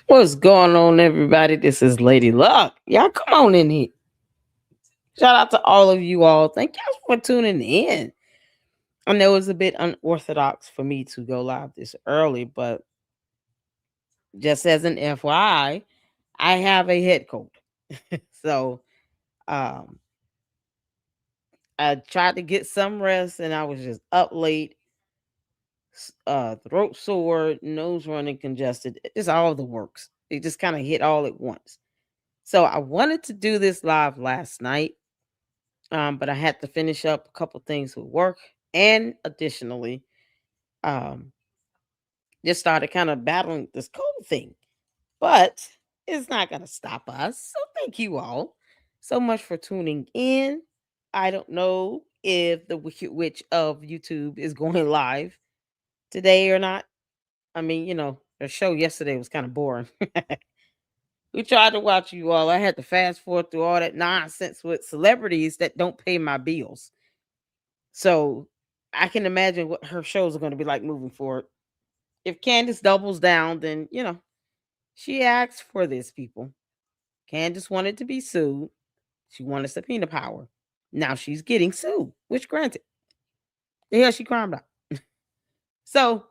What's going on, everybody? This is Lady Luck. Y'all come on in here. Shout out to all of you all. Thank y'all for tuning in. I know it's a bit unorthodox for me to go live this early, but just as an FYI, I have a head cold. So um I tried to get some rest and I was just up late, throat sore, nose running congested. It's all the works. It just kind of hit all at once. So I wanted to do this live last night, but I had to finish up a couple things with work, and additionally, um, just started kind of battling this cold thing. But it's not going to stop us. So thank you all so much for tuning in. I don't know if the Wicked Witch of YouTube is going live today or not. I mean, the show yesterday was kind of boring. We tried to watch you all. I had to fast forward through all that nonsense with celebrities that don't pay my bills. So I can imagine what her shows are going to be like moving forward. If Candace doubles down, then, she asked for this, people. Candace wanted to be sued. She wanted subpoena power. Now she's getting sued, which granted, the hell she crying about. So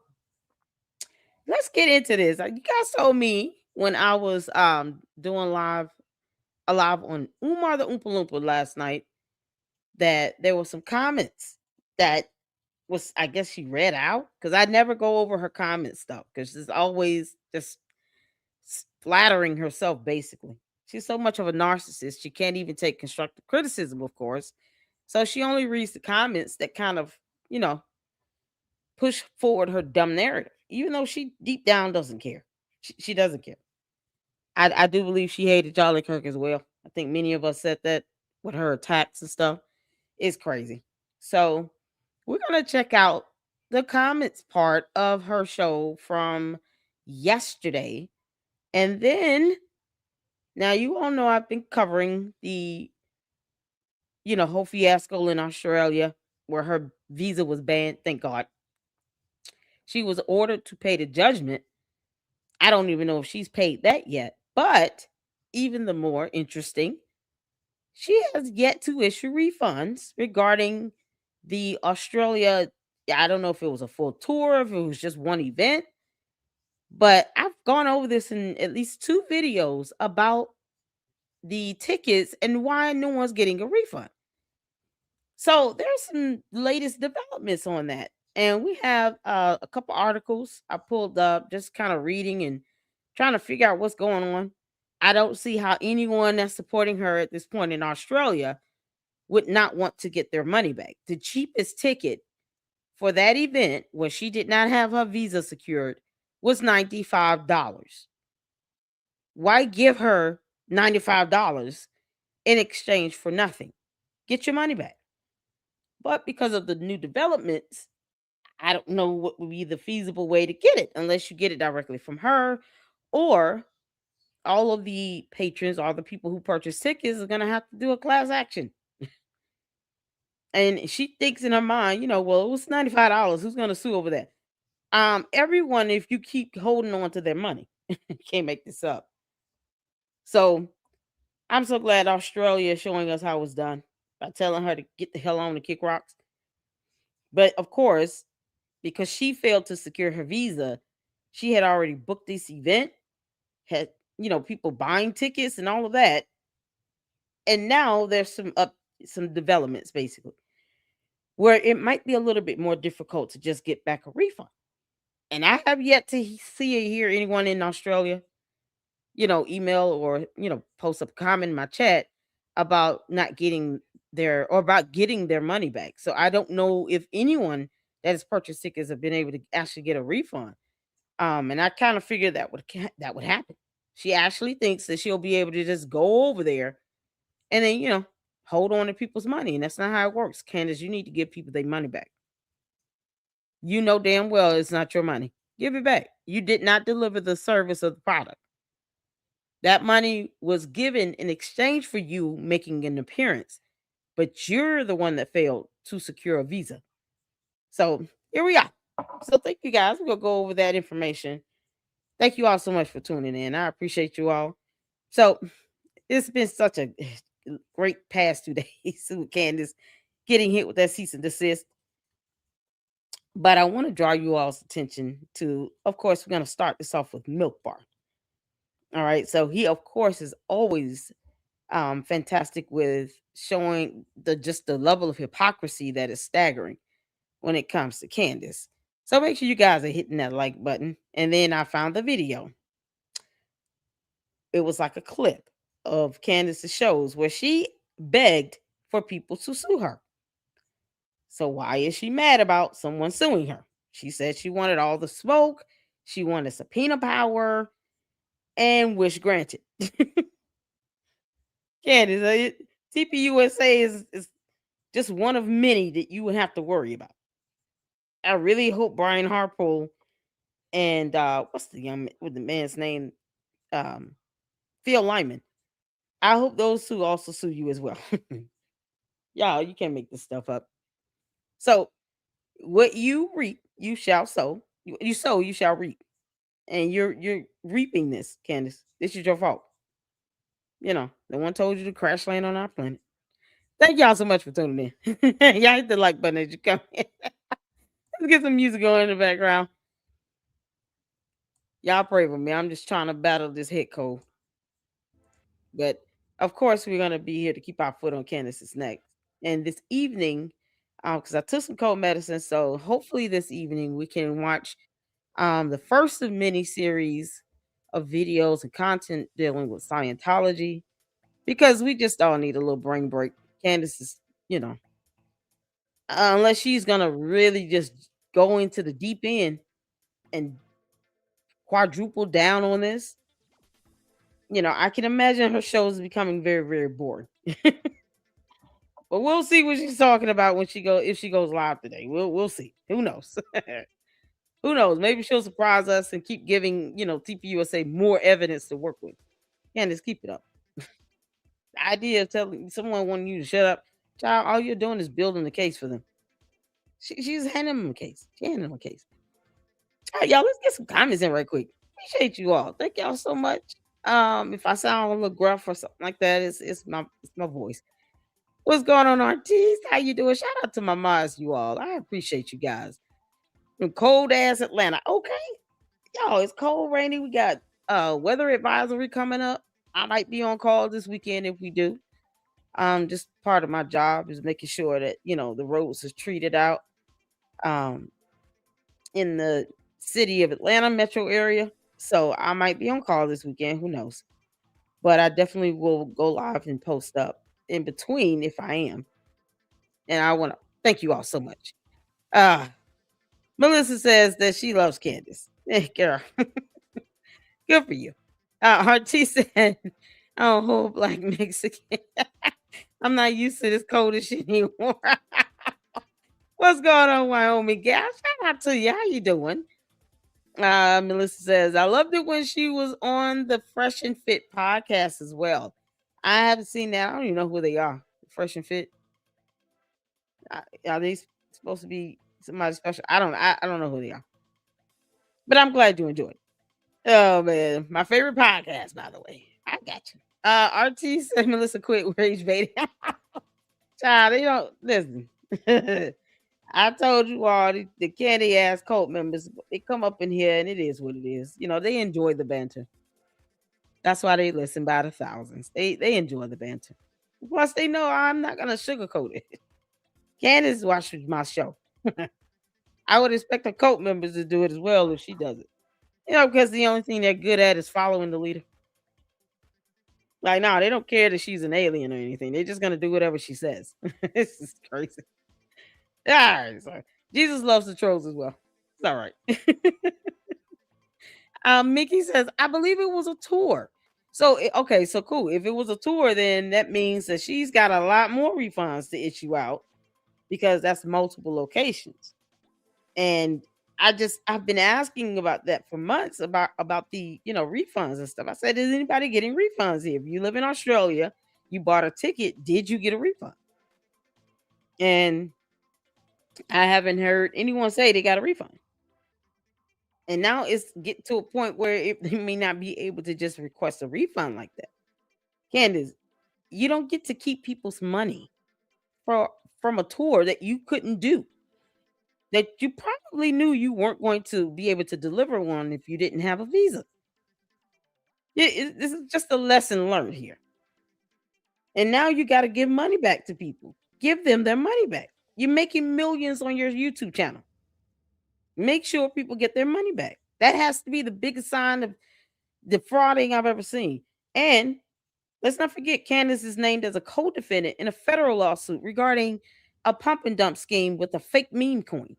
let's get into this. You guys told me when I was doing a live on Umar the Oompa Loompa last night that there were some comments that was, I guess, she read out, because I never go over her comment stuff because she's always just flattering herself, basically. She's so much of a narcissist, she can't even take constructive criticism, of course. So she only reads the comments that kind of, you know, push forward her dumb narrative, even though she deep down doesn't care. She doesn't care. I do believe she hated Charlie Kirk as well. I think many of us said that with her attacks and stuff. It's crazy. So we're going to check out the comments part of her show from yesterday. And then, now you all know I've been covering the, whole fiasco in Australia where her visa was banned. Thank God. She was ordered to pay the judgment. I don't even know if she's paid that yet. But even the more interesting, she has yet to issue refunds regarding the Australia. I don't know if it was a full tour, if it was just one event, but I've gone over this in at least two videos about the tickets and why no one's getting a refund. So there's some latest developments on that. And we have a couple articles I pulled up, just kind of reading and trying to figure out what's going on. I don't see how anyone that's supporting her at this point in Australia would not want to get their money back. The cheapest ticket for that event, where she did not have her visa secured, was $95. Why give her $95 in exchange for nothing? Get your money back. But because of the new developments, I don't know what would be the feasible way to get it, unless you get it directly from her, or all of the patrons, all the people who purchase tickets, are going to have to do a class action. And she thinks in her mind, well, it was $95. Who's going to sue over that? Everyone, if you keep holding on to their money, can't make this up. So I'm so glad Australia is showing us how it's done by telling her to get the hell on and kick rocks. But of course, because she failed to secure her visa, she had already booked this event, had, people buying tickets and all of that. And now there's some developments, basically, where it might be a little bit more difficult to just get back a refund. And I have yet to see or hear anyone in Australia, email or, post a comment in my chat about not getting about getting their money back. So I don't know if anyone that has purchased tickets have been able to actually get a refund. And I kind of figured that would happen. She actually thinks that she'll be able to just go over there and then, hold on to people's money. And that's not how it works. Candace, you need to give people their money back. You know damn well it's not your money. Give it back. You did not deliver the service of the product. That money was given in exchange for you making an appearance, but you're the one that failed to secure a visa. So here we are. So thank you guys. We're going to go over that information Thank you all so much for tuning in. I appreciate you all. So it's been such a great past 2 days with Candace getting hit with that cease and desist. But I want to draw you all's attention to, of course, we're going to start this off with Milk Bar. All right. So he, of course, is always fantastic with showing the level of hypocrisy that is staggering when it comes to Candace. So make sure you guys are hitting that like button. And then I found the video. It was like a clip of Candace's shows where she begged for people to sue her. So why is she mad about someone suing her? She said she wanted all the smoke, she wanted subpoena power, and wish granted. Candace, TPUSA is just one of many that you would have to worry about. I really hope Brian Harpool and what's the young with the man's name? Um, Phil Lyman. I hope those two also sue you as well. Y'all, you can't make this stuff up. So what you reap, you shall sow. You sow, you shall reap. And you're reaping this, Candace. This is your fault. No one told you to crash land on our planet. Thank y'all so much for tuning in. Y'all hit the like button as you come in. Let's get some music going in the background. Y'all pray for me. I'm just trying to battle this head cold. But of course, we're gonna be here to keep our foot on Candace's neck. And this evening, because I took some cold medicine, so hopefully this evening we can watch the first of many series of videos and content dealing with Scientology because we just all need a little brain break. Candace is, you know, unless she's gonna really just go into the deep end and quadruple down on this, I can imagine her shows becoming very, very boring. But we'll see what she's talking about when she go if she goes live today. We'll see. Who knows? Who knows? Maybe she'll surprise us and keep giving, TPUSA more evidence to work with. Candace, keep it up. The idea of telling someone wanting you to shut up, child, all you're doing is building the case for them. She's handing them a case. She handing them a case. All right, y'all, let's get some comments in right quick. Appreciate you all. Thank y'all so much. If I sound a little gruff or something like that, it's my voice. What's going on, artiste? How you doing? Shout out to my mods, you all. I appreciate you guys. From cold ass Atlanta. Okay. Y'all, it's cold, rainy. We got weather advisory coming up. I might be on call this weekend if we do. Just part of my job is making sure that the roads is treated out um in the city of Atlanta metro area. So I might be on call this weekend. Who knows? But I definitely will go live and post up in between if I am. And I want to thank you all so much. Uh Melissa says that she loves Candace. Girl, good for you. Artie said, "Oh, whole black Mexican. I'm not used to this cold as shit anymore." What's going on, Wyoming gal? Shout out to you. How you doing? Melissa says, "I loved it when she was on the Fresh and Fit podcast as well. I haven't seen that. I don't even know who they are. Fresh and Fit. Are they supposed to be somebody special? I don't know who they are. But I'm glad you enjoyed it. Oh man, my favorite podcast, by the way. I got you. RT said Melissa quit rage baiting. Child, they don't listen. I told you all the candy ass cult members, they come up in here and it is what it is. They enjoy the banter. That's why they listen by the thousands. They enjoy the banter. Plus, they know I'm not gonna sugarcoat it. Candace watches my show. I would expect the cult members to do it as well if she does it. Because the only thing they're good at is following the leader. Like, no, they don't care that she's an alien or anything. They're just gonna do whatever she says. This is crazy. All right, so Jesus loves the trolls as well. It's all right. Mickey says, I believe it was a tour. So okay, so cool. If it was a tour, then that means that she's got a lot more refunds to issue out because that's multiple locations. And I've been asking about that for months about the refunds and stuff. I said, is anybody getting refunds here? If you live in Australia, you bought a ticket, did you get a refund? And I haven't heard anyone say they got a refund. And now it's getting to a point where they may not be able to just request a refund like that. Candace, you don't get to keep people's money for from a tour that you couldn't do. That you probably knew you weren't going to be able to deliver one if you didn't have a visa. This is just a lesson learned here. And now you got to give money back to people. Give them their money back. You're making millions on your YouTube channel. Make sure people get their money back. That has to be the biggest sign of defrauding I've ever seen. And let's not forget, Candace is named as a co-defendant in a federal lawsuit regarding a pump and dump scheme with a fake meme coin.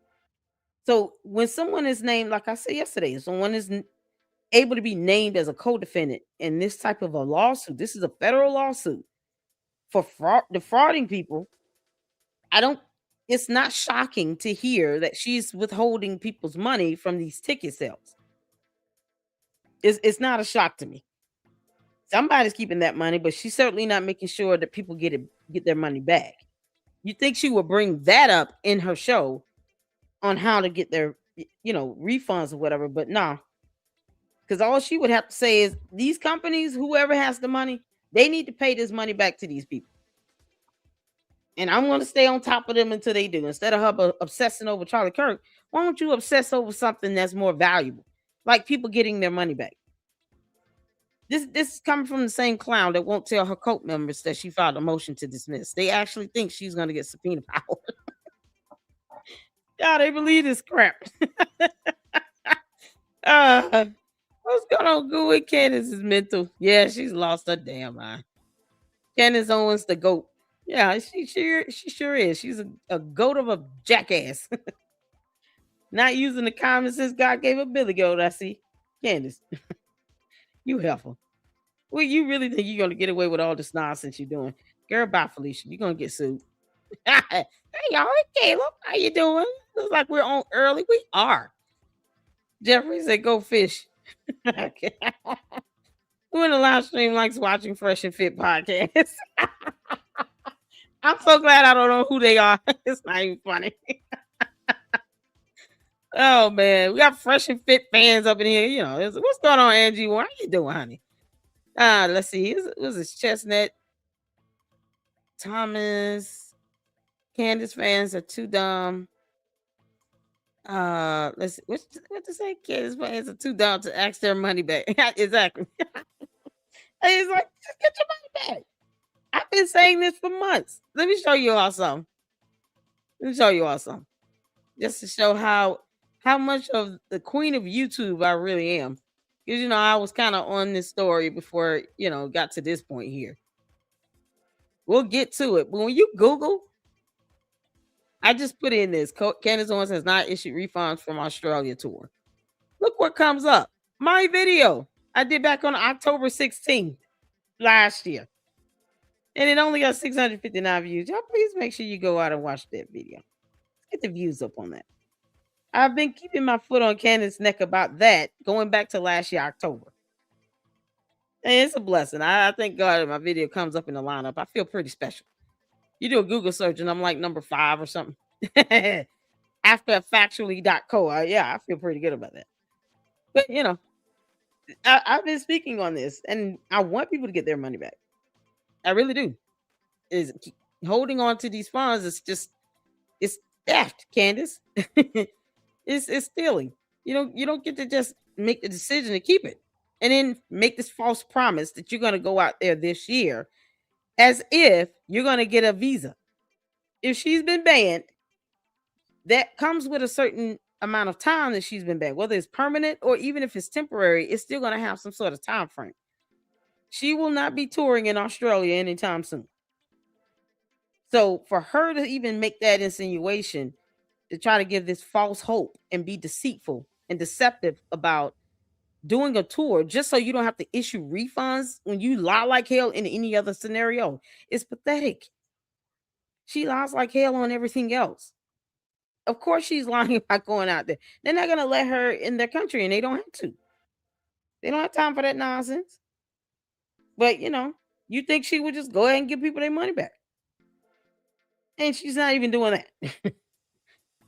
So when someone is named, like I said yesterday, if someone is able to be named as a co-defendant in this type of a lawsuit, this is a federal lawsuit for defrauding people. I don't. It's not shocking to hear that she's withholding people's money from these ticket sales. It's not a shock to me. Somebody's keeping that money, but she's certainly not making sure that people get their money back. You think she would bring that up in her show on how to get their refunds or whatever, but nah, because all she would have to say is these companies, whoever has the money, they need to pay this money back to these people. And I'm going to stay on top of them until they do. Instead of her obsessing over Charlie Kirk, why don't you obsess over something that's more valuable, like people getting their money back? This is coming from the same clown that won't tell her cult members that she filed a motion to dismiss. They actually think she's going to get subpoena power. Yeah, they believe this crap. uh, what's going on? Good with Candace is mental. Yeah, she's lost her damn mind. Candace Owens, the goat. Yeah, she sure is. She's a goat of a jackass. Not using the common sense God gave a Billy Goat. I see. Candace, you helpful. Well, you really think you're gonna get away with all this nonsense you're doing? Girl, bye, Felicia. You're gonna get sued. Hey, y'all, it's Caleb. How you doing? Looks like we're on early. We are. Jeffrey said, "Go fish." Okay. Who in the live stream likes watching Fresh and Fit podcasts? I'm so glad I don't know who they are. It's not even funny. Oh man, we got Fresh and Fit fans up in here. What's going on, Angie? What are you doing, honey? Let's see. Who's this Chestnut? Thomas. Candace fans are too dumb. Let's see. What to say? Candace fans are too dumb to ask their money back. Exactly. It's like, just get your money back. I've been saying this for months. Let me show you all some. Let me show you all some. Just to show how much of the queen of YouTube I really am. Because I was kind of on this story before got to this point here. We'll get to it. But when you Google, I just put in this. Candace Owens has not issued refunds from Australia tour. Look what comes up. My video I did back on October 16th last year. And it only got 659 views. Y'all please make sure you go out and watch that video. Get the views up on that. I've been keeping my foot on Candace's neck about that going back to last year, October. And it's a blessing. I thank God my video comes up in the lineup. I feel pretty special. You do a Google search and I'm like number 5 or something. After factually.co. Yeah, I feel pretty good about that. But I've been speaking on this and I want people to get their money back. I really do. Is holding on to these funds is just it's theft, Candace. It's stealing. You don't get to just make the decision to keep it and then make this false promise that you're going to go out there this year as if you're going to get a visa. If she's been banned, that comes with a certain amount of time that she's been banned, whether it's permanent or even if it's temporary, it's still going to have some sort of time frame. She will not be touring in Australia anytime soon. So for her to even make that insinuation to try to give this false hope and be deceitful and deceptive about doing a tour just so you don't have to issue refunds when you lie like hell in any other scenario, it's pathetic. She lies like hell on everything else. Of course she's lying about going out there. They're not going to let her in their country and they don't have to. They don't have time for that nonsense. But, you think she would just go ahead and give people their money back. And she's not even doing that.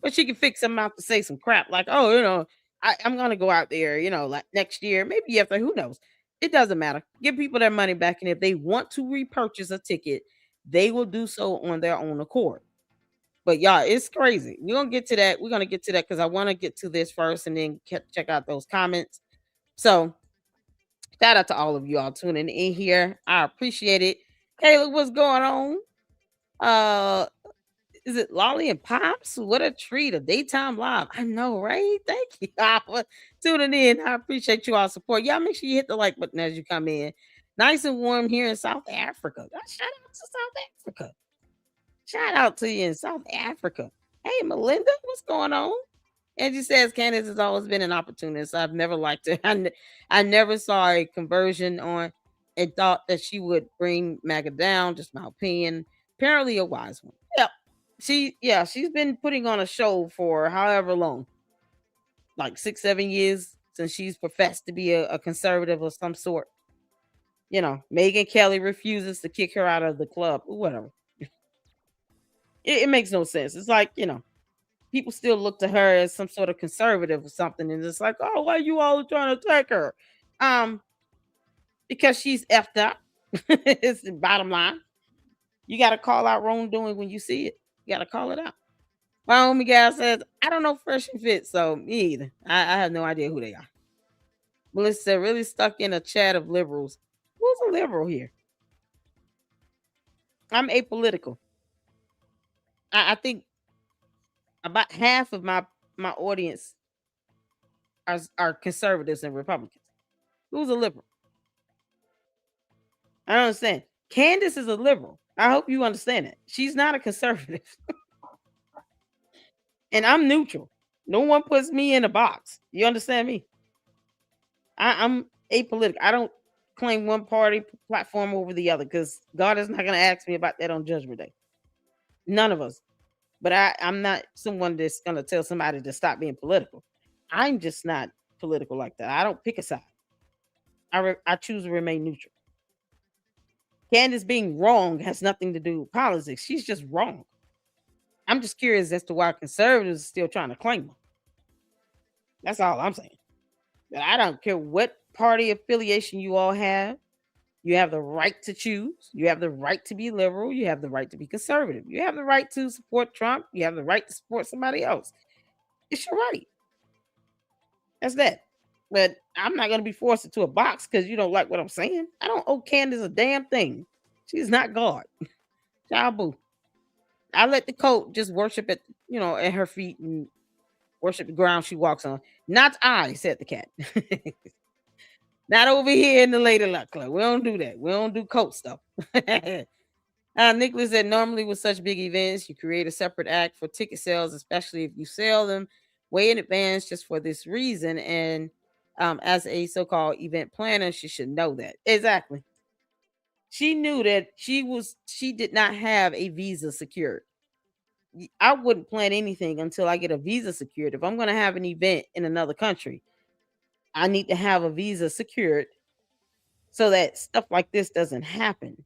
But she can fix them out to say some crap like, oh, I'm gonna go out there, like next year, maybe after, who knows? It doesn't matter. Give people their money back, and if they want to repurchase a ticket, they will do so on their own accord. But y'all, it's crazy. We're gonna get to that. We're gonna get to that because I want to get to this first, and then check out those comments. So shout out to all of you all tuning in here. I appreciate it. Kayla, what's going on? Uh, is it Lolly and Pops? What a treat, a daytime live. I know, right? Thank you all for tuning in. I appreciate you all support. Y'all make sure you hit the like button as you come in. Nice and warm here in South Africa. Shout out to South Africa. Shout out to you in South Africa. Hey, Melinda, what's going on? Angie says Candace has always been an opportunist. I've never liked her. I never saw a conversion on and thought that she would bring MAGA down. Just my opinion. Apparently a wise one. Yep. She's been putting on a show for however long, like 6, 7 years since she's professed to be a conservative of some sort. Megan Kelly refuses to kick her out of the club. Whatever. It makes no sense. It's like, people still look to her as some sort of conservative or something, and it's like, oh, why you all trying to attack her? Because she's effed up. It's the bottom line. You got to call out wrongdoing when you see it. You got to call it out. My homie guy says, I don't know Fresh and Fit, so me either. I have no idea who they are. Melissa said, really stuck in a chat of liberals. Who's a liberal here? I'm apolitical. I think about half of my audience are conservatives and Republicans. Who's a liberal? I don't understand. Candace is a liberal. I hope you understand that. She's not a conservative. And I'm neutral. No one puts me in a box. You understand me? I'm apolitical. I don't claim one party platform over the other because God is not going to ask me about that on Judgment Day. None of us. But I'm not someone that's going to tell somebody to stop being political. I'm just not political like that. I don't pick a side. I choose to remain neutral. Candace being wrong has nothing to do with politics. She's just wrong. I'm just curious as to why conservatives are still trying to claim her. That's all I'm saying. But I don't care what party affiliation you all have. You have the right to choose. You have the right to be liberal. You have the right to be conservative. You have the right to support Trump. You have the right to support somebody else. It's your right. That's that. But I'm not going to be forced into a box because you don't like what I'm saying. I don't owe Candace a damn thing. She's not God. Child boo. I let the coat just worship at her feet and worship the ground she walks on. Not I, said the cat. Not over here in the Lady Luck Club. We don't do that. We don't do coat stuff. Nicholas said, normally with such big events, you create a separate act for ticket sales, especially if you sell them way in advance just for this reason. And as a so-called event planner, she should know that. Exactly. She knew that she did not have a visa secured. I wouldn't plan anything until I get a visa secured. If I'm going to have an event in another country, I need to have a visa secured so that stuff like this doesn't happen.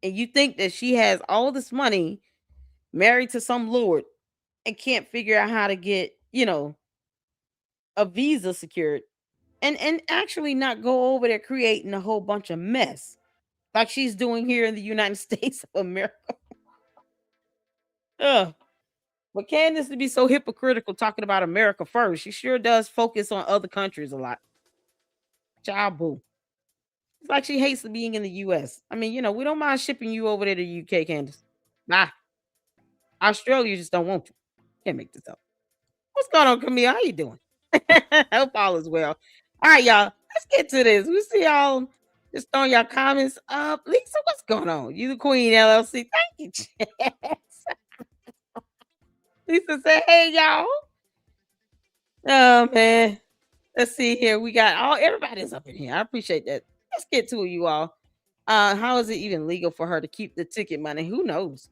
And you think that she has all this money, married to some lord, and can't figure out how to get, a visa secured and actually not go over there creating a whole bunch of mess like she's doing here in the United States of America. Ugh. But Candace to be so hypocritical talking about America first. She sure does focus on other countries a lot. Child boo. It's like she hates being in the US. I mean, we don't mind shipping you over there to UK, Candace. Nah. Australia just don't want you. Can't make this up. What's going on, Camille? How you doing? Hope all is well. All right, y'all. Let's get to this. We see y'all just throwing y'all comments up. Lisa, what's going on? You the Queen LLC. Thank you, Chess. Lisa said, hey, y'all. Oh, man. Let's see here. We got everybody's up in here. I appreciate that. Let's get to it, you all. How is it even legal for her to keep the ticket money? Who knows?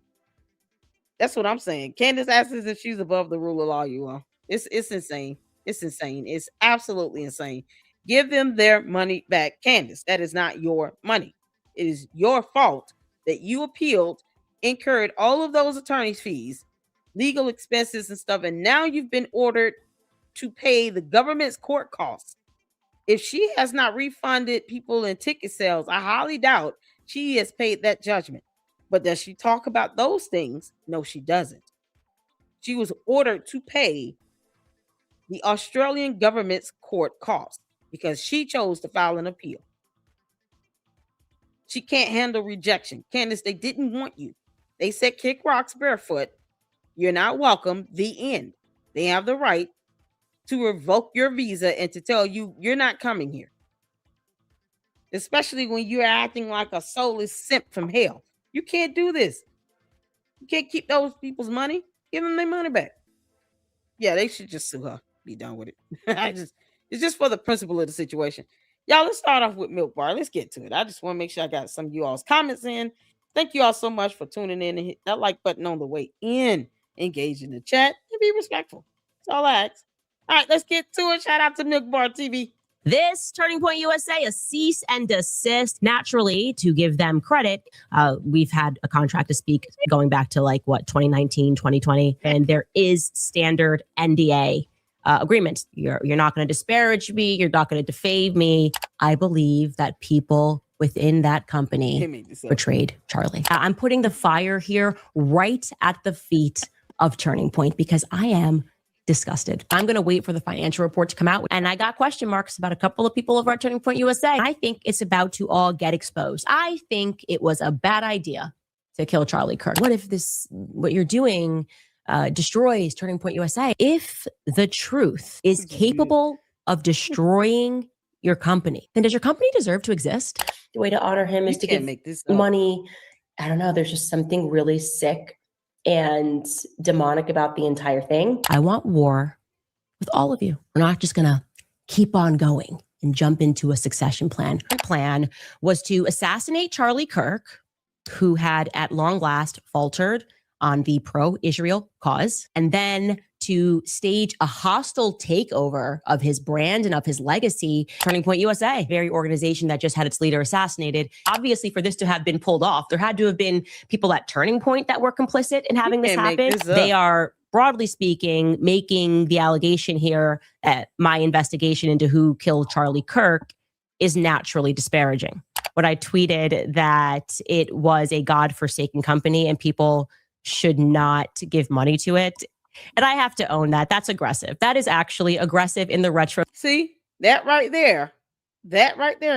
That's what I'm saying. Candace asks if she's above the rule of law, you all. It's insane. It's insane. It's absolutely insane. Give them their money back. Candace, that is not your money. It is your fault that you appealed, incurred all of those attorney's fees, legal expenses and stuff, and now you've been ordered to pay the government's court costs. If she has not refunded people in ticket sales, I highly doubt she has paid that judgment. But does she talk about those things? No, she doesn't. She was ordered to pay the Australian government's court costs because she chose to file an appeal. She can't handle rejection. Candace, they didn't want you. They said kick rocks barefoot. You're not welcome. The end. They have the right to revoke your visa and to tell you you're not coming here. Especially when you're acting like a soulless simp from hell. You can't do this. You can't keep those people's money. Give them their money back. Yeah, they should just sue her. Be done with it. It's just for the principle of the situation. Y'all, let's start off with Milk Bar. Let's get to it. I just want to make sure I got some of you all's comments in. Thank you all so much for tuning in and hit that like button on the way in. Engage in the chat and be respectful. That's all I ask. All right, let's get to it. Shout out to Milk Bar TV. This Turning Point USA, a cease and desist. Naturally, to give them credit, we've had a contract to speak going back to 2019, 2020, and there is standard NDA agreements. You're not going to disparage me. You're not going to defame me. I believe that people within that company betrayed Charlie. I'm putting the fire here right at the feet of Turning Point because I am disgusted. I'm going to wait for the financial report to come out. And I got question marks about a couple of people over at Turning Point USA. I think it's about to all get exposed. I think it was a bad idea to kill Charlie Kirk. What if what you're doing destroys Turning Point USA? If the truth is capable of destroying your company, then does your company deserve to exist? The way to honor him is to give money. I don't know. There's just something really sick and demonic about the entire thing. I want war with all of you. We're not just going to keep on going and jump into a succession plan. Our plan was to assassinate Charlie Kirk, who had at long last faltered on the pro-Israel cause, and then to stage a hostile takeover of his brand and of his legacy. Turning Point USA, very organization that just had its leader assassinated. Obviously, for this to have been pulled off, there had to have been people at Turning Point that were complicit in having this happen. They are, broadly speaking, making the allegation here that my investigation into who killed Charlie Kirk is naturally disparaging. When I tweeted that it was a God-forsaken company and people should not give money to it, and I have to own that. That's aggressive. That is actually aggressive in the retro. See, that right there,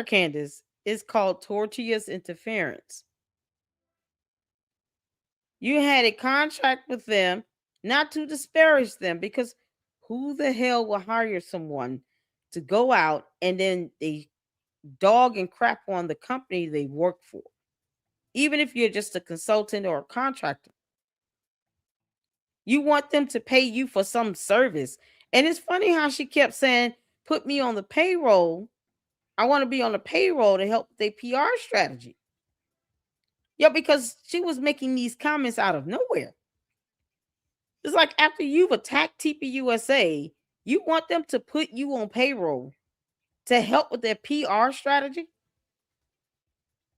Candace, is called tortious interference. You had a contract with them not to disparage them, because who the hell will hire someone to go out and then they dog and crap on the company they work for, even if you're just a consultant or a contractor? You want them to pay you for some service. And it's funny how she kept saying, put me on the payroll. I want to be on the payroll to help their PR strategy. Yeah, because she was making these comments out of nowhere. It's like after you've attacked TPUSA, you want them to put you on payroll to help with their PR strategy?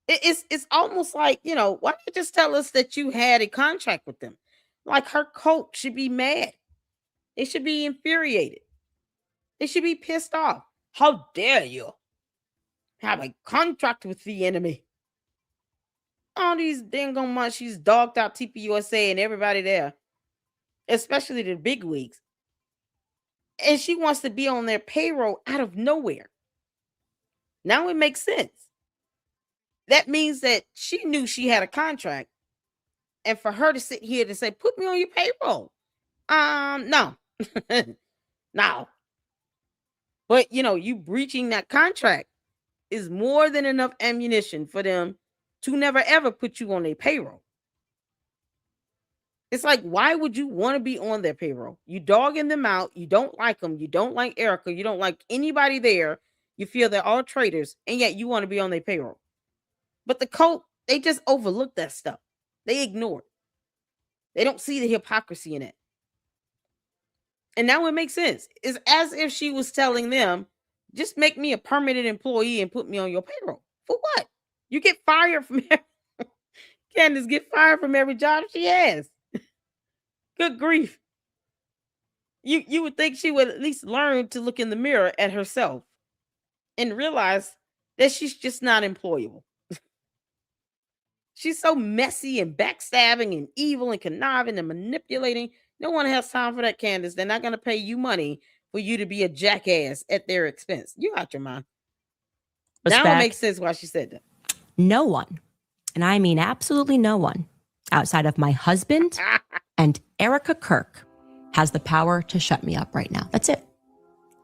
It's almost like, why don't you just tell us that you had a contract with them? Like, her coach should be mad. They should be infuriated. They should be pissed off. How dare you have a contract with the enemy? All these dang on months she's dogged out TPUSA and everybody there, especially the big wigs. And she wants to be on their payroll out of nowhere. Now it makes sense. That means that she knew she had a contract. And for her to sit here to say, put me on your payroll. No. No. But, you breaching that contract is more than enough ammunition for them to never, ever put you on their payroll. It's like, why would you want to be on their payroll? You dogging them out. You don't like them. You don't like Erica. You don't like anybody there. You feel they're all traitors, and yet you want to be on their payroll. But the cult, they just overlook that stuff. They ignore it. They don't see the hypocrisy in it. And now it makes sense. It's as if she was telling them, just make me a permanent employee and put me on your payroll. For what? You get fired from Candace get fired from every job she has. Good grief. You would think she would at least learn to look in the mirror at herself and realize that she's just not employable. She's so messy and backstabbing and evil and conniving and manipulating. No one has time for that, Candace. They're not going to pay you money for you to be a jackass at their expense. You out your mind. Respect. Now it makes sense why she said that. No one, and I mean absolutely no one, outside of my husband and Erica Kirk has the power to shut me up right now. That's it.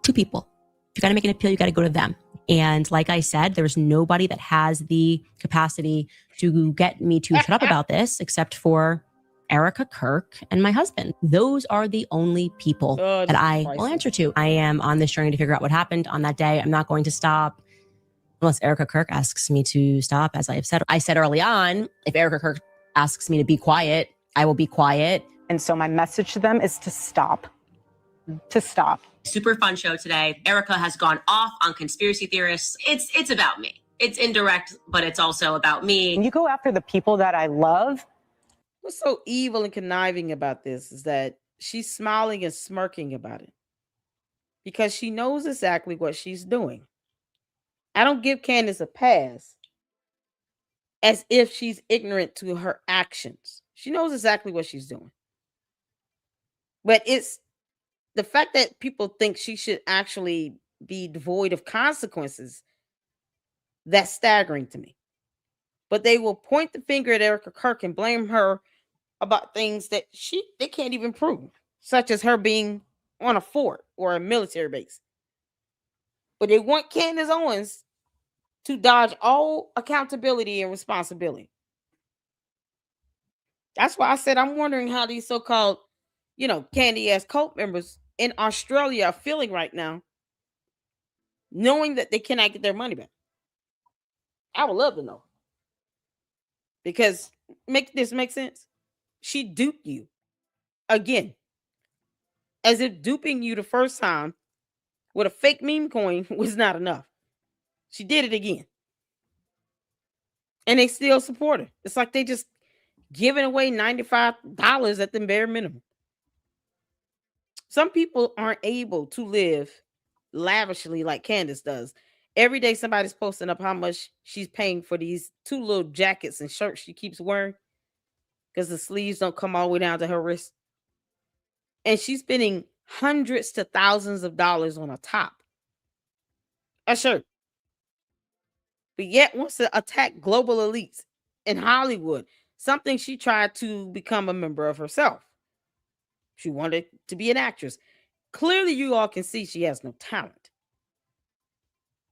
2 people. If you got to make an appeal, you got to go to them. And like I said, there's nobody that has the capacity to get me to shut up about this except for Erica Kirk and my husband. Those are the only people that I will answer to. I am on this journey to figure out what happened on that day. I'm not going to stop unless Erica Kirk asks me to stop. As I have said, I said early on, if Erica Kirk asks me to be quiet, I will be quiet. And so my message to them is to stop. To stop. Super fun show today. Erica has gone off on conspiracy theorists. It's about me. It's indirect, but it's also about me. And you go after the people that I love. What's so evil and conniving about this is that she's smiling and smirking about it because she knows exactly what she's doing. I don't give Candace a pass as if she's ignorant to her actions. She knows exactly what she's doing. But it's the fact that people think she should actually be devoid of consequences, that's staggering to me. But they will point the finger at Erica Kirk and blame her about things that they can't even prove, such as her being on a fort or a military base. But they want Candace Owens to dodge all accountability and responsibility. That's why I said I'm wondering how these so-called, candy-ass cult members in Australia are feeling right now, knowing that they cannot get their money back. I would love to know. Because make this make sense? She duped you again. As if duping you the first time with a fake meme coin was not enough. She did it again. And they still support her. It's like they just giving away $95 at the bare minimum. Some people aren't able to live lavishly like Candace does. Every day somebody's posting up how much she's paying for these 2 little jackets and shirts she keeps wearing because the sleeves don't come all the way down to her wrist. And she's spending hundreds to thousands of dollars on a top, a shirt. But yet wants to attack global elites in Hollywood, something she tried to become a member of herself. She wanted to be an actress. Clearly, you all can see she has no talent.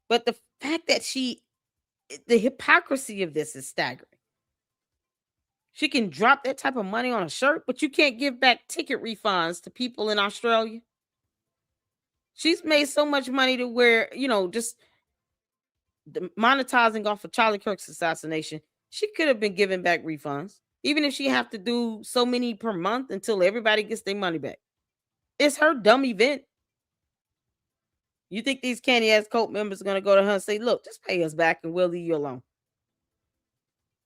But the fact that the hypocrisy of this is staggering. She can drop that type of money on a shirt, but you can't give back ticket refunds to people in Australia. She's made so much money to where, just monetizing off of Charlie Kirk's assassination, she could have been giving back refunds. Even if she have to do so many per month until everybody gets their money back. It's her dumb event. You think these candy-ass cult members are going to go to her and say, look, just pay us back and we'll leave you alone.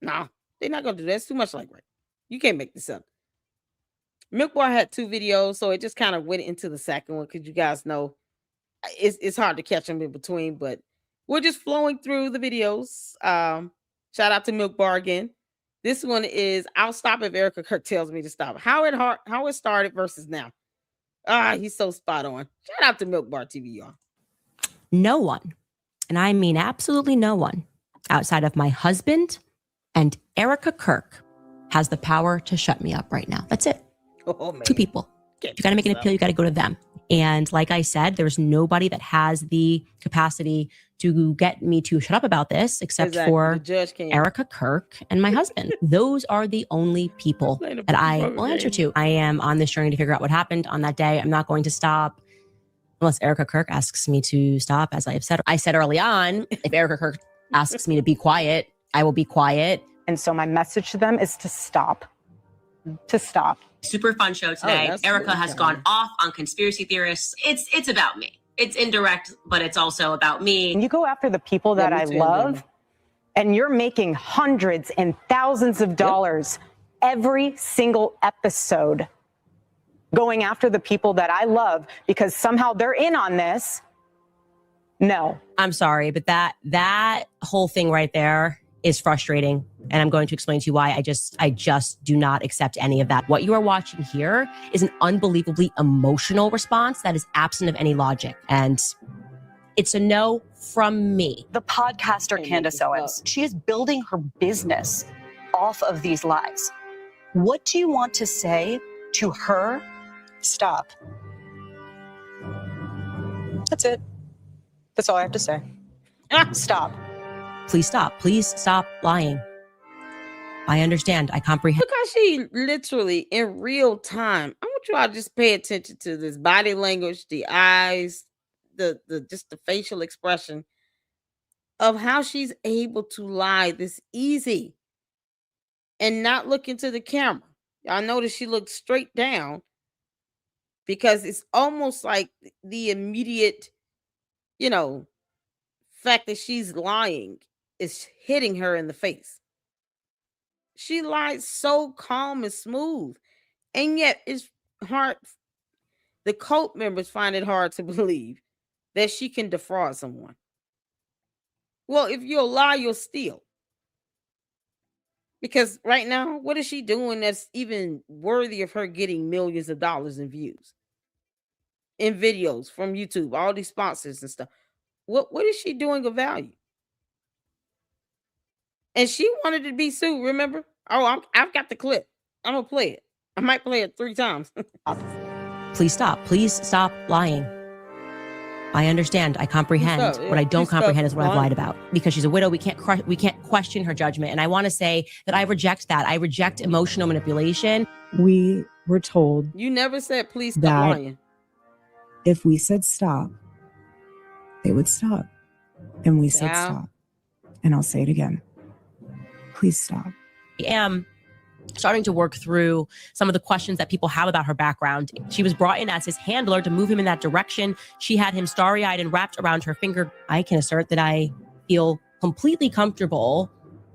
No, they're not going to do that. It's too much like right. You can't make this up. Milk Bar had 2 videos, so it just kind of went into the second one because you guys know it's hard to catch them in between, but we're just flowing through the videos. Shout out to Milk Bar again. This one is, I'll stop if Erica Kirk tells me to stop. How it started versus now. He's so spot on. Shout out to Milk Bar TV, y'all. No one, and I mean absolutely no one, outside of my husband and Erica Kirk has the power to shut me up right now. That's it. Oh, man. 2 people. If you got to make an appeal, you got to go to them. And like I said, there's nobody that has the capacity to get me to shut up about this except for Erica Kirk and my husband. Those are the only people that I will answer to. I am on this journey to figure out what happened on that day. I'm not going to stop unless Erica Kirk asks me to stop. As I have said, I said early on, if Erica Kirk asks me to be quiet, I will be quiet. And so my message to them is to stop. To stop. Super fun show today. Erica has gone off on conspiracy theorists. It's about me. It's indirect, but it's also about me. And you go after the people that I love, and you're making hundreds and thousands of dollars every single episode. going after the people that I love because somehow they're in on this. No. I'm sorry, but that whole thing right there is frustrating. And I'm going to explain to you why I just do not accept any of that. What you are watching here is an unbelievably emotional response that is absent of any logic. And it's a no from me. The podcaster Candace Owens, she is building her business off of these lies. What do you want to say to her? Stop. That's it. That's all I have to say. Stop. Please stop. Please stop lying. I understand. I comprehend. Look how she literally in real time. I want you all to just pay attention to this body language, the eyes, the just the facial expression of how she's able to lie this easy and not look into the camera. Y'all notice she looked straight down because it's almost like the immediate, fact that she's lying is hitting her in the face. She lied so calm and smooth, and yet it's hard. The cult members find it hard to believe that she can defraud someone. Well, if you'll lie, you'll steal. Because right now, what is she doing that's even worthy of her getting millions of dollars in views? In videos from YouTube, all these sponsors and stuff. What is she doing of value? And she wanted to be sued, remember? Oh, I've got the clip. I'm going to play it. I might play it 3 times. Please stop. Please stop lying. I understand. I comprehend. What I don't comprehend is what I've lied about. Because she's a widow, we can't question her judgment. And I want to say that I reject that. I reject emotional manipulation. We were told You never said please stop that lying. if we said stop, they would stop. And we said Yeah. stop. And I'll say it again. Please stop. I am starting to work through some of the questions that people have about her background. She was brought in as his handler to move him in that direction. She had him starry-eyed and wrapped around her finger. I can assert that I feel completely comfortable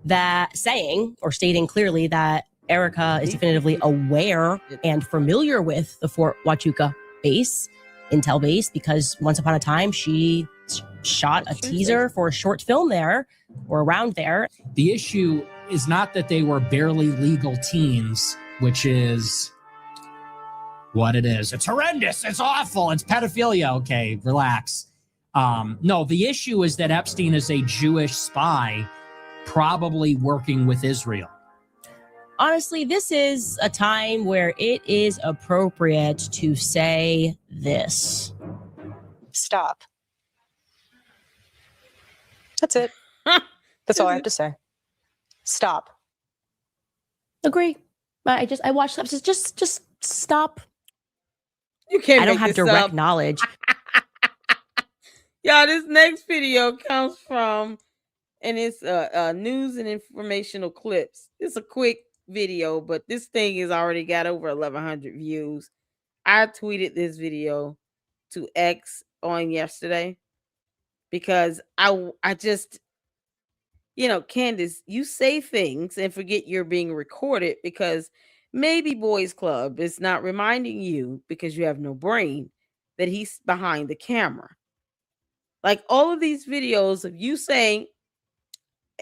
that saying or stating clearly that Erica is definitively aware and familiar with the Fort Huachuca base, intel base, because once upon a time she shot a teaser for a short film there or around there. The issue is not that they were barely legal teens, which is what it is. It's horrendous. It's awful. It's pedophilia. Okay, relax. No, the issue is that Epstein is a Jewish spy, probably working with Israel. Honestly, this is a time where it is appropriate to say this. Stop. That's it. That's all I have to say. Stop. Agree. I watched that. Just stop. You can't I don't make have this direct up. knowledge. Y'all, this next video comes from, and it's news and informational clips. It's a quick video, but this thing has already got over 1,100 views. I tweeted this video to X on yesterday because I just, Candace, you say things and forget you're being recorded because maybe Boys Club is not reminding you, because you have no brain, that he's behind the camera. Like all of these videos of you saying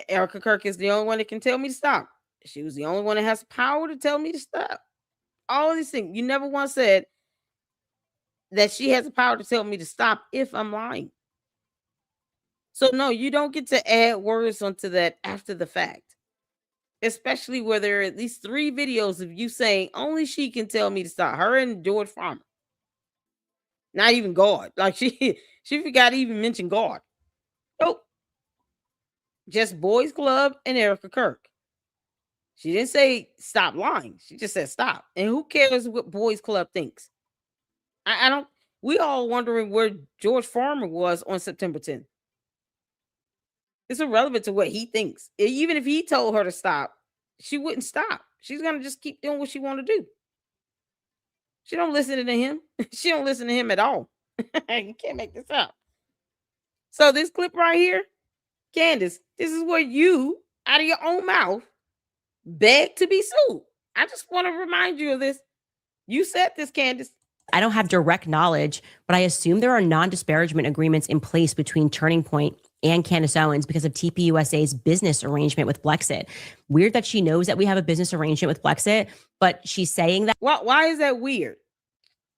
Erica Kirk is the only one that can tell me to stop. She was the only one that has power to tell me to stop. All of these things. You never once said that she has the power to tell me to stop if I'm lying. So no, you don't get to add words onto that after the fact. Especially where there are at least 3 videos of you saying only she can tell me to stop. Her and George Farmer. Not even God. Like she forgot to even mention God. Nope. Just Boys Club and Erica Kirk. She didn't say stop lying. She just said stop. And who cares what Boys Club thinks? I don't. We all wondering where George Farmer was on September 10th. It's irrelevant to what he thinks. Even if he told her to stop, she wouldn't stop. She's gonna just keep doing what she want to do. She don't listen to him. She don't listen to him at all. You can't make this up. So this clip right here, Candace, this is where you, out of your own mouth, beg to be sued. I just want to remind you of this. You said this, Candace. I don't have direct knowledge, but I assume there are non-disparagement agreements in place between Turning Point and Candace Owens because of TPUSA's business arrangement with Blexit. Weird that she knows that we have a business arrangement with Blexit, but she's saying that. Why is that weird?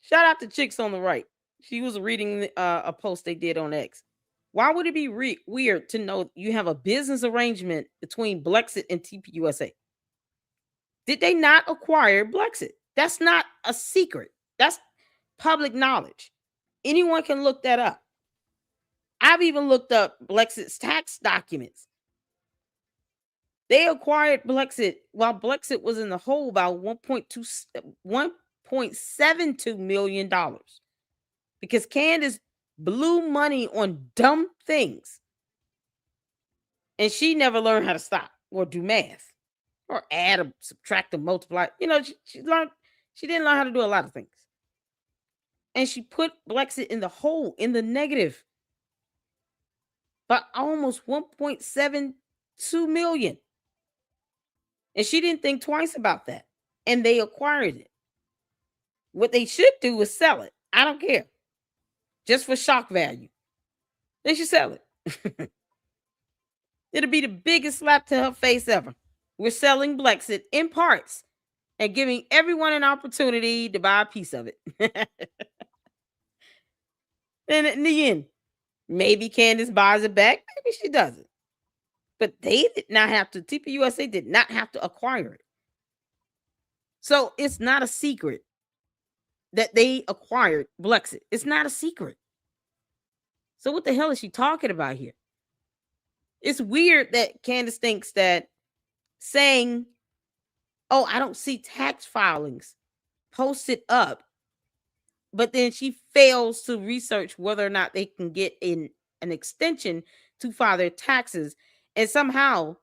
Shout out to Chicks on the Right. She was reading a post they did on X. Why would it be weird to know you have a business arrangement between Blexit and TPUSA? Did they not acquire Blexit? That's not a secret. That's public knowledge. Anyone can look that up. I've even looked up Blexit's tax documents. They acquired Blexit while Blexit was in the hole about $1.72 million because Candace blew money on dumb things. And she never learned how to stop or do math or add or subtract or multiply. You know, she didn't learn how to do a lot of things. And she put Blexit in the hole, in the negative, by almost 1.72 million. And she didn't think twice about that. And they acquired it. What they should do is sell it. I don't care. Just for shock value. They should sell it. It'll be the biggest slap to her face ever. We're selling Blexit in parts and giving everyone an opportunity to buy a piece of it. And in the end, maybe Candace buys it back. Maybe she doesn't. But they did not have to. TPUSA did not have to acquire it. So it's not a secret that they acquired Blexit. It's not a secret. So what the hell is she talking about here? It's weird that Candace thinks that saying, oh, I don't see tax filings posted up, but then she fails to research whether or not they can get an extension to file their taxes. And somehow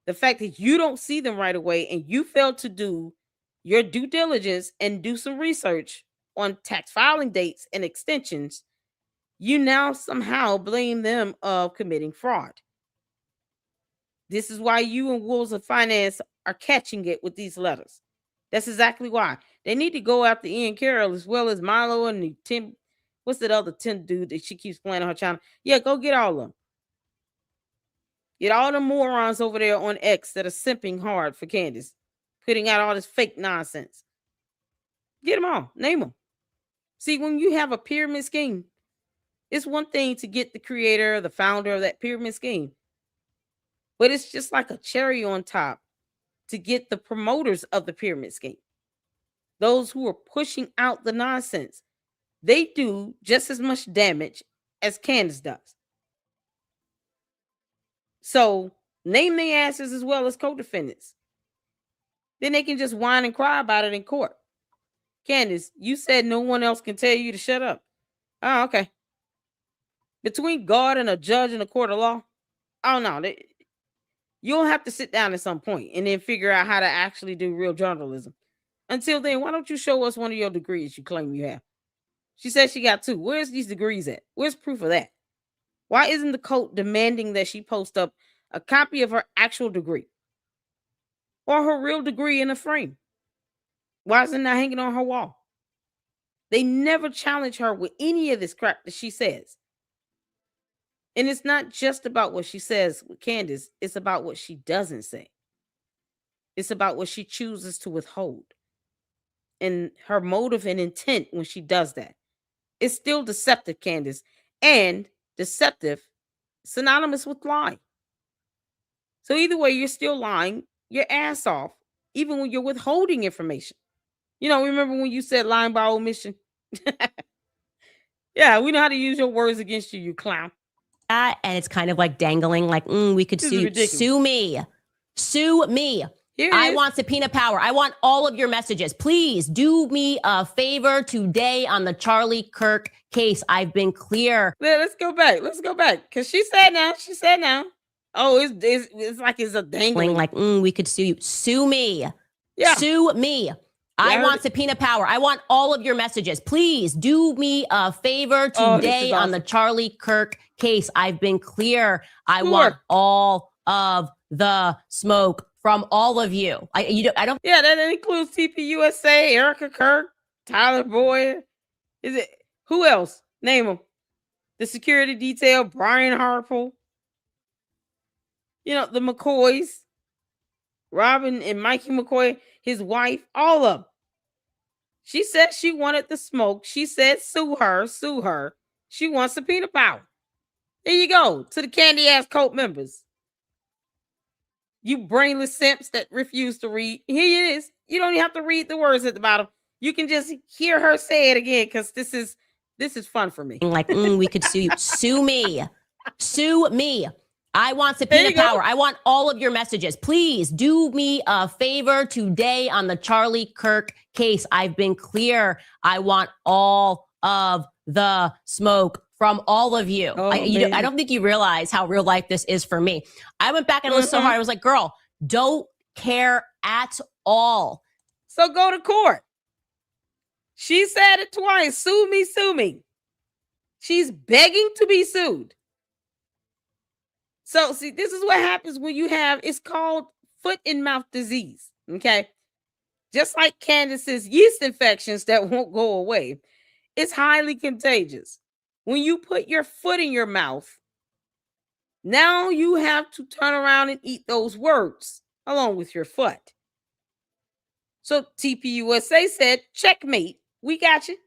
the fact that you don't see them right away and you fail to do your due diligence and do some research on tax filing dates and extensions, you now somehow blame them of committing fraud. This is why you and Wolves of Finance are catching it with these letters. That's exactly why. They need to go after Ian Carroll as well as Milo and the Tim. What's that other Tim dude that she keeps playing on her channel? Yeah, go get all of them. Get all the morons over there on X that are simping hard for Candace, putting out all this fake nonsense. Get them all. Name them. See, when you have a pyramid scheme, it's one thing to get the creator, the founder of that pyramid scheme. But it's just like a cherry on top to get the promoters of the pyramid scheme. Those who are pushing out the nonsense. They do just as much damage as Candace does. So name their asses as well as co-defendants. Then they can just whine and cry about it in court. Candace, you said no one else can tell you to shut up. Oh, okay. Between God and a judge in a court of law, I don't know. You'll have to sit down at some point and then figure out how to actually do real journalism. Until then, why don't you show us one of your degrees you claim you have? She said she got 2. Where's these degrees at? Where's proof of that? Why isn't the court demanding that she post up a copy of her actual degree? Or her real degree in a frame? Why is it not hanging on her wall? They never challenge her with any of this crap that she says. And it's not just about what she says with Candace. It's about what she doesn't say. It's about what she chooses to withhold. And her motive and intent when she does that. It's still deceptive, Candace. And deceptive, synonymous with lie. So either way, you're still lying your ass off, even when you're withholding information. You know, remember when you said lying by omission? Yeah, we know how to use your words against you, you clown. And it's kind of like dangling, like, we could sue me. Sue me. I want subpoena power. I want all of your messages. Please do me a favor today on the Charlie Kirk case. I've been clear. Let's go back. Because she said now. Oh, it's like it's a dangling. Like, we could sue you. Sue me. Yeah. Sue me. I want subpoena power. I want all of your messages. Please do me a favor today on the Charlie Kirk case. I've been clear. I want all of the smoke from all of you. I don't. Yeah, that includes TPUSA, Erica Kirk, Tyler Boyd. Is it who else? Name them. The security detail, Brian Harple. You know, the McCoys, Robin and Mikey McCoy, his wife, all of them. She said she wanted the smoke. She said, sue her, sue her. She wants subpoena power. There you go. To the candy ass cult members. You brainless simps that refuse to read. Here it is. You don't even have to read the words at the bottom. You can just hear her say it again because this is fun for me. Like, we could sue you. Sue me. Sue me. I want subpoena power. I want all of your messages. Please do me a favor today on the Charlie Kirk case. I've been clear. I want all of the smoke from all of you. Oh, I don't think you realize how real life this is for me. I went back and listened so hard. I was like, girl, don't care at all. So go to court. She said it twice. Sue me, sue me. She's begging to be sued. So, see, this is what happens when you have, it's called foot and mouth disease, okay? Just like Candace's yeast infections that won't go away. It's highly contagious. When you put your foot in your mouth, now you have to turn around and eat those words along with your foot. So TPUSA said, checkmate, we got you.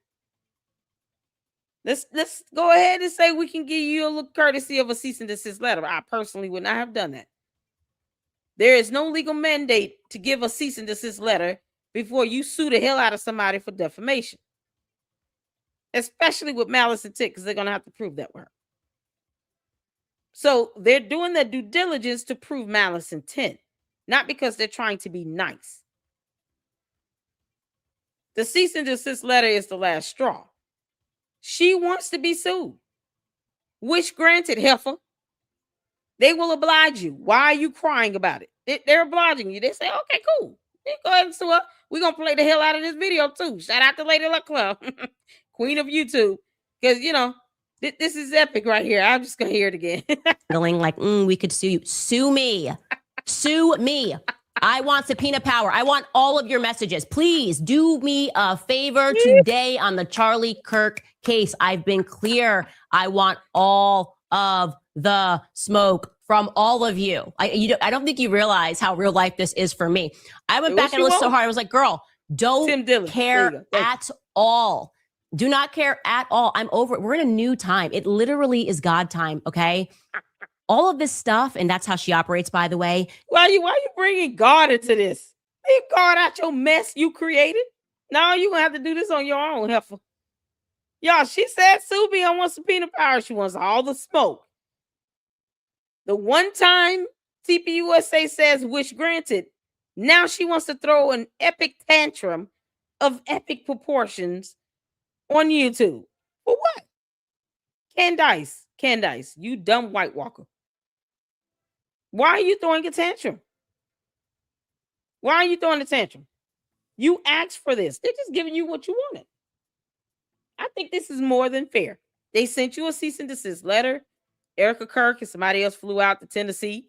Let's go ahead and say we can give you a little courtesy of a cease and desist letter. I personally would not have done that. There is no legal mandate to give a cease and desist letter before you sue the hell out of somebody for defamation. Especially with malice intent, because they're going to have to prove that word. So they're doing their due diligence to prove malice intent, not because they're trying to be nice. The cease and desist letter is the last straw. She wants to be sued. Wish granted, heifer. They will oblige you. Why are you crying about it? They're obliging you. They say, okay, cool. You go ahead and sue her. We're going to play the hell out of this video, too. Shout out to Lady Luck Club, queen of YouTube. Because, you know, this is epic right here. I'm just going to hear it again. Feeling like, we could sue you. Sue me. Sue me. I want subpoena power. I want all of your messages. Please do me a favor today on the Charlie Kirk case. I've been clear. I want all of the smoke from all of you. I don't think you realize how real life this is for me. I went back and listened so hard. I was like, girl, don't care at all. Do not care at all. I'm over it. We're in a new time. It literally is God time, okay? All of this stuff, and that's how she operates, by the way. Why are you bringing God into this? Leave God out your mess you created. Now you're going to have to do this on your own, heifer. Y'all, she said sue me. I want subpoena power. She wants all the smoke. The one time TPUSA says wish granted, now she wants to throw an epic tantrum of epic proportions on YouTube. For what? Candace, you dumb White Walker. Why are you throwing a tantrum? Why are you throwing a tantrum? You asked for this. They're just giving you what you wanted. I think this is more than fair. They sent you a cease and desist letter. Erica Kirk and somebody else flew out to Tennessee.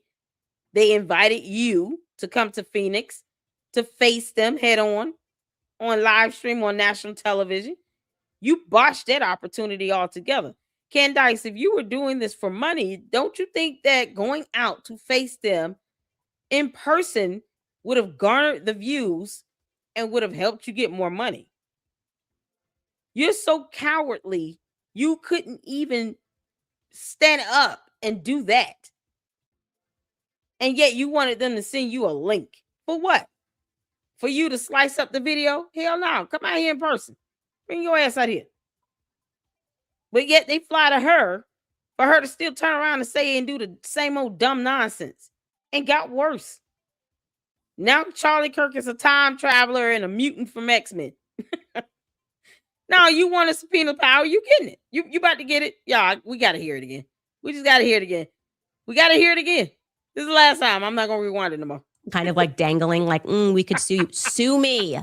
They invited you to come to Phoenix to face them head on live stream on national television. You botched that opportunity altogether. Candace, if you were doing this for money, don't you think that going out to face them in person would have garnered the views and would have helped you get more money? You're so cowardly, you couldn't even stand up and do that. And yet you wanted them to send you a link. For what? For you to slice up the video? Hell no. Come out here in person. Bring your ass out here. But yet they fly to her for her to still turn around and say and do the same old dumb nonsense. And got worse. Now Charlie Kirk is a time traveler and a mutant from X-Men. Now you want a subpoena power, you getting it. You about to get it. Y'all, we got to hear it again. We just got to hear it again. We got to hear it again. This is the last time. I'm not going to rewind it no more. Kind of like dangling, like, we could sue you. Sue me.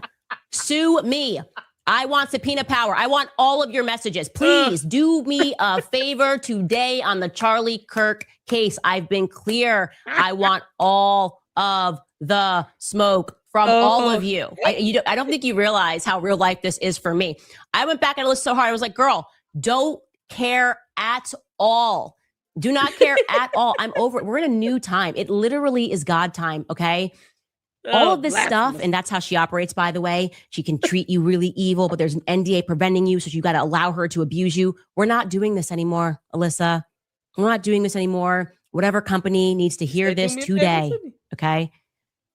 Sue me. I want subpoena power. I want all of your messages. Please do me a favor today on the Charlie Kirk case. I've been clear. I want all of the smoke from all Oh. of you. I don't think you realize how real life this is for me. I went back and listened so hard. I was like, girl, don't care at all. Do not care at all. I'm over it. We're in a new time. It literally is God time. Okay. All of this stuff, and that's how she operates, by the way. She can treat you really evil, but there's an NDA preventing you, so you got to allow her to abuse you. We're not doing this anymore, Alyssa. We're not doing this anymore. Whatever company needs to hear this today, okay?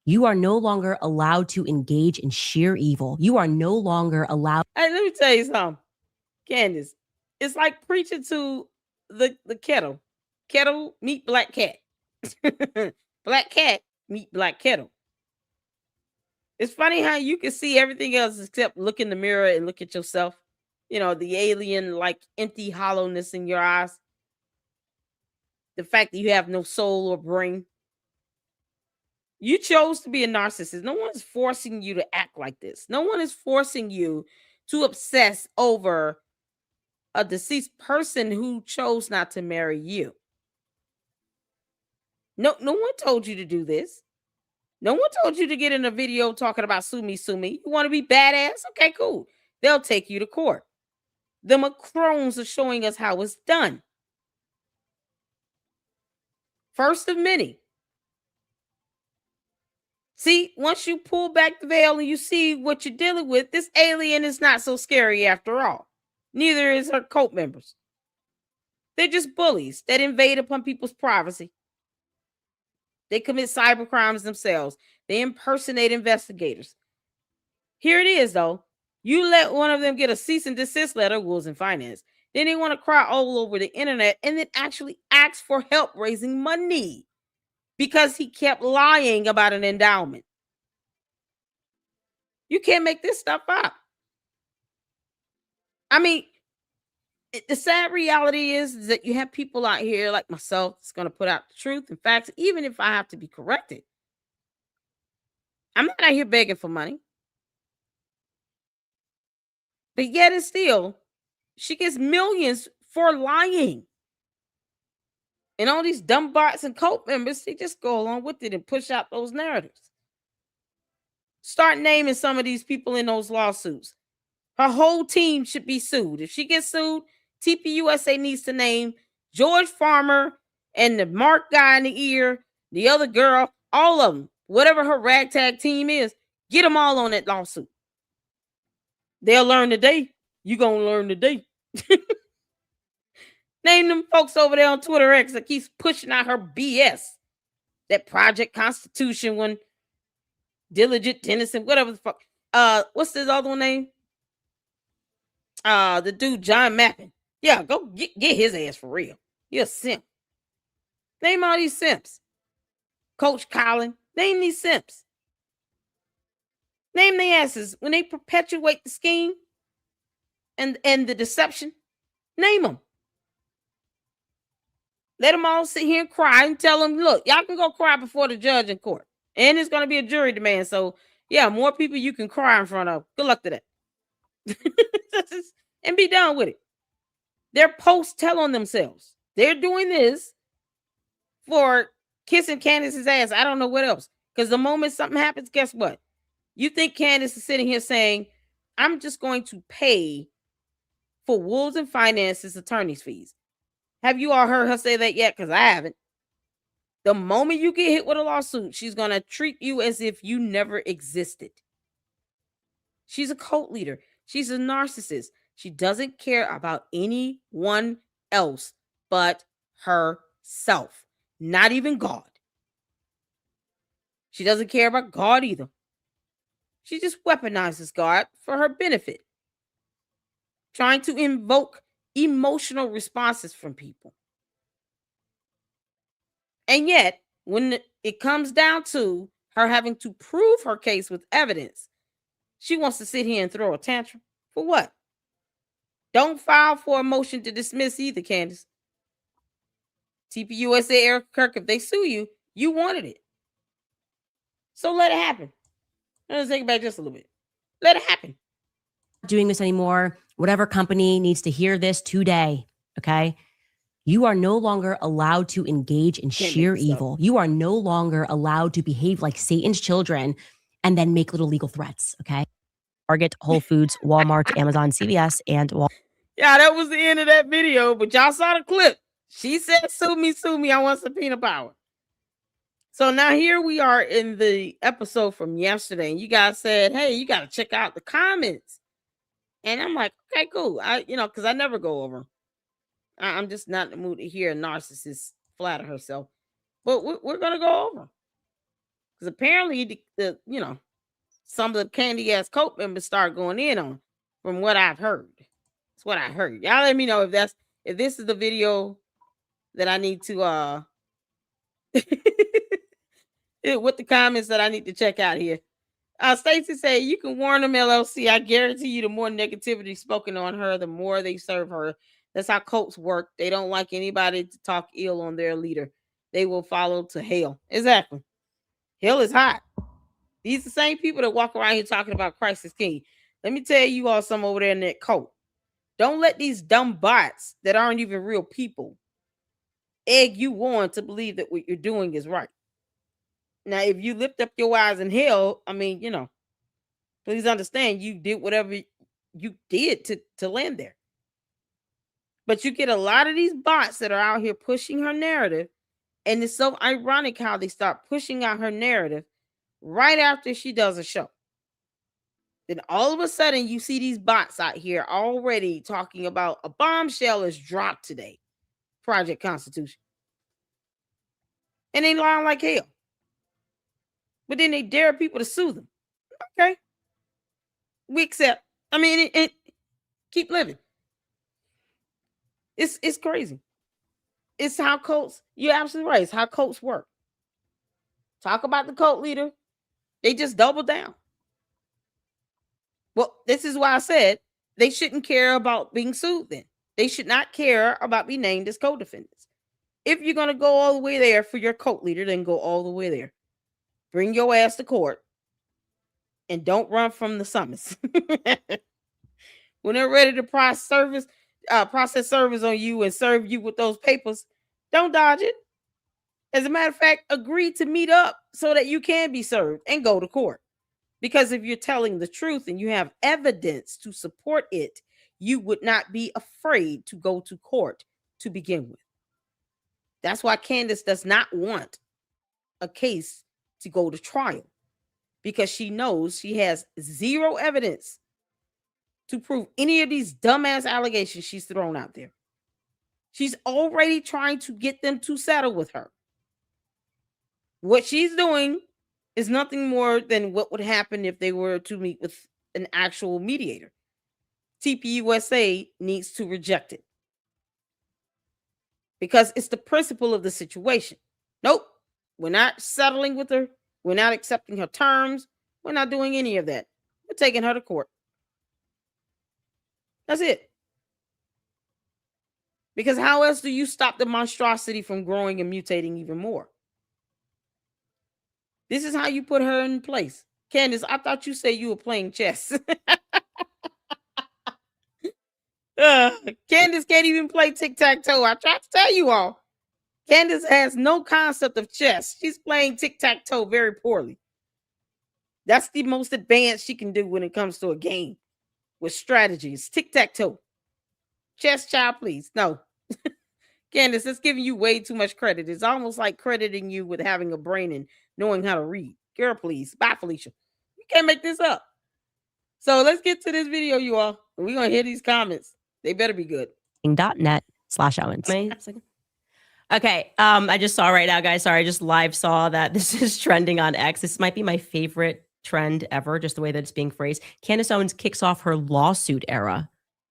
You are no longer allowed to engage in sheer evil. You are no longer allowed. Hey, let me tell you something, Candace. It's like preaching to the kettle. Kettle meet black cat. Black cat meet black kettle. It's funny how you can see everything else except look in the mirror and look at yourself. You know, the alien, like empty hollowness in your eyes. The fact that you have no soul or brain. You chose to be a narcissist. No one is forcing you to act like this. No one is forcing you to obsess over a deceased person who chose not to marry you. No one told you to do this. No one told you to get in a video talking about sue me, sue me. You want to be badass? Okay, cool. They'll take you to court. The Macrons are showing us how it's done. First of many. See, once you pull back the veil and you see what you're dealing with, this alien is not so scary after all. Neither is her cult members. They're just bullies that invade upon people's privacy. They commit cyber crimes themselves. They impersonate investigators. Here it is, though. You let one of them get a cease and desist letter, Wolves and Finance. Then they want to cry all over the internet and then actually ask for help raising money because he kept lying about an endowment. You can't make this stuff up. I mean, the sad reality is that you have people out here like myself that's going to put out the truth and facts, even if I have to be corrected. I'm not out here begging for money. But yet and still, she gets millions for lying. And all these dumb bots and cult members, they just go along with it and push out those narratives. Start naming some of these people in those lawsuits. Her whole team should be sued. If she gets sued, TPUSA needs to name George Farmer and the Mark guy in the ear, the other girl, all of them, whatever her ragtag team is, get them all on that lawsuit. They'll learn today. You gonna learn today. Name them folks over there on Twitter X that keeps pushing out her BS. That Project Constitution one, Diligent Tennyson, whatever the fuck. What's this other one name? The dude John Mappin. Yeah, go get his ass for real. You're a simp. Name all these simps. Coach Colin. Name these simps. Name their asses when they perpetuate the scheme and the deception. Name them. Let them all sit here and cry and tell them, look, y'all can go cry before the judge in court. And it's going to be a jury demand. So, yeah, more people you can cry in front of. Good luck to that. And be done with it. Their posts tell on themselves. They're doing this for kissing Candace's ass. I don't know what else. Because the moment something happens, guess what? You think Candace is sitting here saying, I'm just going to pay for Wolves and Finance's attorney's fees. Have you all heard her say that yet? Because I haven't. The moment you get hit with a lawsuit, she's going to treat you as if you never existed. She's a cult leader. She's a narcissist. She doesn't care about anyone else but herself. Not even God. She doesn't care about God either. She just weaponizes God for her benefit. Trying to invoke emotional responses from people. And yet, when it comes down to her having to prove her case with evidence, she wants to sit here and throw a tantrum. For what? Don't file for a motion to dismiss either, Candace. TPUSA, Eric Kirk, if they sue you, you wanted it. So let it happen. Let's take it back just a little bit. Let it happen. Doing this anymore. Whatever company needs to hear this today, okay? You are no longer allowed to engage in sheer evil. You are no longer allowed to behave like Satan's children and then make little legal threats. Okay. Target, Whole Foods, Walmart, Amazon, CVS, and Yeah, that was the end of that video, but y'all saw the clip. She said, sue me, I want subpoena power. So now here we are in the episode from yesterday, and you guys said, hey, you got to check out the comments. And I'm like, okay, cool. Because I never go over. I'm just not in the mood to hear a narcissist flatter herself. But we're going to go over. Because apparently, some of the candy ass cult members start going in on, from what I've heard. That's what I heard. Y'all let me know if this is the video that I need to with the comments that I need to check out here. Stacy said, you can warn them, LLC. I guarantee you the more negativity spoken on her, the more they serve her. That's how cults work. They don't like anybody to talk ill on their leader. They will follow to hell. Exactly. Hell is hot. These are the same people that walk around here talking about Christ is King. Let me tell you all some over there in that cult. Don't let these dumb bots that aren't even real people egg you on to believe that what you're doing is right. Now, if you lift up your eyes in hell, please understand you did whatever you did to land there. But you get a lot of these bots that are out here pushing her narrative. And it's so ironic how they start pushing out her narrative right after she does a show. Then all of a sudden, you see these bots out here already talking about a bombshell is dropped today. Project Constitution. And they lying like hell. But then they dare people to sue them. Okay. We accept. Keep living. It's crazy. It's how cults, you're absolutely right. It's how cults work. Talk about the cult leader. They just double down. Well, this is why I said they shouldn't care about being sued then. They should not care about being named as co-defendants. If you're going to go all the way there for your cult leader, then go all the way there. Bring your ass to court and don't run from the summons. When they're ready to process service on you and serve you with those papers, don't dodge it. As a matter of fact, agree to meet up so that you can be served and go to court. Because if you're telling the truth and you have evidence to support it, you would not be afraid to go to court to begin with. That's why Candace does not want a case to go to trial, because she knows she has zero evidence to prove any of these dumbass allegations she's thrown out there. She's already trying to get them to settle with her. What she's doing is nothing more than what would happen if they were to meet with an actual mediator. TPUSA needs to reject it because it's the principle of the situation. Nope, we're not settling with her. We're not accepting her terms. We're not doing any of that. We're taking her to court. That's it. Because how else do you stop the monstrosity from growing and mutating even more? This is how you put her in place. Candace, I thought you said you were playing chess. Candace can't even play tic-tac-toe. I tried to tell you all. Candace has no concept of chess. She's playing tic-tac-toe very poorly. That's the most advanced she can do when it comes to a game with strategies. Tic-tac-toe. Chess, child, please. No. Candace, it's giving you way too much credit. It's almost like crediting you with having a brain and knowing how to read. Girl, please. Bye, Felicia. You can't make this up. So let's get to this video, you all. We're going to hear these comments. They better be good. .net/Owens. Okay. I just saw right now, guys. Sorry, I just live saw that this is trending on X. This might be my favorite trend ever, just the way that it's being phrased. Candace Owens kicks off her lawsuit era.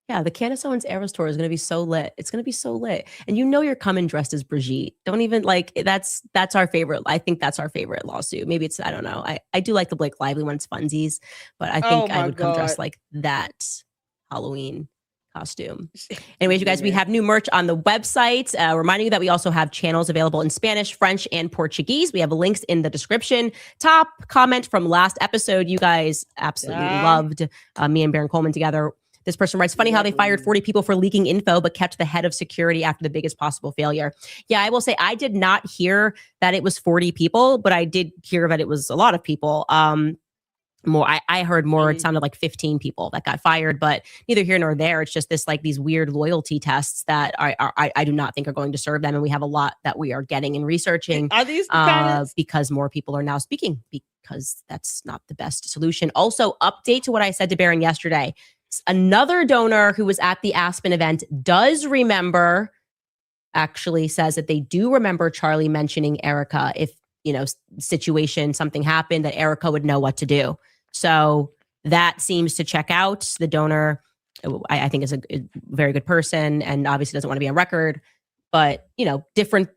Yeah, the Candace Owens Eras tour is going to be so lit. It's going to be so lit. And you know you're coming dressed as Brigitte. Don't even that's our favorite. I think that's our favorite lawsuit. Maybe it's, I don't know. I do like the Blake Lively when it's funsies, but I think I would come dressed like that Halloween costume. Anyways, you guys, we have new merch on the website. Reminding you that we also have channels available in Spanish, French, and Portuguese. We have links in the description. Top comment from last episode. You guys absolutely loved me and Baron Coleman together. This person writes, funny how they fired 40 people for leaking info, but kept the head of security after the biggest possible failure. Yeah, I will say I did not hear that it was 40 people, but I did hear that it was a lot of people. more. I heard more. It Mhm. sounded like 15 people that got fired, but neither here nor there. It's just this like these weird loyalty tests that I do not think are going to serve them. And we have a lot that we are getting and researching Are these the kind of because more people are now speaking, because that's not the best solution. Also, update to what I said to Baron yesterday. Another donor who was at the Aspen event does remember, actually says that they do remember Charlie mentioning Erica. If, situation, something happened, that Erica would know what to do. So that seems to check out. The donor, I think, is a very good person and obviously doesn't want to be on record. But, different.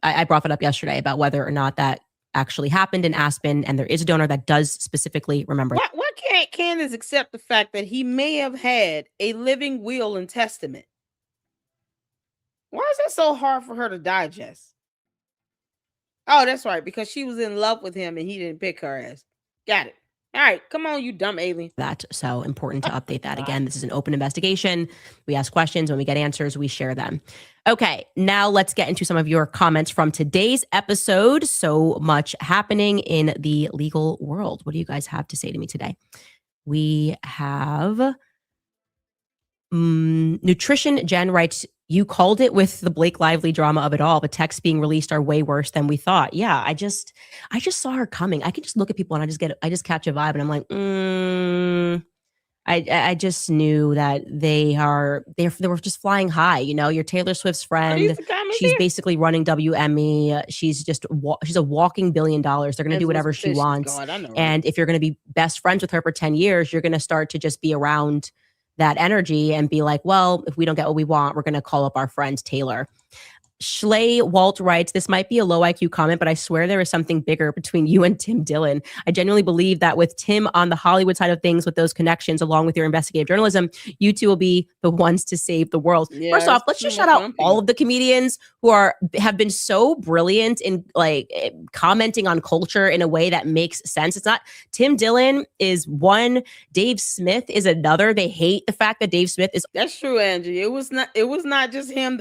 I brought it up yesterday about whether or not that actually happened in Aspen. And there is a donor that does specifically remember. why can't Candace accept the fact that he may have had a living will and testament? Why is that so hard for her to digest? Oh, that's right, because she was in love with him and he didn't pick her ass. Got it. All right, come on, you dumb alien. That so important to update that. Again, this is an open investigation. We ask questions. When we get answers, we share them. Okay, now let's get into some of your comments from today's episode. So much happening in the legal world. What do you guys have to say to me today? We have Nutrition Jen writes, you called it with the Blake Lively drama of it all. The texts being released are way worse than we thought. Yeah, I just saw her coming. I can just look at people and I just catch a vibe and I'm like, I just knew that they were just flying high. You're Taylor Swift's friend. She's basically running WME. She's a walking $1 billion. They're going to do whatever she wants. And if you're going to be best friends with her for 10 years, you're going to start to just be around that energy and be like, well, if we don't get what we want, we're going to call up our friend Taylor. Schley Walt writes, this might be a low IQ comment, but I swear there is something bigger between you and Tim Dillon. I genuinely believe that with Tim on the Hollywood side of things, with those connections, along with your investigative journalism, you two will be the ones to save the world. Yeah, first off, let's just shout out all of the comedians who have been so brilliant in commenting on culture in a way that makes sense. It's not Tim Dillon is one, Dave Smith is another. They hate the fact that Dave Smith is. That's true, Angie. It was not just him,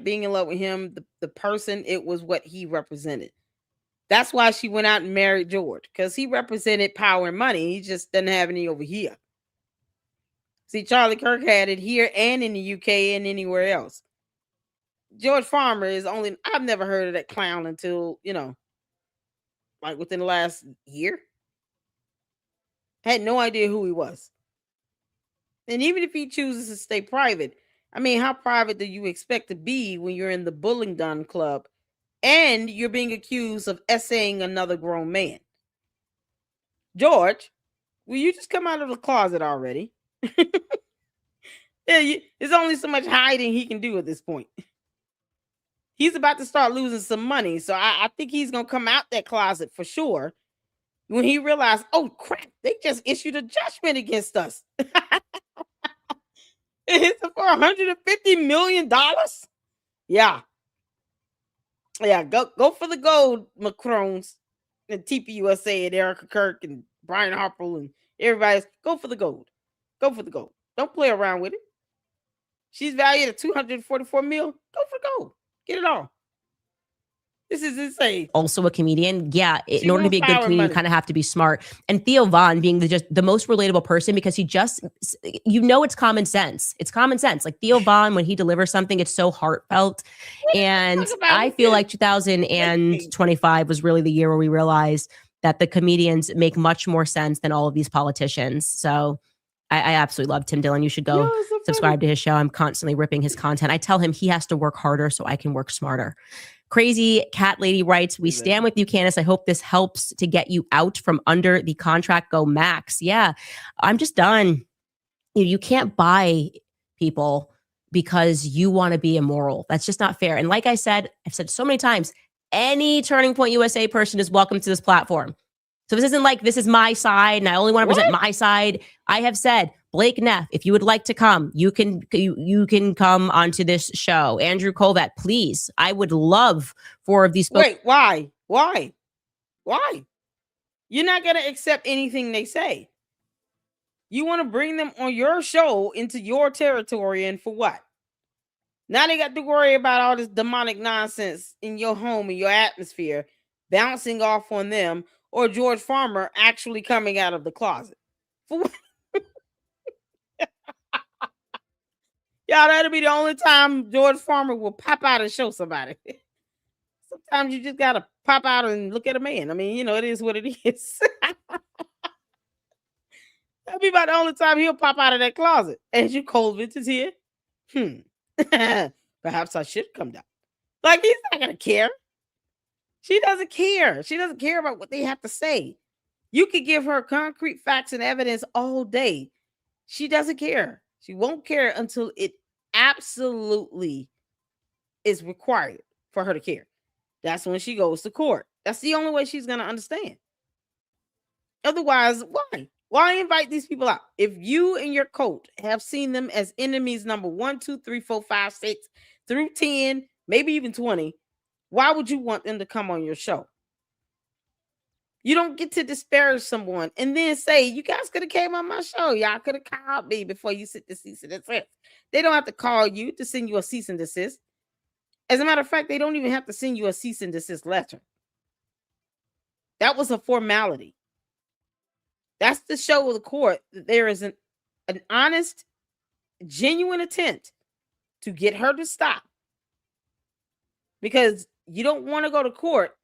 being in love with him. The person, it was what he represented. That's why she went out and married George, because he represented power and money. He just doesn't have any over here. See, Charlie Kirk had it here and in the UK and anywhere else. George Farmer is I've never heard of that clown until, within the last year. Had no idea who he was. And even if he chooses to stay private, how private do you expect to be when you're in the Bullingdon Club and you're being accused of essaying another grown man? George, will you just come out of the closet already? There's only so much hiding he can do at this point. He's about to start losing some money, so I think he's going to come out that closet for sure when he realized, oh, crap, they just issued a judgment against us. It's for $150 million. Yeah. Go for the gold, Macrons and TPUSA and Erica Kirk and Brian Harper and everybody's. Go for the gold. Go for the gold. Don't play around with it. She's valued at $244 million. Go for the gold. Get it all. This is insane. Also a comedian. Yeah. In order to be a good comedian, you kind of have to be smart. And Theo Von being the most relatable person, because he just, it's common sense. It's common sense. Like Theo Von, when he delivers something, it's so heartfelt. And I feel like 2025 was really the year where we realized that the comedians make much more sense than all of these politicians. So I absolutely love Tim Dillon. You should go subscribe to his show. I'm constantly ripping his content. I tell him he has to work harder so I can work smarter. Crazy Cat Lady writes, we stand with you, Candace. I hope this helps to get you out from under the contract. Go Max. Yeah, I'm just done. You can't buy people because you want to be immoral. That's just not fair. And like I've said so many times, any Turning Point USA person is welcome to this platform. So this isn't like this is my side and I only want to present my side. I have said, Blake Neff, if you would like to come, you can come onto this show. Andrew Colvett, please. I would love for these. Wait, why? You're not going to accept anything they say. You want to bring them on your show into your territory, and for what? Now they got to worry about all this demonic nonsense in your home, in your atmosphere, bouncing off on them, or George Farmer actually coming out of the closet. For y'all, that'll be the only time George Farmer will pop out and show somebody. Sometimes you just gotta pop out and look at a man. I mean, you know, it is what it is. That'll be about the only time he'll pop out of that closet. As you cold vintage here. Perhaps I should come down. Like, he's not gonna care. She doesn't care. She doesn't care about what they have to say. You could give her concrete facts and evidence all day. She doesn't care. She won't care until it absolutely is required for her to care. That's when she goes to court. That's the only way she's going to understand. Otherwise, why? Why invite these people out? If you and your coach have seen them as enemies number 1, 2, 3, 4, 5, 6 through 10, maybe even 20, why would you want them to come on your show? You don't get to disparage someone and then say, you guys could have came on my show. Y'all could have called me before you sent the cease and desist. They don't have to call you to send you a cease and desist. As a matter of fact, they don't even have to send you a cease and desist letter. That was a formality. That's to show the court that there is an honest, genuine attempt to get her to stop. Because you don't want to go to court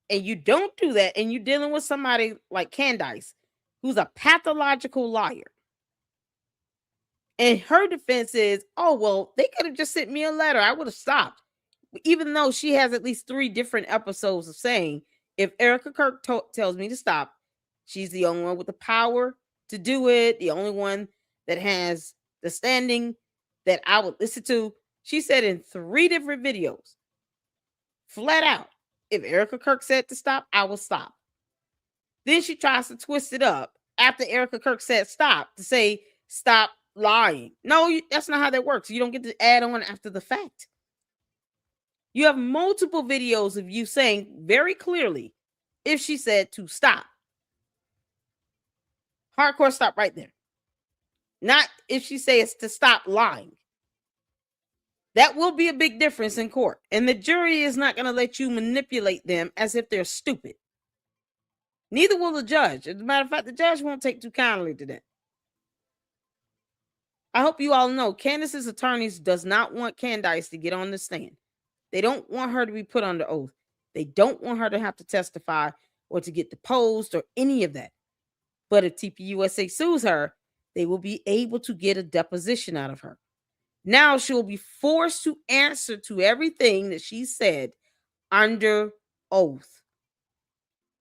and you don't do that, and you're dealing with somebody like Candace, who's a pathological liar. And her defense is, oh, well, they could have just sent me a letter. I would have stopped. Even though she has at least 3 different episodes of saying, if Erica Kirk tells me to stop, she's the only one with the power to do it, the only one that has the standing that I would listen to. She said in 3 different videos, flat out, if Erica Kirk said to stop, I will stop. Then she tries to twist it up after Erica Kirk said stop to say, stop lying. No, that's not how that works. You don't get to add on after the fact. You have multiple videos of you saying very clearly if she said to stop. Hardcore stop right there. Not if she says to stop lying. That will be a big difference in court. And the jury is not going to let you manipulate them as if they're stupid. Neither will the judge. As a matter of fact, the judge won't take too kindly to that. I hope you all know Candace's attorneys does not want Candace to get on the stand. They don't want her to be put under oath. They don't want her to have to testify or to get deposed or any of that. But if TPUSA sues her, they will be able to get a deposition out of her. Now she'll be forced to answer to everything that she said under oath.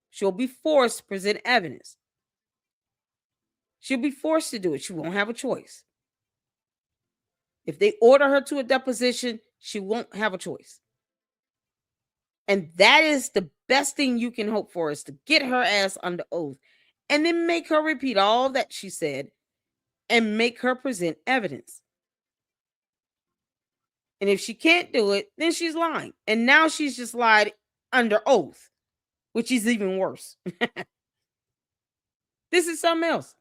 She'll be forced to present evidence. She'll be forced to do it. She won't have a choice. If they order her to a deposition, she won't have a choice. And that is the best thing you can hope for, is to get her ass under oath and then make her repeat all that she said and make her present evidence. And if she can't do it, then she's lying. And now she's just lied under oath, which is even worse. This is something else.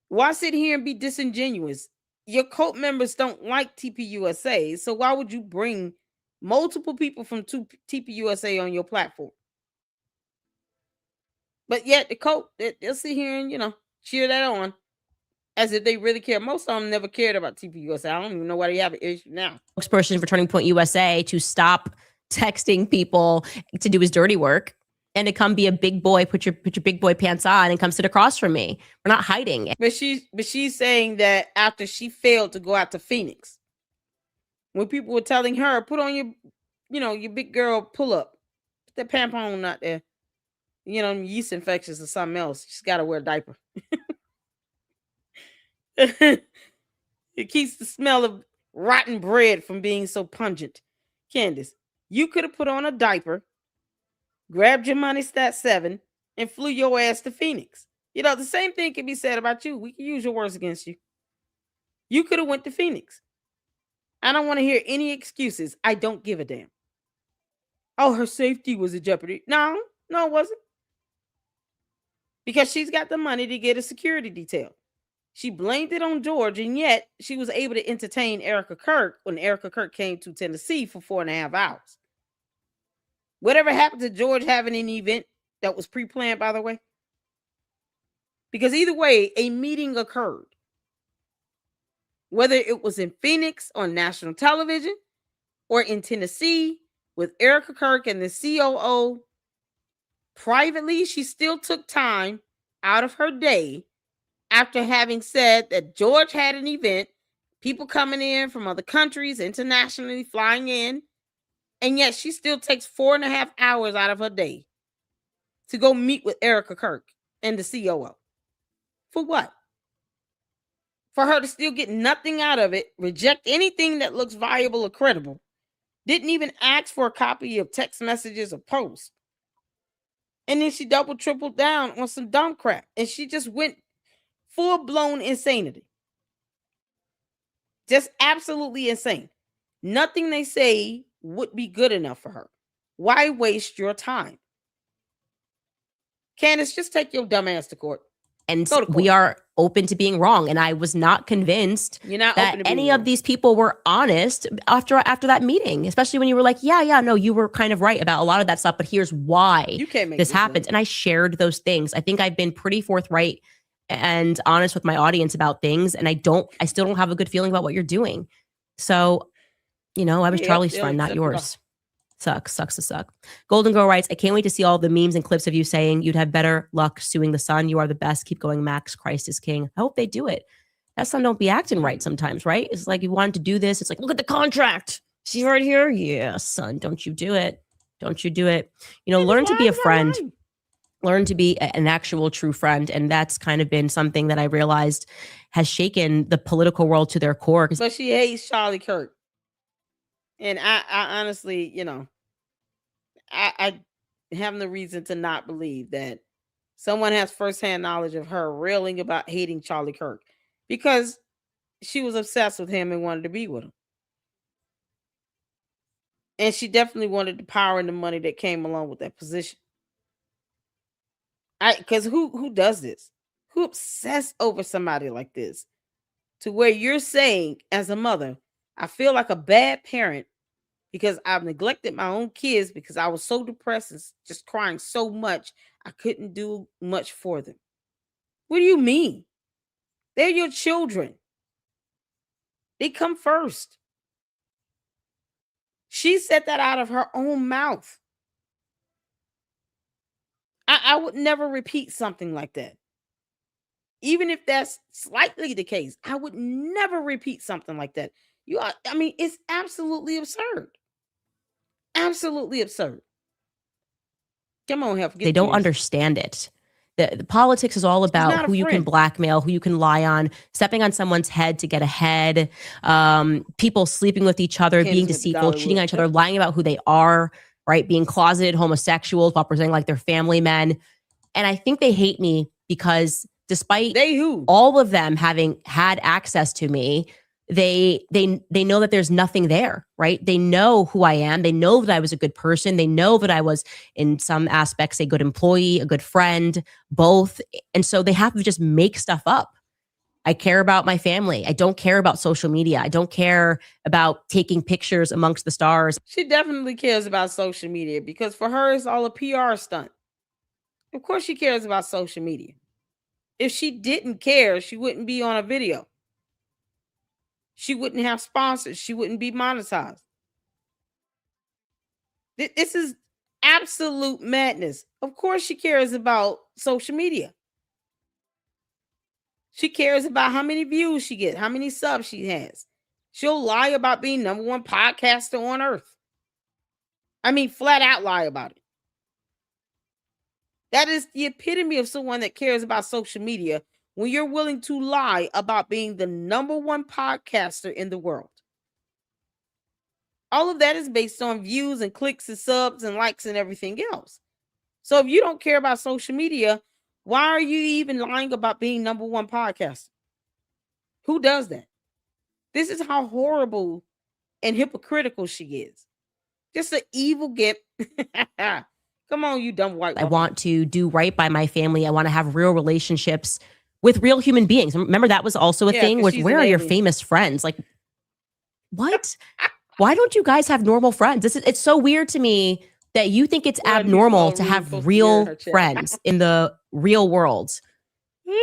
Why sit here and be disingenuous? Your cult members don't like TPUSA, so why would you bring multiple people from TPUSA on your platform? But yet the cult, they'll sit here and, cheer that on as if they really care. Most of them never cared about TPUSA. I don't even know why they have an issue now. Spokesperson for Turning Point USA to stop texting people to do his dirty work and to come be a big boy, put your big boy pants on and come sit across from me. We're not hiding. But she's saying that after she failed to go out to Phoenix, when people were telling her, put on your big girl pull up, put that tampon out there, yeast infections or something else. She's got to wear a diaper. It keeps the smell of rotten bread from being so pungent. Candace, you could have put on a diaper, grabbed your money stat 7, and flew your ass to Phoenix. The same thing can be said about you. We can use your words against you. You could have went to Phoenix. I don't want to hear any excuses. I don't give a damn. Oh, her safety was in jeopardy. No, it wasn't. Because she's got the money to get a security detail. She blamed it on George, and yet she was able to entertain Erica Kirk when Erica Kirk came to Tennessee for 4.5 hours. Whatever happened to George having an event that was pre-planned, by the way? Because either way, a meeting occurred. Whether it was in Phoenix on national television or in Tennessee with Erica Kirk and the COO, privately, she still took time out of her day after having said that George had an event, people coming in from other countries, internationally flying in, and yet she still takes 4.5 hours out of her day to go meet with Erica Kirk and the COO. For what? For her to still get nothing out of it, reject anything that looks viable or credible, didn't even ask for a copy of text messages or posts. And then she double, tripled down on some dumb crap. And she just went full-blown insanity. Just absolutely insane. Nothing they say would be good enough for her. Why waste your time? Candace, just take your dumb ass to court. And we are open to being wrong. And I was not convinced that any of these people were honest after that meeting, especially when you were like, yeah, no, you were kind of right about a lot of that stuff, but here's why this happens. And I shared those things. I think I've been pretty forthright and honest with my audience about things. And I still don't have a good feeling about what you're doing. So, I was Charlie's friend, not yours. Sucks to suck. Golden Girl writes, I can't wait to see all the memes and clips of you saying you'd have better luck suing the Sun. You are the best. Keep going, Max. Christ is king. I hope they do it. That Sun don't be acting right sometimes, right? It's like you wanted to do this. It's like, look at the contract. See right here? Yeah, Sun, don't you do it. Don't you do it. Learn to be a friend. Learn to be an actual true friend. And that's kind of been something that I realized has shaken the political world to their core. But she hates Charlie Kirk. And I honestly, I have no reason to not believe that someone has firsthand knowledge of her railing about hating Charlie Kirk because she was obsessed with him and wanted to be with him. And she definitely wanted the power and the money that came along with that position. Because who does this? Who obsessed over somebody like this to where you're saying as a mother, I feel like a bad parent because I've neglected my own kids because I was so depressed and just crying so much, I couldn't do much for them. What do you mean? They're your children. They come first. She said that out of her own mouth. I would never repeat something like that. Even if that's slightly the case, I would never repeat something like that. It's absolutely absurd. Absolutely absurd. Come on, help. They don't understand it. The politics is all about who you can blackmail, who you can lie on, stepping on someone's head to get ahead, people sleeping with each other, being deceitful, cheating on each other, lying about who they are, right? Being closeted homosexuals while presenting like they're family men. And I think they hate me because despite all of them having had access to me, they know that there's nothing there, right? They know who I am. They know that I was a good person. They know that I was, in some aspects, a good employee, a good friend, both. And so they have to just make stuff up. I care about my family. I don't care about social media. I don't care about taking pictures amongst the stars. She definitely cares about social media because for her, it's all a PR stunt. Of course she cares about social media. If she didn't care, she wouldn't be on a video. She wouldn't have sponsors. She wouldn't be monetized. This is absolute madness. Of course she cares about social media. She cares about how many views she gets, how many subs she has. She'll lie about being #1 podcaster on earth. Flat out lie about it. That is the epitome of someone that cares about social media when you're willing to lie about being the #1 podcaster in the world. All of that is based on views and clicks and subs and likes and everything else. So if you don't care about social media, why are you even lying about being #1 podcaster? Who does that? This is how horrible and hypocritical she is. Just an evil gimp. Come on, you dumb white woman. I want to do right by my family. I want to have real relationships with real human beings. Remember, that was also a thing. Where are your famous friends? Like, what? Why don't you guys have normal friends? It's so weird to me that you think it's Well, these abnormal all to really have supposed to be in real her chat. friends in the real world.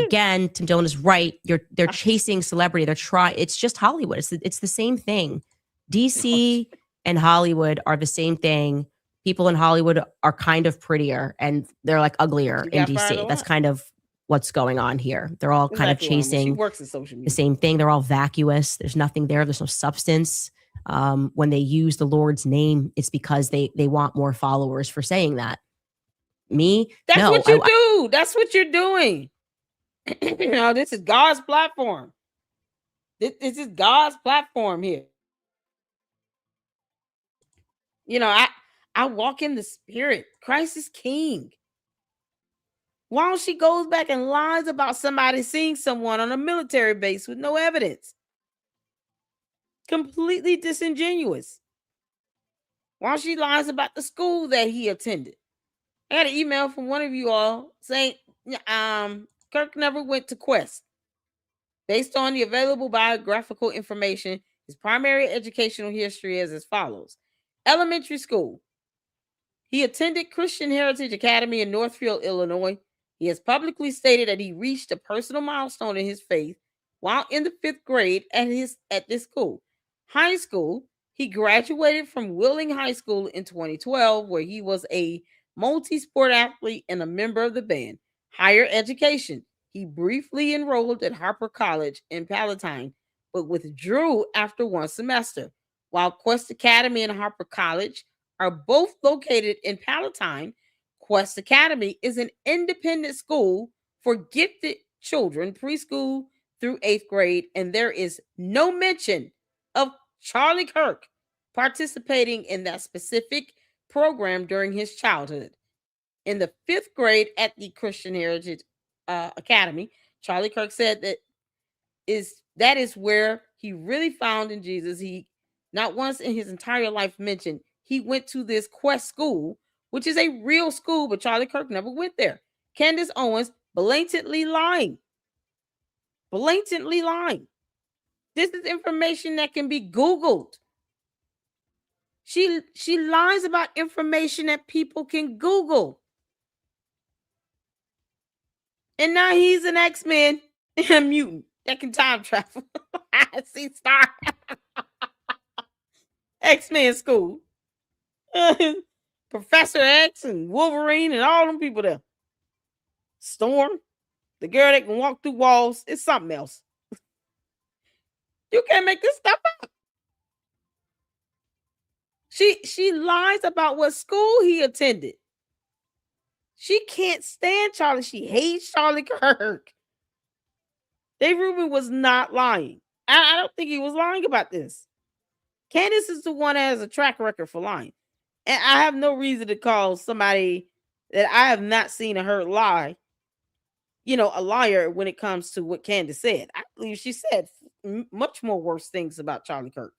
Again, Tim Dillon is right. They're chasing celebrity. They're trying. It's just Hollywood. It's the same thing. DC and Hollywood are the same thing. People in Hollywood are kind of prettier and they're like uglier She in got fired a DC. That's lot. kind of what's going on here. They're all kind of Exactly what I mean. She chasing works in social the media. same thing. They're all vacuous. There's nothing there. There's no substance. When they use the Lord's name, it's because they want more followers for saying that. Me, That's no, what you do. That's what you're doing. You know, this is God's platform. This is God's platform here. You know, I walk in the spirit. Christ is king. Why don't she goes back and lies about somebody seeing someone on a military base with no evidence? Completely disingenuous. Why don't she lies about the school that he attended? I got an email from one of you all saying Kirk never went to Quest. Based on the available biographical information, his primary educational history is as follows. Elementary school. He attended Christian Heritage Academy in Northfield, Illinois. He has publicly stated that he reached a personal milestone in his faith while in the 5th grade at this school. High school. He graduated from Wheeling High School in 2012, where he was a multi-sport athlete and a member of the band. Higher education. He briefly enrolled at Harper College in Palatine, but withdrew after one semester. While Quest Academy and Harper College are both located in Palatine, Quest Academy is an independent school for gifted children, preschool through 8th grade, and there is no mention of Charlie Kirk participating in that specific program during his childhood. In the 5th grade at the Christian Heritage Academy, Charlie Kirk said that is where he really found in Jesus. He not once in his entire life mentioned he went to this Quest school, which is a real school, but Charlie Kirk never went there. Candace Owens blatantly lying. Blatantly lying. This is information that can be Googled. She lies about information that people can Google. And now he's an X-Men and a mutant that can time travel. See, Star. X-Men school. Professor X and Wolverine and all them people there. Storm, the girl that can walk through walls. It's something else. You can't make this stuff up. She lies about what school he attended. She can't stand Charlie. She hates Charlie Kirk. Dave Rubin was not lying. I don't think he was lying about this. Candace is the one that has a track record for lying. And I have no reason to call somebody that I have not seen or heard lie, a liar when it comes to what Candace said. I believe she said much more worse things about Charlie Kirk.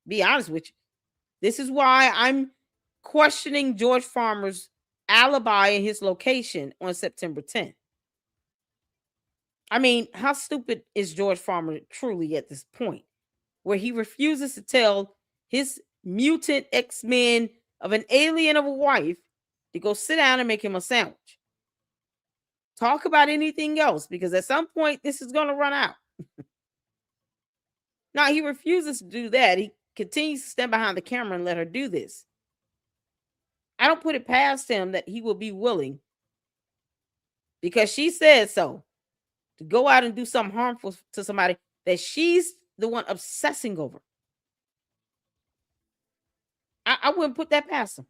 Be honest with you. This is why I'm questioning George Farmer's alibi and his location on September 10th. I mean, how stupid is George Farmer truly at this point, where he refuses to tell his mutant X-Men of an alien of a wife to go sit down and make him a sandwich? Talk about anything else, because at some point this is going to run out. Now, he refuses to do that. He continues to stand behind the camera and let her do this. I don't put it past him that he will be willing, because she said so, to go out and do something harmful to somebody that she's the one obsessing over. I wouldn't put that past him.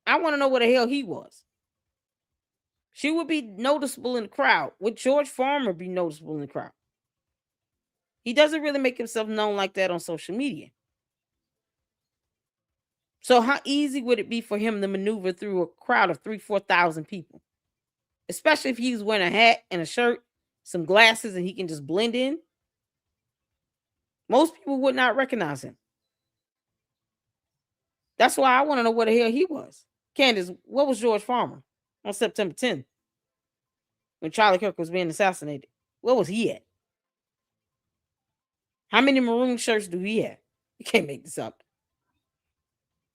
I want to know where the hell he was. She would be noticeable in the crowd. Would George Farmer be noticeable in the crowd? He doesn't really make himself known like that on social media. So how easy would it be for him to maneuver through a crowd of 3,000-4,000 people? Especially if he's wearing a hat and a shirt, some glasses, and he can just blend in. Most people would not recognize him. That's why I want to know where the hell he was. Candace, what was George Farmer on September 10th when Charlie Kirk was being assassinated? Where was he at? How many maroon shirts do he have? You can't make this up.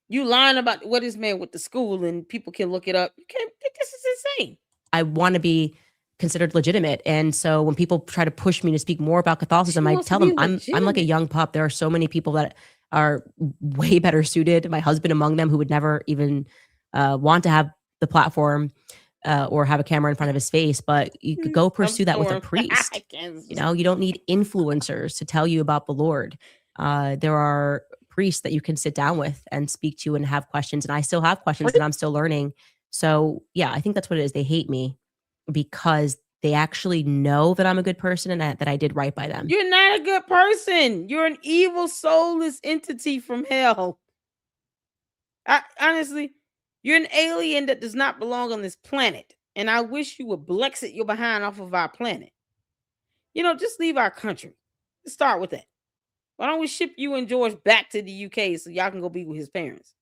You lying about what this man with the school, and people can look it up. You can't. This is insane. I want to be considered legitimate. And so when people try to push me to speak more about Catholicism, I tell them I'm like a young pup. There are so many people that are way better suited, my husband among them, who would never even want to have the platform or have a camera in front of his face, but you could go pursue that with a priest. You know, you don't need influencers to tell you about the Lord. There are priests that you can sit down with and speak to and have questions. And I still have questions and I'm still learning. So yeah, I think that's what it is. They hate me because they actually know that I'm a good person and that I did right by them. You're not a good person. You're an evil, soulless entity from hell. Honestly, you're an alien that does not belong on this planet. And I wish you would Brexit your behind off of our planet. You know, just leave our country. Let's start with that. Why don't we ship you and George back to the UK so y'all can go be with his parents?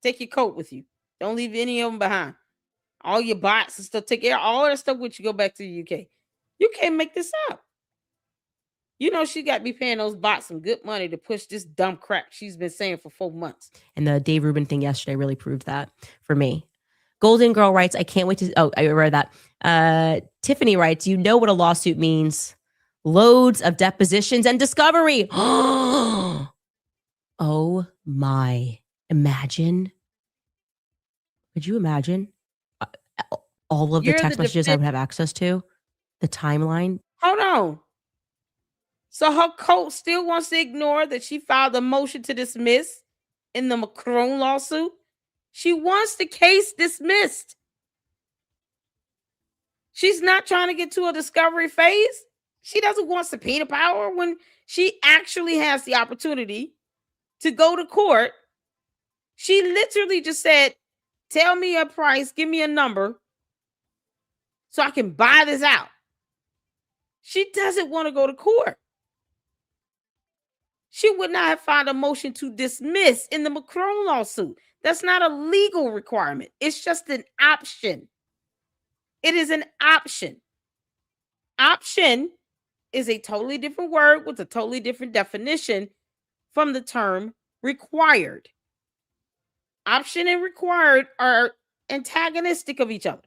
Take your coat with you. Don't leave any of them behind. All your bots and stuff. Take care of all that stuff with you. Go back to the UK. You can't make this up. You know, she got me paying those bots some good money to push this dumb crap she's been saying for 4 months. And the Dave Rubin thing yesterday really proved that for me. Golden Girl writes, I can't wait to... Oh, I read that. Tiffany writes, you know what a lawsuit means. Loads of depositions and discovery. Oh my. Imagine. Could you imagine all of the text messages I would have access to? The timeline. Hold on. So her court still wants to ignore that she filed a motion to dismiss in the Macron lawsuit. She wants the case dismissed. She's not trying to get to a discovery phase. She doesn't want subpoena power when she actually has the opportunity to go to court. She literally just said, tell me a price, give me a number so I can buy this out. She doesn't want to go to court. She would not have filed a motion to dismiss in the Macron lawsuit. That's not a legal requirement. It's just an option. It is an option. Option is a totally different word with a totally different definition from the term required. Option and required are antagonistic of each other.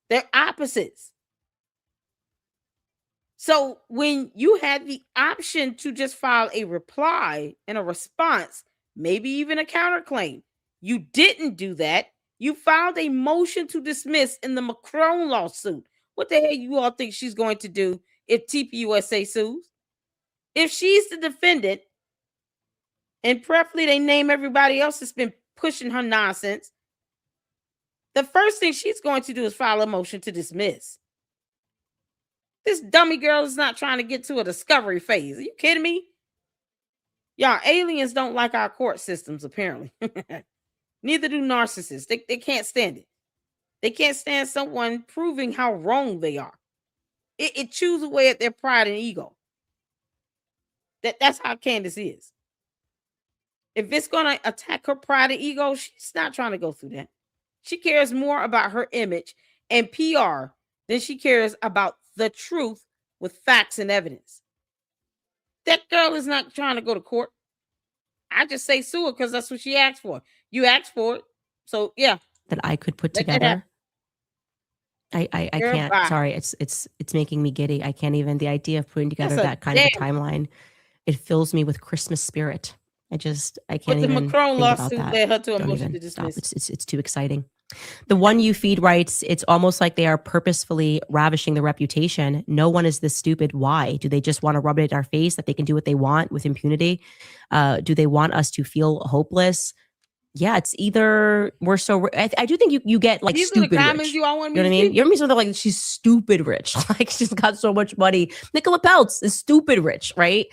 They're opposites. So when you had the option to just file a reply and a response, maybe even a counterclaim, you didn't do that. You filed a motion to dismiss in the Macron lawsuit. What the hell you all think she's going to do if TPUSA sues? If she's the defendant, and preferably they name everybody else that's been pushing her nonsense, the first thing she's going to do is file a motion to dismiss. This dummy girl is not trying to get to a discovery phase. Are you kidding me? Y'all, aliens don't like our court systems, apparently. Neither do narcissists. They can't stand it. They can't stand someone proving how wrong they are. It chews away at their pride and ego. That's how Candace is. If it's going to attack her pride and ego, she's not trying to go through that. She cares more about her image and PR than she cares about the truth with facts and evidence. That girl is not trying to go to court. I just say sue her because that's what she asked for. You asked for it. So yeah. That I could put together. I can't. Bye. Sorry, it's making me giddy. I can't even. The idea of putting together that kind of a timeline, it fills me with Christmas spirit. I can't even. The Macron lawsuit led her to a motion to dismiss. It's too exciting. The one you feed writes, it's almost like they are purposefully ravishing the reputation. No one is this stupid. Why? Do they just want to rub it in our face that they can do what they want with impunity? Do they want us to feel hopeless? Yeah, it's either we're so. I do think you get like these stupid rich. You all want me you know what I mean? You know what I mean? Something like she's stupid rich. Like she's got so much money. Nicola Peltz is stupid rich, right?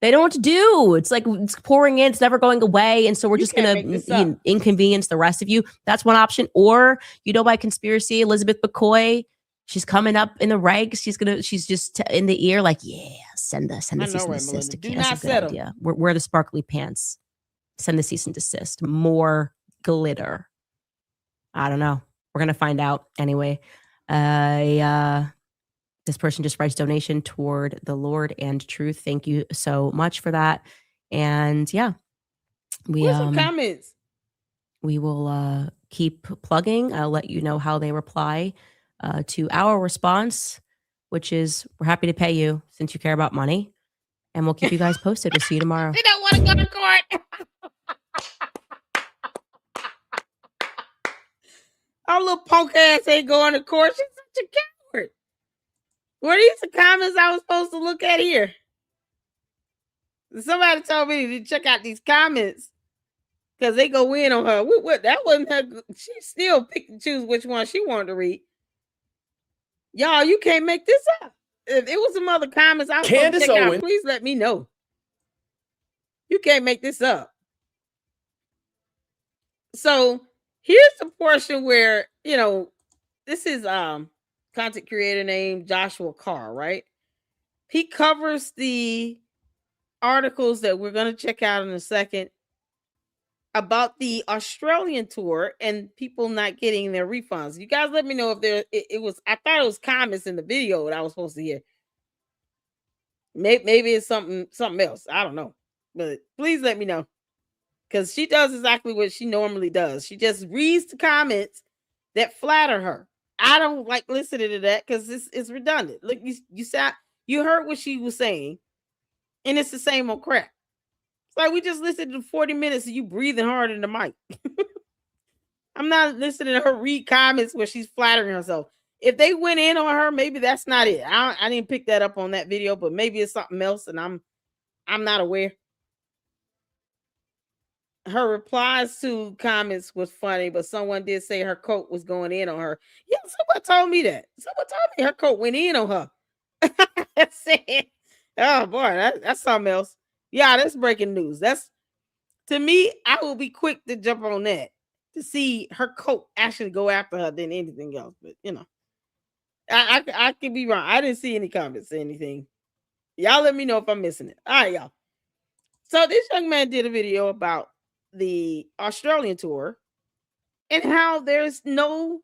They don't know what to do. It's like it's pouring in. It's never going away. And so we're just going to inconvenience the rest of you. That's one option. Or, you know, by conspiracy, Elizabeth McCoy, she's coming up in the ranks. She's just in the ear like, yeah, send the cease and desist. That's a good idea. Wear the sparkly pants. Send the cease and desist. More glitter. I don't know. We're going to find out anyway. This person just writes donation toward the Lord and truth. Thank you so much for that. And yeah, Where's some comments? we will keep plugging. I'll let you know how they reply to our response, which is we're happy to pay you since you care about money. And we'll keep you guys posted. We'll see you tomorrow. They don't want to go to court. Our little punk ass ain't going to court. She's such a coward. Were these the comments I was supposed to look at here? Somebody told me to check out these comments because they go in on her. What? That wasn't her. She still picked and choose which one she wanted to read. Y'all, you can't make this up. If it was some other comments I was Candace supposed to check Owens. out, please let me know. You can't make this up. So here's the portion where, this is content creator named Joshua Carr, right? He covers the articles that we're going to check out in a second about the Australian tour and people not getting their refunds. You guys let me know if it was, I thought it was comments in the video that I was supposed to hear. Maybe it's something else. I don't know. But please let me know. Because she does exactly what she normally does. She just reads the comments that flatter her. I don't like listening to that because it's redundant. Look, you heard what she was saying, and it's the same old crap. It's like we just listened to 40 minutes of you breathing hard in the mic. I'm not listening to her read comments where she's flattering herself. If they went in on her, maybe that's not it. I didn't pick that up on that video, but maybe it's something else, and I'm not aware. Her replies to comments was funny, but someone did say her coat was going in on her. Yeah, someone told me that. Someone told me her coat went in on her. Oh boy, that's something else. Yeah, that's breaking news. That's, to me, I will be quick to jump on that to see her coat actually go after her than anything else. But I could be wrong. I didn't see any comments or anything. Y'all let me know if I'm missing it. All right, y'all. So this young man did a video about the Australian tour and how there's no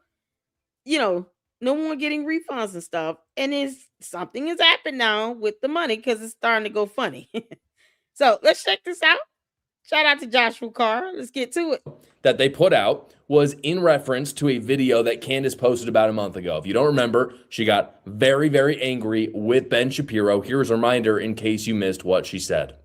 one getting refunds and stuff. And something has happened now with the money because it's starting to go funny. So let's check this out. Shout out to Joshua Carr. Let's get to it. That they put out was in reference to a video that Candace posted about a month ago. If you don't remember, she got very, very angry with Ben Shapiro. Here's a reminder in case you missed what she said.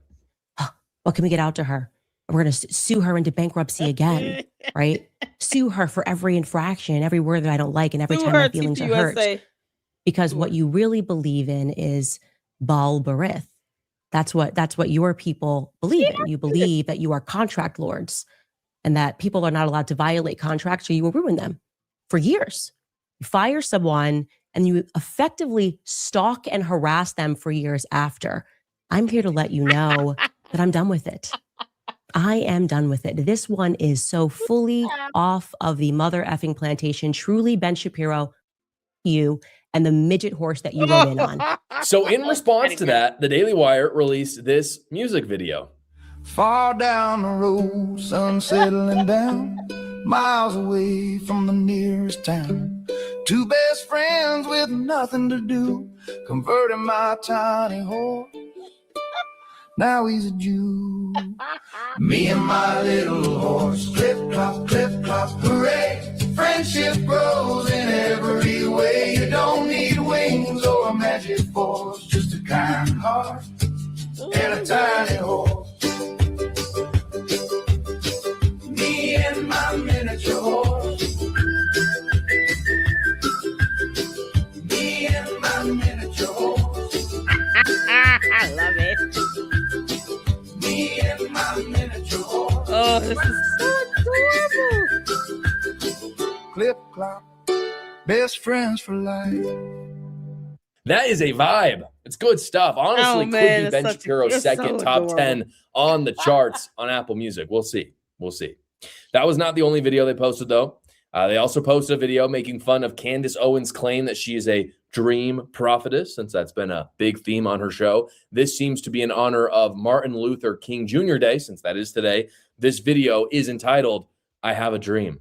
What can we get out to her? We're going to sue her into bankruptcy again, right? Sue her for every infraction, every word that I don't like, and every time my feelings are hurt. Because what you really believe in is Baal Berith. That's what your people believe in. You believe that you are contract lords and that people are not allowed to violate contracts or you will ruin them for years. You fire someone and you effectively stalk and harass them for years after. I'm here to let you know that I'm done with it. I am done with it. This one is so fully off of the mother effing plantation. Truly, Ben Shapiro, you and the midget horse that you rode in on. So in response to that, the Daily Wire released this music video. Far down the road, sun settling down, miles away from the nearest town. Two best friends with nothing to do, converting my tiny horse. Now he's a Jew. Me and my little horse, clip clop, hooray. Friendship grows in every way. You don't need wings or a magic force, just a kind heart and a tiny horse. Me and my miniature horse. Me and my miniature horse. I love it. Me and my miniature horse. Oh, this is so adorable. Clip clop, best friends for life. That is a vibe. It's good stuff. Honestly, could be Ben Shapiro's second top 10 on the charts on Apple Music. We'll see. That was not the only video they posted, though. They also posted a video making fun of Candace Owens' claim that she is a dream prophetess, since that's been a big theme on her show. This seems to be in honor of Martin Luther King Jr. Day, since that is today. This video is entitled, I Have a Dream.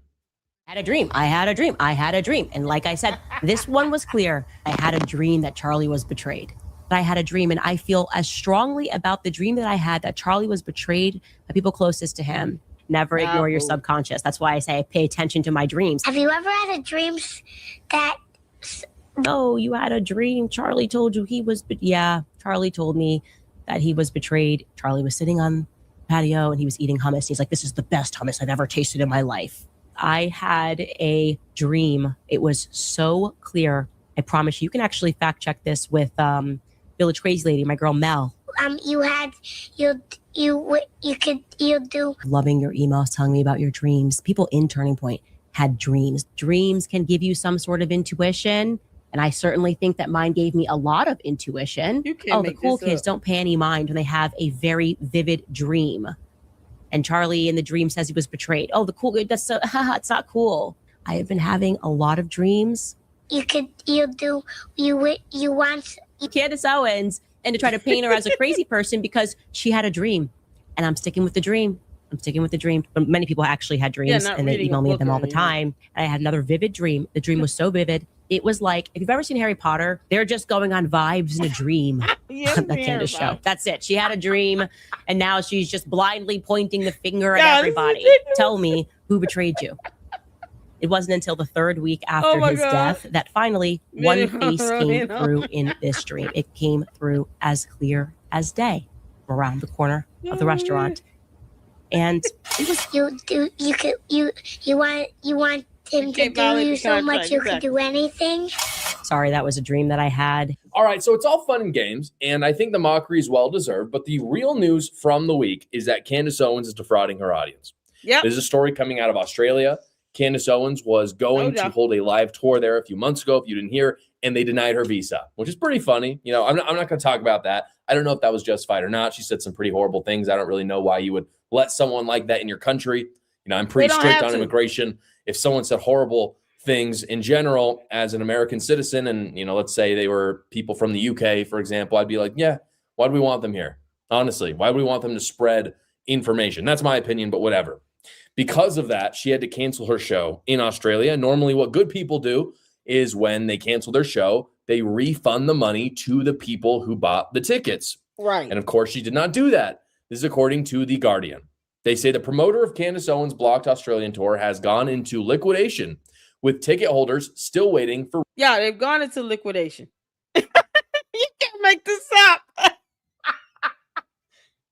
I had a dream. And like I said, this one was clear. I had a dream that Charlie was betrayed. I had a dream, and I feel as strongly about the dream that I had that Charlie was betrayed by people closest to him. Never ignore your subconscious. That's why I say pay attention to my dreams. Have you ever had a dream that... No, you had a dream. Charlie told you he was... Yeah, Charlie told me that he was betrayed. Charlie was sitting on the patio and he was eating hummus. He's like, this is the best hummus I've ever tasted in my life. I had a dream. It was so clear. I promise you can actually fact check this with Village Crazy Lady, my girl Mel. You do. Loving your emails, telling me about your dreams. People in Turning Point had dreams. Dreams can give you some sort of intuition. And I certainly think that mine gave me a lot of intuition. The cool kids don't pay any mind when they have a very vivid dream. And Charlie in the dream says he was betrayed. Oh, the cool kid, that's so, it's not cool. I have been having a lot of dreams. You want Candace Owens, and to try to paint her as a crazy person because she had a dream. And I'm sticking with the dream. But many people actually had dreams and they email me them all the time. And I had another vivid dream. The dream was so vivid. It was like, if you've ever seen Harry Potter, they're just going on vibes in a dream. That Candace show. That's it. She had a dream and now she's just blindly pointing the finger at everybody. Tell me who betrayed you. It wasn't until the third week after his death that finally one face came through in this dream. It came through as clear as day around the corner of the restaurant. And it was you want him to do you so much you could do anything. Sorry, that was a dream that I had. All right, so it's all fun and games, and I think the mockery is well-deserved, but the real news from the week is that Candace Owens is defrauding her audience. Yeah, There's a story coming out of Australia. Candace Owens was going to hold a live tour there a few months ago, if you didn't hear, and they denied her visa, which is pretty funny. You know, I'm not going to talk about that. I don't know if that was justified or not. She said some pretty horrible things. I don't really know why you would let someone like that in your country. You know, I'm pretty strict on immigration. If someone said horrible things in general as an American citizen, and, you know, let's say they were people from the UK, for example, I'd be like, yeah, why do we want them here? Honestly, why do we want them to spread information? That's my opinion, but whatever. Because of that, she had to cancel her show in Australia. Normally, what good people do is when they cancel their show, they refund the money to the people who bought the tickets. Right. And of course, she did not do that. This is according to The Guardian. They say the promoter of Candace Owens' blocked Australian tour has gone into liquidation, with ticket holders still waiting for... Yeah, they've gone into liquidation. You can't make this up.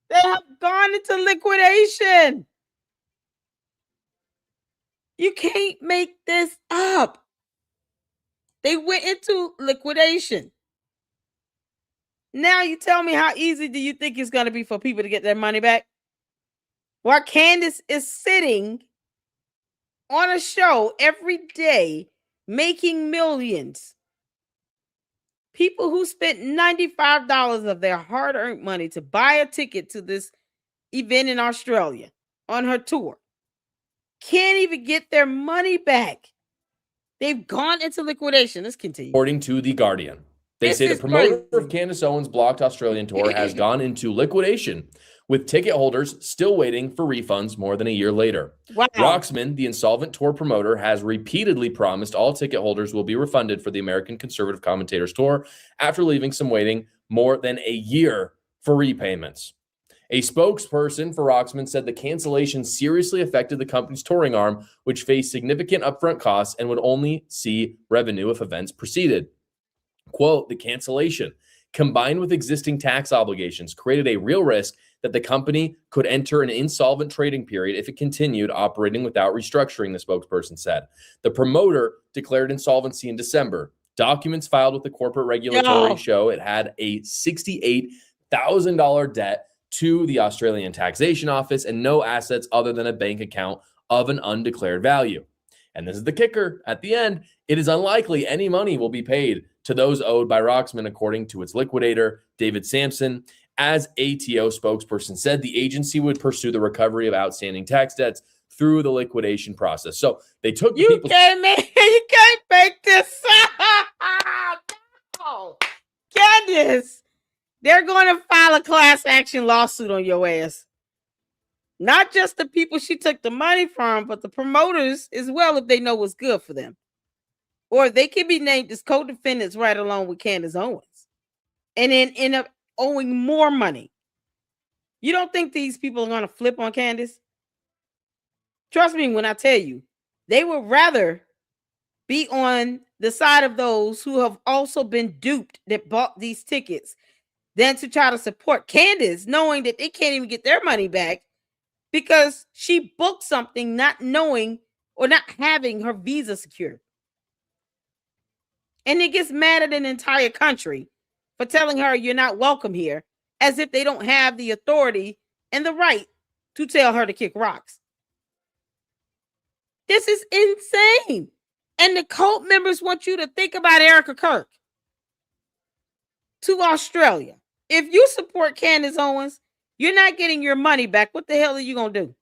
They have gone into liquidation. You can't make this up. They went into liquidation. Now you tell me, how easy do you think it's going to be for people to get their money back? While Candace is sitting on a show every day, making millions. People who spent $95 of their hard-earned money to buy a ticket to this event in Australia on her tour can't even get their money back. They've gone into liquidation. Let's continue. According to The Guardian, they say the promoter of Candace Owens' blocked Australian tour has gone into liquidation, with ticket holders still waiting for refunds more than a year later. Wow. Roxman, the insolvent tour promoter, has repeatedly promised all ticket holders will be refunded for the American Conservative Commentators Tour after leaving some waiting more than a year for repayments. A spokesperson for Roxman said the cancellation seriously affected the company's touring arm, which faced significant upfront costs and would only see revenue if events proceeded. Quote, the cancellation, combined with existing tax obligations, created a real risk that the company could enter an insolvent trading period if it continued operating without restructuring, the spokesperson said. The promoter declared insolvency in December. Documents filed with the corporate regulatory show it had a $68,000 debt to the Australian Taxation Office and no assets other than a bank account of an undeclared value. And this is the kicker. At the end, it is unlikely any money will be paid to those owed by Roxman, according to its liquidator, David Sampson. As ATO spokesperson said, the agency would pursue the recovery of outstanding tax debts through the liquidation process. So they took the you can't make this up. No. Candace, they're going to file a class action lawsuit on your ass. Not just the people she took the money from, but the promoters as well, if they know what's good for them. Or they can be named as co-defendants right along with Candace Owens. and then end up owing more money. You don't think these people are going to flip on Candace? Trust me when I tell you, they would rather be on the side of those who have also been duped that bought these tickets than to try to support Candace, knowing that they can't even get their money back because she booked something not knowing or not having her visa secured. And it gets mad at an entire country for telling her you're not welcome here, as if they don't have the authority and the right to tell her to kick rocks. This is insane. And the cult members want you to think about Erica Kirk to Australia. If you support Candace Owens, you're not getting your money back. What the hell are you going to do?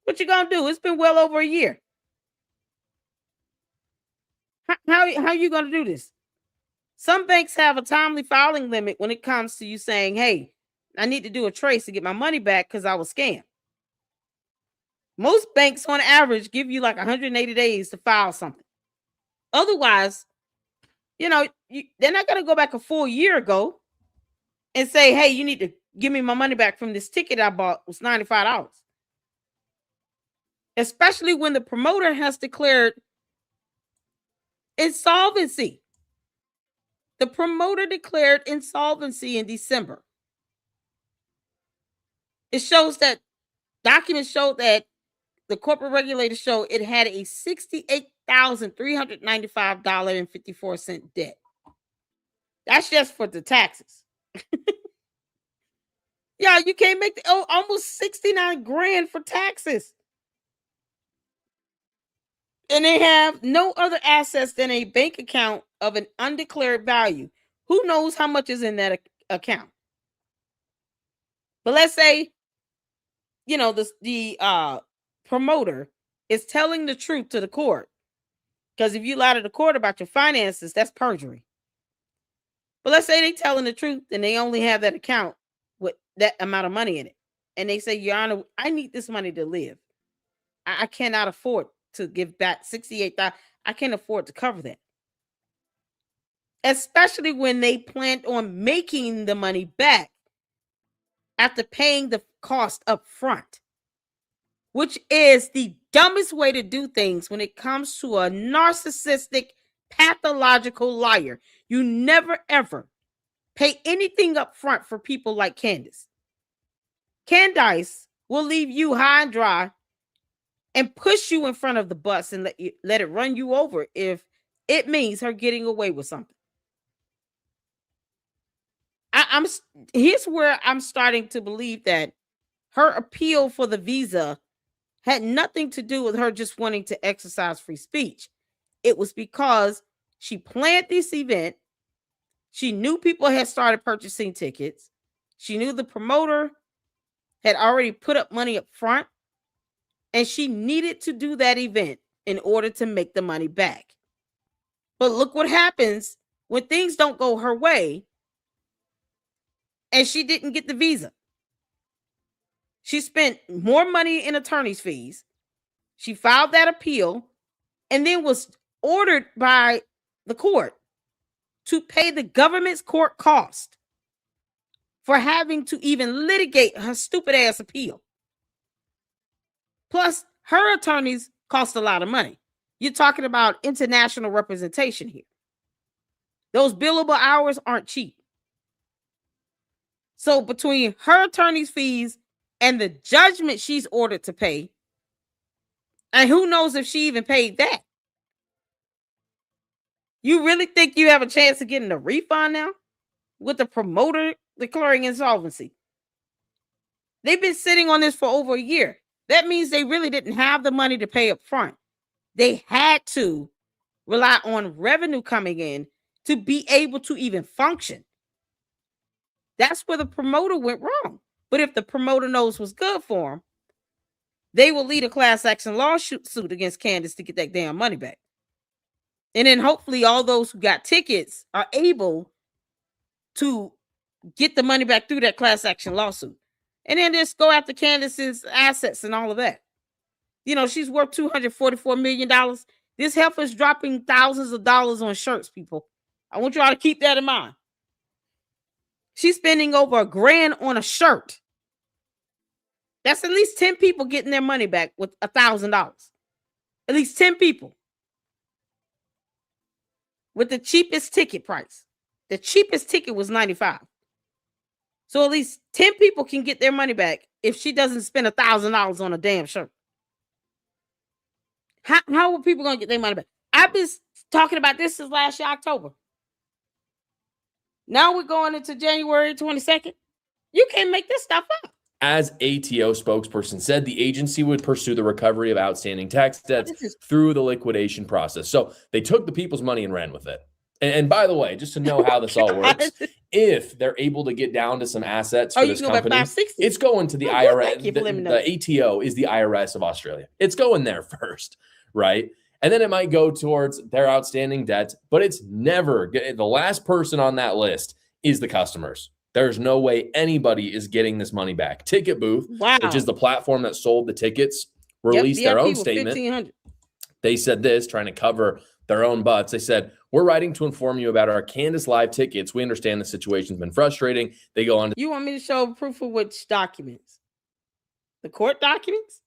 What you going to do? It's been well over a year. How are you going to do this? Some banks have a timely filing limit when it comes to you saying, hey, I need to do a trace to get my money back because I was scammed. Most banks on average give you like 180 days to file something. Otherwise, they're not going to go back a full year ago and say, hey, you need to give me my money back from this ticket I bought. It was $95. Especially when the promoter has declared insolvency. The promoter declared insolvency in December. It shows that documents show that the corporate regulators show it had a $68,395.54 debt. That's just for the taxes. Yeah, you can't make almost 69 grand for taxes. And they have no other assets than a bank account of an undeclared value. Who knows how much is in that account? But let's say, the promoter is telling the truth to the court. Because if you lie to the court about your finances, that's perjury. But let's say they're telling the truth and they only have that account with that amount of money in it. And they say, Your Honor, I need this money to live. I cannot afford to give back $68,000. I can't afford to cover that. Especially when they planned on making the money back after paying the cost up front, which is the dumbest way to do things when it comes to a narcissistic, pathological liar. You never, ever pay anything up front for people like Candace. Candace will leave you high and dry and push you in front of the bus and let it run you over if it means her getting away with something. Here's where I'm starting to believe that her appeal for the visa had nothing to do with her just wanting to exercise free speech. It was because she planned this event. She knew people had started purchasing tickets. She knew the promoter had already put up money up front. And she needed to do that event in order to make the money back. But look what happens when things don't go her way and she didn't get the visa. She spent more money in attorney's fees. She filed that appeal and then was ordered by the court to pay the government's court cost for having to even litigate her stupid ass appeal. Plus, her attorneys cost a lot of money. You're talking about international representation here. Those billable hours aren't cheap. So between her attorney's fees and the judgment she's ordered to pay, and who knows if she even paid that, you really think you have a chance of getting a refund now with the promoter declaring insolvency? They've been sitting on this for over a year. That means they really didn't have the money to pay up front. They had to rely on revenue coming in to be able to even function. That's where the promoter went wrong. But if the promoter knows what's good for them, they will lead a class action lawsuit against Candace to get that damn money back. And then hopefully all those who got tickets are able to get the money back through that class action lawsuit. And then just go after Candace's assets and all of that. She's worth $244 million. This heifer's dropping thousands of dollars on shirts, people. I want y'all to keep that in mind. She's spending over $1,000 on a shirt. That's at least 10 people getting their money back with $1,000. At least 10 people. With the cheapest ticket price. The cheapest ticket was $95. So at least 10 people can get their money back if she doesn't spend $1,000 on a damn shirt. How are people going to get their money back? I've been talking about this since last year, October. Now we're going into January 22nd. You can't make this stuff up. As ATO spokesperson said, the agency would pursue the recovery of outstanding tax debts through the liquidation process. So they took the people's money and ran with it. And by the way, just to know how this all works, if they're able to get down to some assets for this company, it's going to the IRS. The ATO is the IRS of Australia. It's going there first, right? And then it might go towards their outstanding debts, but it's never, the last person on that list is the customers. There's no way anybody is getting this money back. Ticket Booth, which is the platform that sold the tickets, released their own statement. They said this, trying to cover their own butts. They said, we're writing to inform you about our Candace live tickets. We understand the situation's been frustrating. They go on to— You want me to show proof of which documents? The court documents?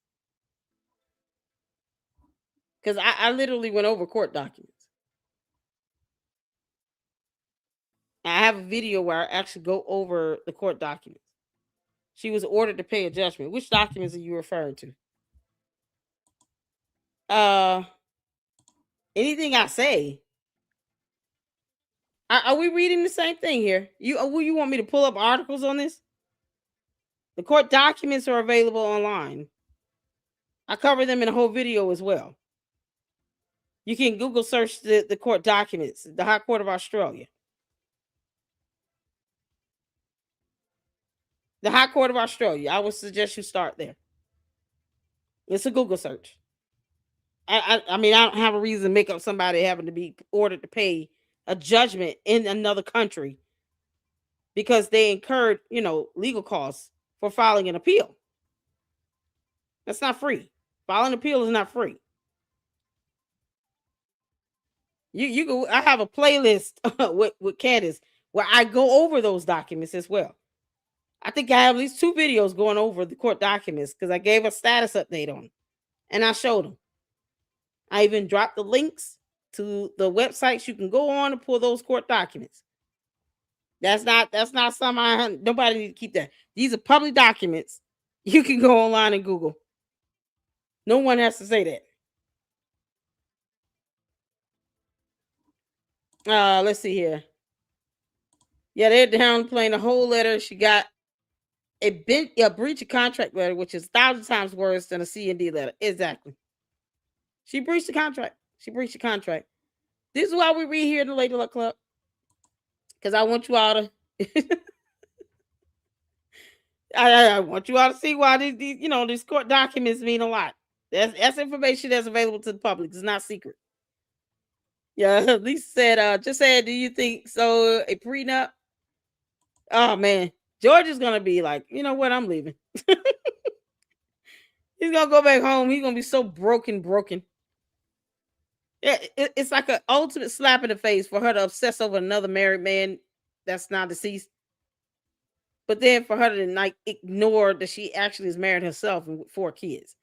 Because I literally went over court documents. I have a video where I actually go over the court documents. She was ordered to pay a judgment. Which documents are you referring to? Anything I say. Are we reading the same thing here? You want me to pull up articles on this? The court documents are available online. I cover them in a whole video as well. You can Google search the court documents, the High Court of Australia. The High Court of Australia. I would suggest you start there. It's a Google search. I mean, I don't have a reason to make up somebody having to be ordered to pay a judgment in another country because they incurred, legal costs for filing an appeal. That's not free. Filing an appeal is not free. You go. I have a playlist with Candace where I go over those documents as well. I think I have at least 2 videos going over the court documents because I gave a status update on them and I showed them. I even dropped the links to the websites you can go on to pull those court documents. That's not something nobody need to keep that. These are public documents. You can go online and Google. No one has to say that. Let's see here. Yeah, they're downplaying the whole letter. She got a breach of contract letter, which is 1,000 times worse than a C&D letter. Exactly. She breached the contract. This is why we read here in the Lady Luck Club. Because I want you all to I want you all to see why these court documents mean a lot. That's information that's available to the public. It's not secret. Yeah, Lisa said, just said, do you think so? A prenup? Oh man, George is gonna be like, you know what? I'm leaving. He's gonna go back home. He's gonna be so broken. Yeah, it's like an ultimate slap in the face for her to obsess over another married man that's not deceased. But then for her to ignore that she actually is married herself and with 4 kids.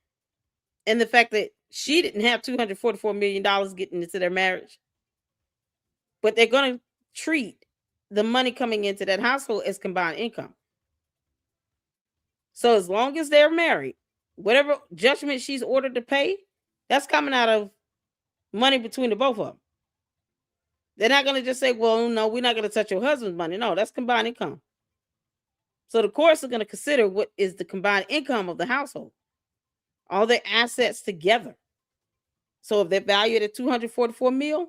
And the fact that she didn't have $244 million getting into their marriage. But they're going to treat the money coming into that household as combined income. So as long as they're married, whatever judgment she's ordered to pay, that's coming out of money between the both of them. They're not going to just say, well, no, we're not going to touch your husband's money. No, that's combined income. So the courts are going to consider what is the combined income of the household. All their assets together. So if they're valued at $244 million,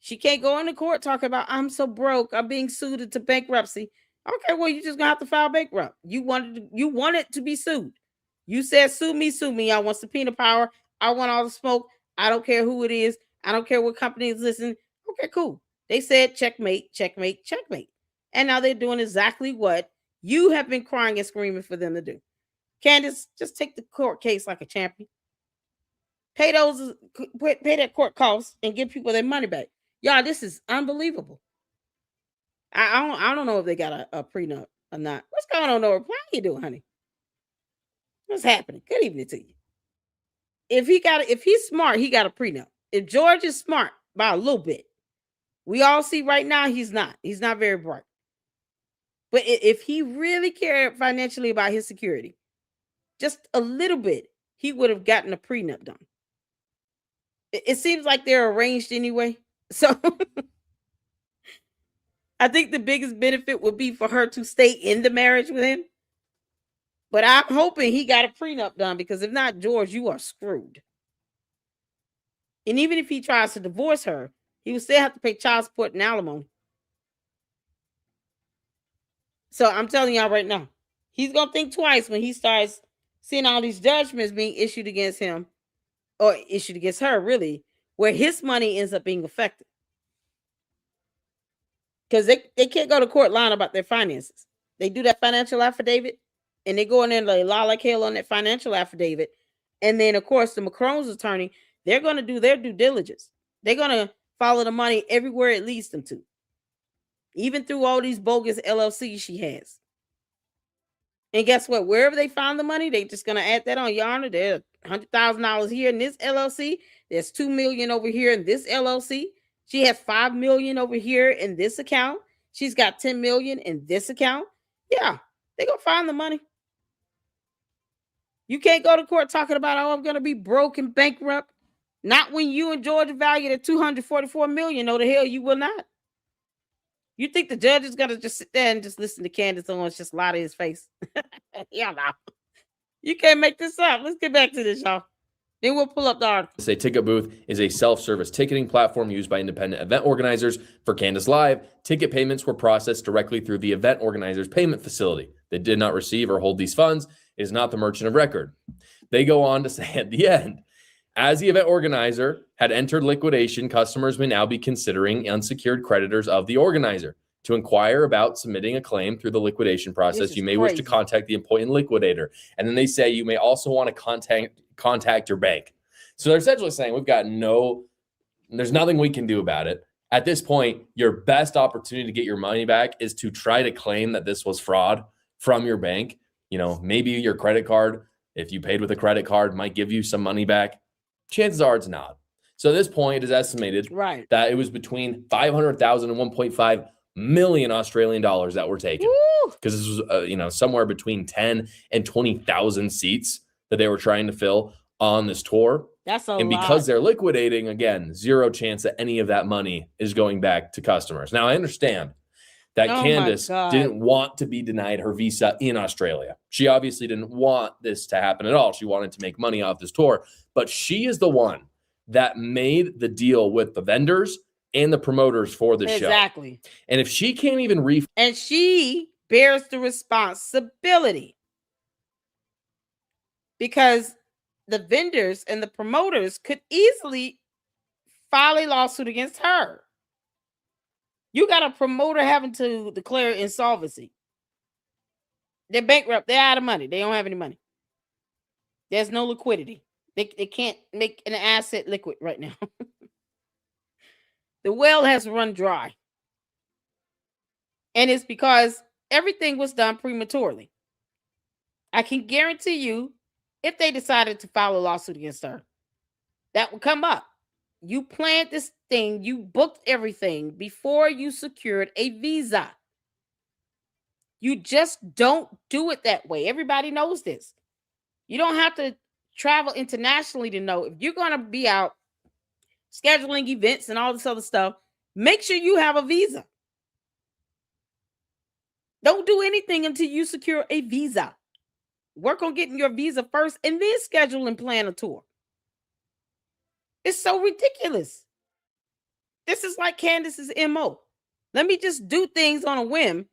she can't go into court talking about, I'm so broke, I'm being sued into bankruptcy. Okay, well, you're just going to have to file bankrupt. You wanted to be sued. You said, sue me. I want subpoena power. I want all the smoke. I don't care who it is. I don't care what company is listening. Okay, cool. They said checkmate. And now they're doing exactly what you have been crying and screaming for them to do. Candace, just take the court case like a champion. Pay that court costs and give people their money back. Y'all, this is unbelievable. I don't know if they got a prenup or not. What's going on, Nora? How you doing, honey? What's happening? Good evening to you. If he's smart, he got a prenup. If George is smart by a little bit, we all see right now he's not. He's not very bright. But if he really cared financially about his security, just a little bit, he would have gotten a prenup done. It seems like they're arranged anyway. So I think the biggest benefit would be for her to stay in the marriage with him. But I'm hoping he got a prenup done, because if not, George, you are screwed. And even if he tries to divorce her, he will still have to pay child support and alimony. So I'm telling y'all right now, he's going to think twice when he starts seeing all these judgments being issued against him, or issued against her, really, where his money ends up being affected. Because they can't go to court lying about their finances. They do that financial affidavit, and they go in there and they lie like hell on that financial affidavit. And then, of course, the Macron's attorney, they're going to do their due diligence. They're going to follow the money everywhere it leads them to, even through all these bogus LLCs she has. And guess what? Wherever they found the money, they're just going to add that on. Your Honor, there's $100,000 here in this LLC. There's $2 million over here in this LLC. She has $5 million over here in this account. She's got $10 million in this account. Yeah, they're going to find the money. You can't go to court talking about, oh, I'm going to be broke and bankrupt. Not when you and George are valued at $244 million. No, the hell you will not. You think the judge is going to just sit there and just listen to Candace Owens just lie to his face? Yeah, no. You can't make this up. Let's get back to this, y'all. Then we'll pull up the article. Say Ticket Booth is a self-service ticketing platform used by independent event organizers. For Candace Live, ticket payments were processed directly through the event organizer's payment facility. They did not receive or hold these funds. It is not the merchant of record. They go on to say at the end, as the event organizer had entered liquidation, customers may now be considering unsecured creditors of the organizer. To inquire about submitting a claim through the liquidation process, you may wish to contact the appointed liquidator. And then they say you may also want to contact your bank. So they're essentially saying there's nothing we can do about it. At this point, your best opportunity to get your money back is to try to claim that this was fraud from your bank. You know, maybe your credit card, if you paid with a credit card, might give you some money back. Chances are it's not. So at this point, it is estimated that it was between 500,000 and 1.5 million Australian dollars that were taken, because this was somewhere between 10 and 20,000 seats that they were trying to fill on this tour. That's a lot. And because they're liquidating, again, zero chance that any of that money is going back to customers. Now, I understand that Candace didn't want to be denied her visa in Australia. She obviously didn't want this to happen at all. She wanted to make money off this tour, but she is the one that made the deal with the vendors and the promoters for the show. Exactly. And if she can't even and she bears the responsibility, because the vendors and the promoters could easily file a lawsuit against her. You got a promoter having to declare insolvency. They're bankrupt. They're out of money. They don't have any money. There's no liquidity. They can't make an asset liquid right now. The well has run dry. And it's because everything was done prematurely. I can guarantee you, if they decided to file a lawsuit against her, that would come up. You planned this thing, you booked everything before you secured a visa. You just don't do it that way. Everybody knows this. You don't have to travel internationally to know. If you're going to be out scheduling events and all this other stuff, make sure you have a visa. Don't do anything until you secure a visa. Work on getting your visa first and then schedule and plan a tour. It's so ridiculous. This is like Candace's MO. Let me just do things on a whim.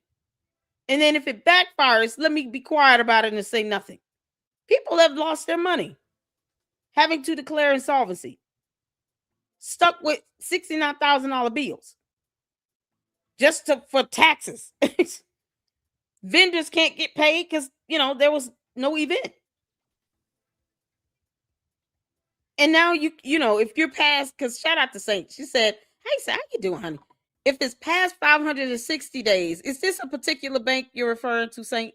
And then if it backfires, let me be quiet about it and say nothing. People have lost their money, having to declare insolvency, stuck with $69,000 bills just for taxes. Vendors can't get paid because, there was no event. And now, if you're past, because shout out to Saint, she said, Hey, how you doing, honey? If it's past 560 days, is this a particular bank you're referring to, Saint?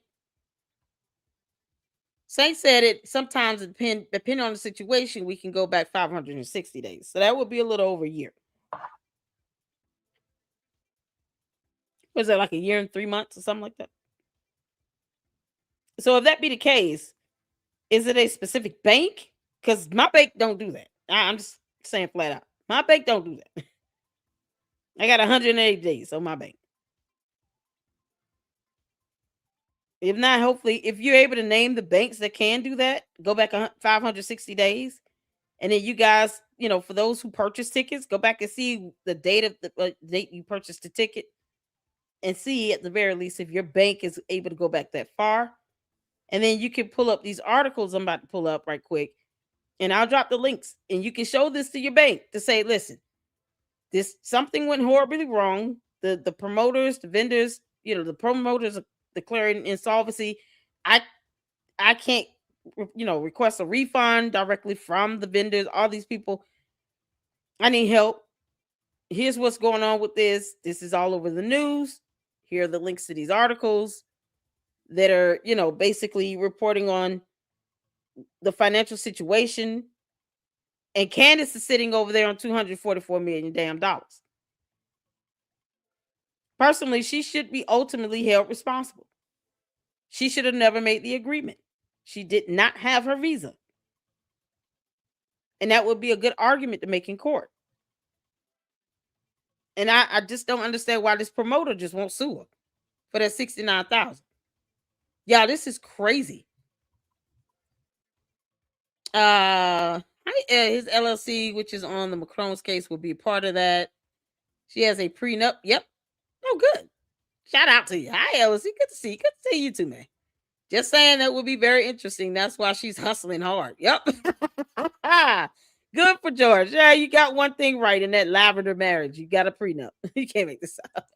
Saint said it sometimes depending on the situation, we can go back 560 days. So that would be a little over a year. Was that like a year and 3 months or something like that? So if that be the case, is it a specific bank? Because my bank don't do that. I'm just saying flat out. My bank don't do that. I got 180 days on my bank. If not, hopefully, if you're able to name the banks that can do that, go back 560 days. And then you guys, for those who purchase tickets, go back and see the date of the date you purchased the ticket and see at the very least if your bank is able to go back that far. And then you can pull up these articles I'm about to pull up right quick. And I'll drop the links. And you can show this to your bank to say, listen, something went horribly wrong. The promoters, the vendors, the promoters are declaring insolvency. I can't, request a refund directly from the vendors. All these people, I need help. Here's what's going on with this. This is all over the news. Here are the links to these articles that are, basically reporting on the financial situation. And Candace is sitting over there on $244 million damn dollars. Personally, she should be ultimately held responsible. She should have never made the agreement. She did not have her visa. And that would be a good argument to make in court. And I just don't understand why this promoter just won't sue her for that $69,000. Yeah, this is crazy. His LLC, which is on the Macron's case, will be a part of that. She has a prenup. Yep. Oh, good. Shout out to you. Hi, LLC. Good to see you. Good to see you too, man. Just saying that would be very interesting. That's why she's hustling hard. Yep. Good for George. Yeah, you got one thing right in that lavender marriage. You got a prenup. You can't make this up.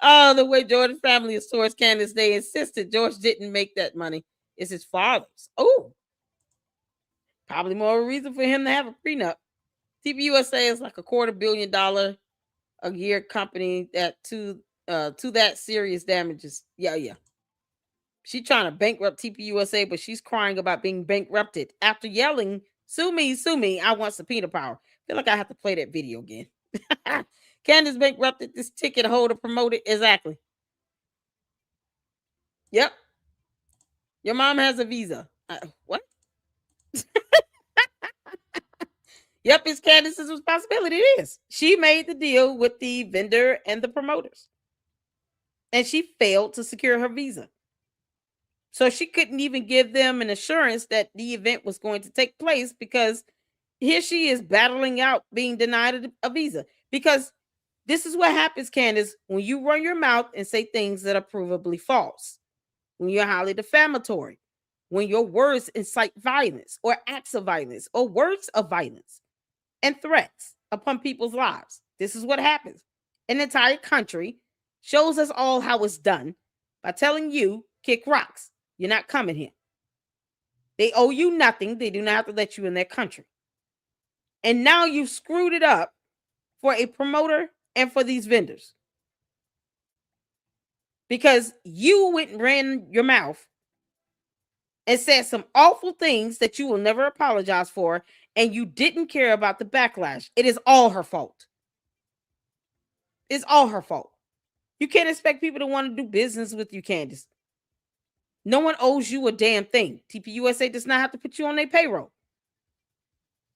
Oh, the way George's family is towards Candace, they insisted George didn't make that money. It's his father's. Oh, probably more reason for him to have a prenup. TPUSA is like a $250 million a year company that to that serious damages. Yeah. She's trying to bankrupt TPUSA, but she's crying about being bankrupted after yelling, sue me, I want subpoena power. I feel like I have to play that video again. Candace bankrupted this ticket holder promoted. Exactly. Yep. Your mom has a visa. What? Yep, it's Candace's responsibility. It is. She made the deal with the vendor and the promoters. And she failed to secure her visa. So she couldn't even give them an assurance that the event was going to take place because here she is battling out being denied a visa. Because this is what happens, Candace, when you run your mouth and say things that are provably false, when you're highly defamatory, when your words incite violence or acts of violence or words of violence and threats upon people's lives. This is what happens. An entire country shows us all how it's done by telling you, kick rocks. You're not coming here. They owe you nothing. They do not have to let you in their country. And now you've screwed it up for a promoter and for these vendors. Because you went and ran your mouth and said some awful things that you will never apologize for, and you didn't care about the backlash. It is all her fault. It's all her fault. You can't expect people to want to do business with you, Candace. No one owes you a damn thing. TPUSA does not have to put you on their payroll.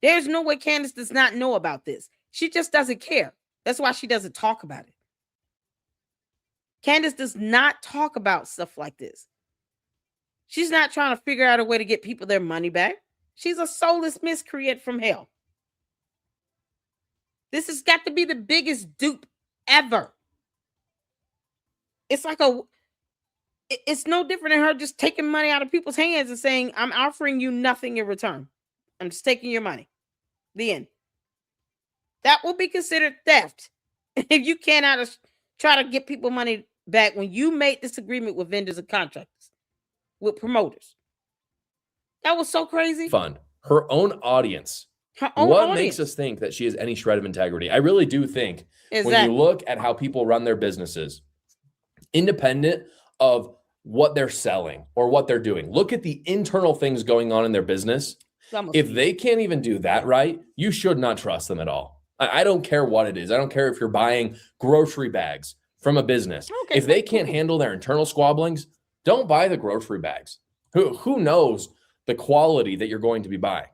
There's no way Candace does not know about this. She just doesn't care. That's why she doesn't talk about it. Candace does not talk about stuff like this. She's not trying to figure out a way to get people their money back. She's a soulless miscreant from hell. This has got to be the biggest dupe ever. It's like it's no different than her just taking money out of people's hands and saying, I'm offering you nothing in return. I'm just taking your money. The end. That will be considered theft. If you cannot try to get people money back when you made this agreement with vendors and contractors, with promoters. That was so crazy. Fund. Her own audience Her own What audience. makes us think that she has any shred of integrity? I really do think when Exactly. you look at how people run their businesses, independent of what they're selling or what they're doing, look at the internal things going on in their business. If they can't even do that right, you should not trust them at all. I don't care what it is. I don't care if you're buying grocery bags from a business. Okay, If they can't handle their internal squabblings, don't buy the grocery bags. Who knows the quality that you're going to be buying?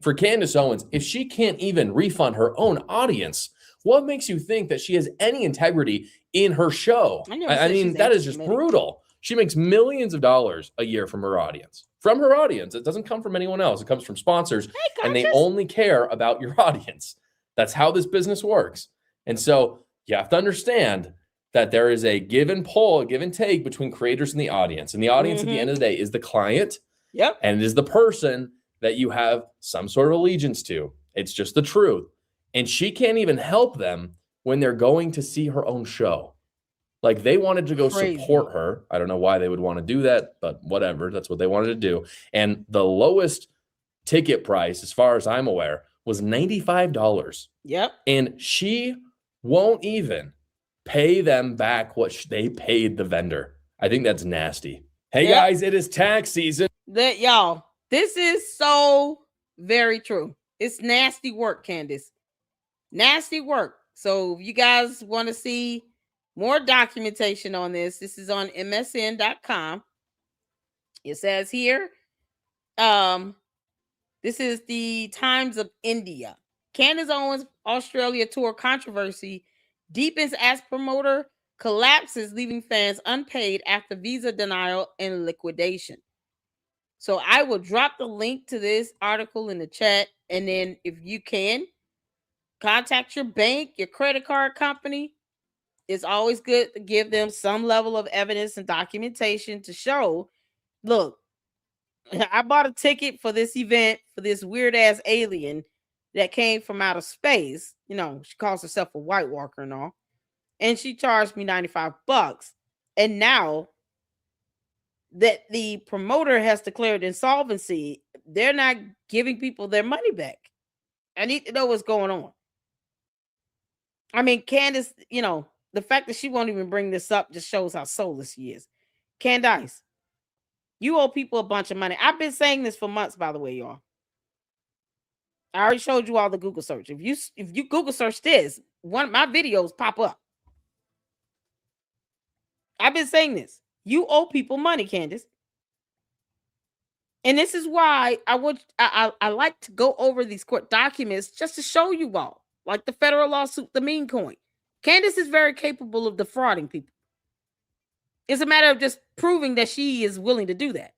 For Candace Owens, if she can't even refund her own audience, what makes you think that she has any integrity in her show? I mean, that is just brutal. She makes millions of dollars a year from her audience. From her audience. It doesn't come from anyone else. It comes from sponsors, and they only care about your audience. That's how this business works. And so you have to understand that there is a give and pull, a give and take between creators and the audience. And the audience at the end of the day is the client. Yep. And it is the person that you have some sort of allegiance to. It's just the truth. And she can't even help them when they're going to see her own show. Like, they wanted to go support her. I don't know why they would want to do that, but whatever. That's what they wanted to do. And the lowest ticket price, as far as I'm aware, was $95. Yep. And she won't even pay them back what they paid the vendor. I think that's nasty. Hey, guys, it is tax season. Y'all, this is so very true. It's nasty work, Candace. Nasty work. So if you guys want to see more documentation on this, this is on msn.com. It says here, this is the Times of India. Candace Owens Australia tour controversy deepens as promoter collapses, leaving fans unpaid after visa denial and liquidation. So I will drop the link to this article in the chat. And then if you can, contact your bank, your credit card company. It's always good to give them some level of evidence and documentation to show, look, I bought a ticket for this event for this weird ass alien that came from outer space. You know, she calls herself a White Walker and all. And she charged me $95. And now that the promoter has declared insolvency, they're not giving people their money back. I need to know what's going on. I mean, Candace, you know, the fact that she won't even bring this up just shows how soulless she is. Candace, you owe people a bunch of money. I've been saying this for months, by the way, y'all. I already showed you all the Google search. If you Google search this, one of my videos pop up. I've been saying this. You owe people money, Candace. And this is why I like to go over these court documents just to show you all, like the federal lawsuit, the meme coin. Candace is very capable of defrauding people. It's a matter of just proving that she is willing to do that.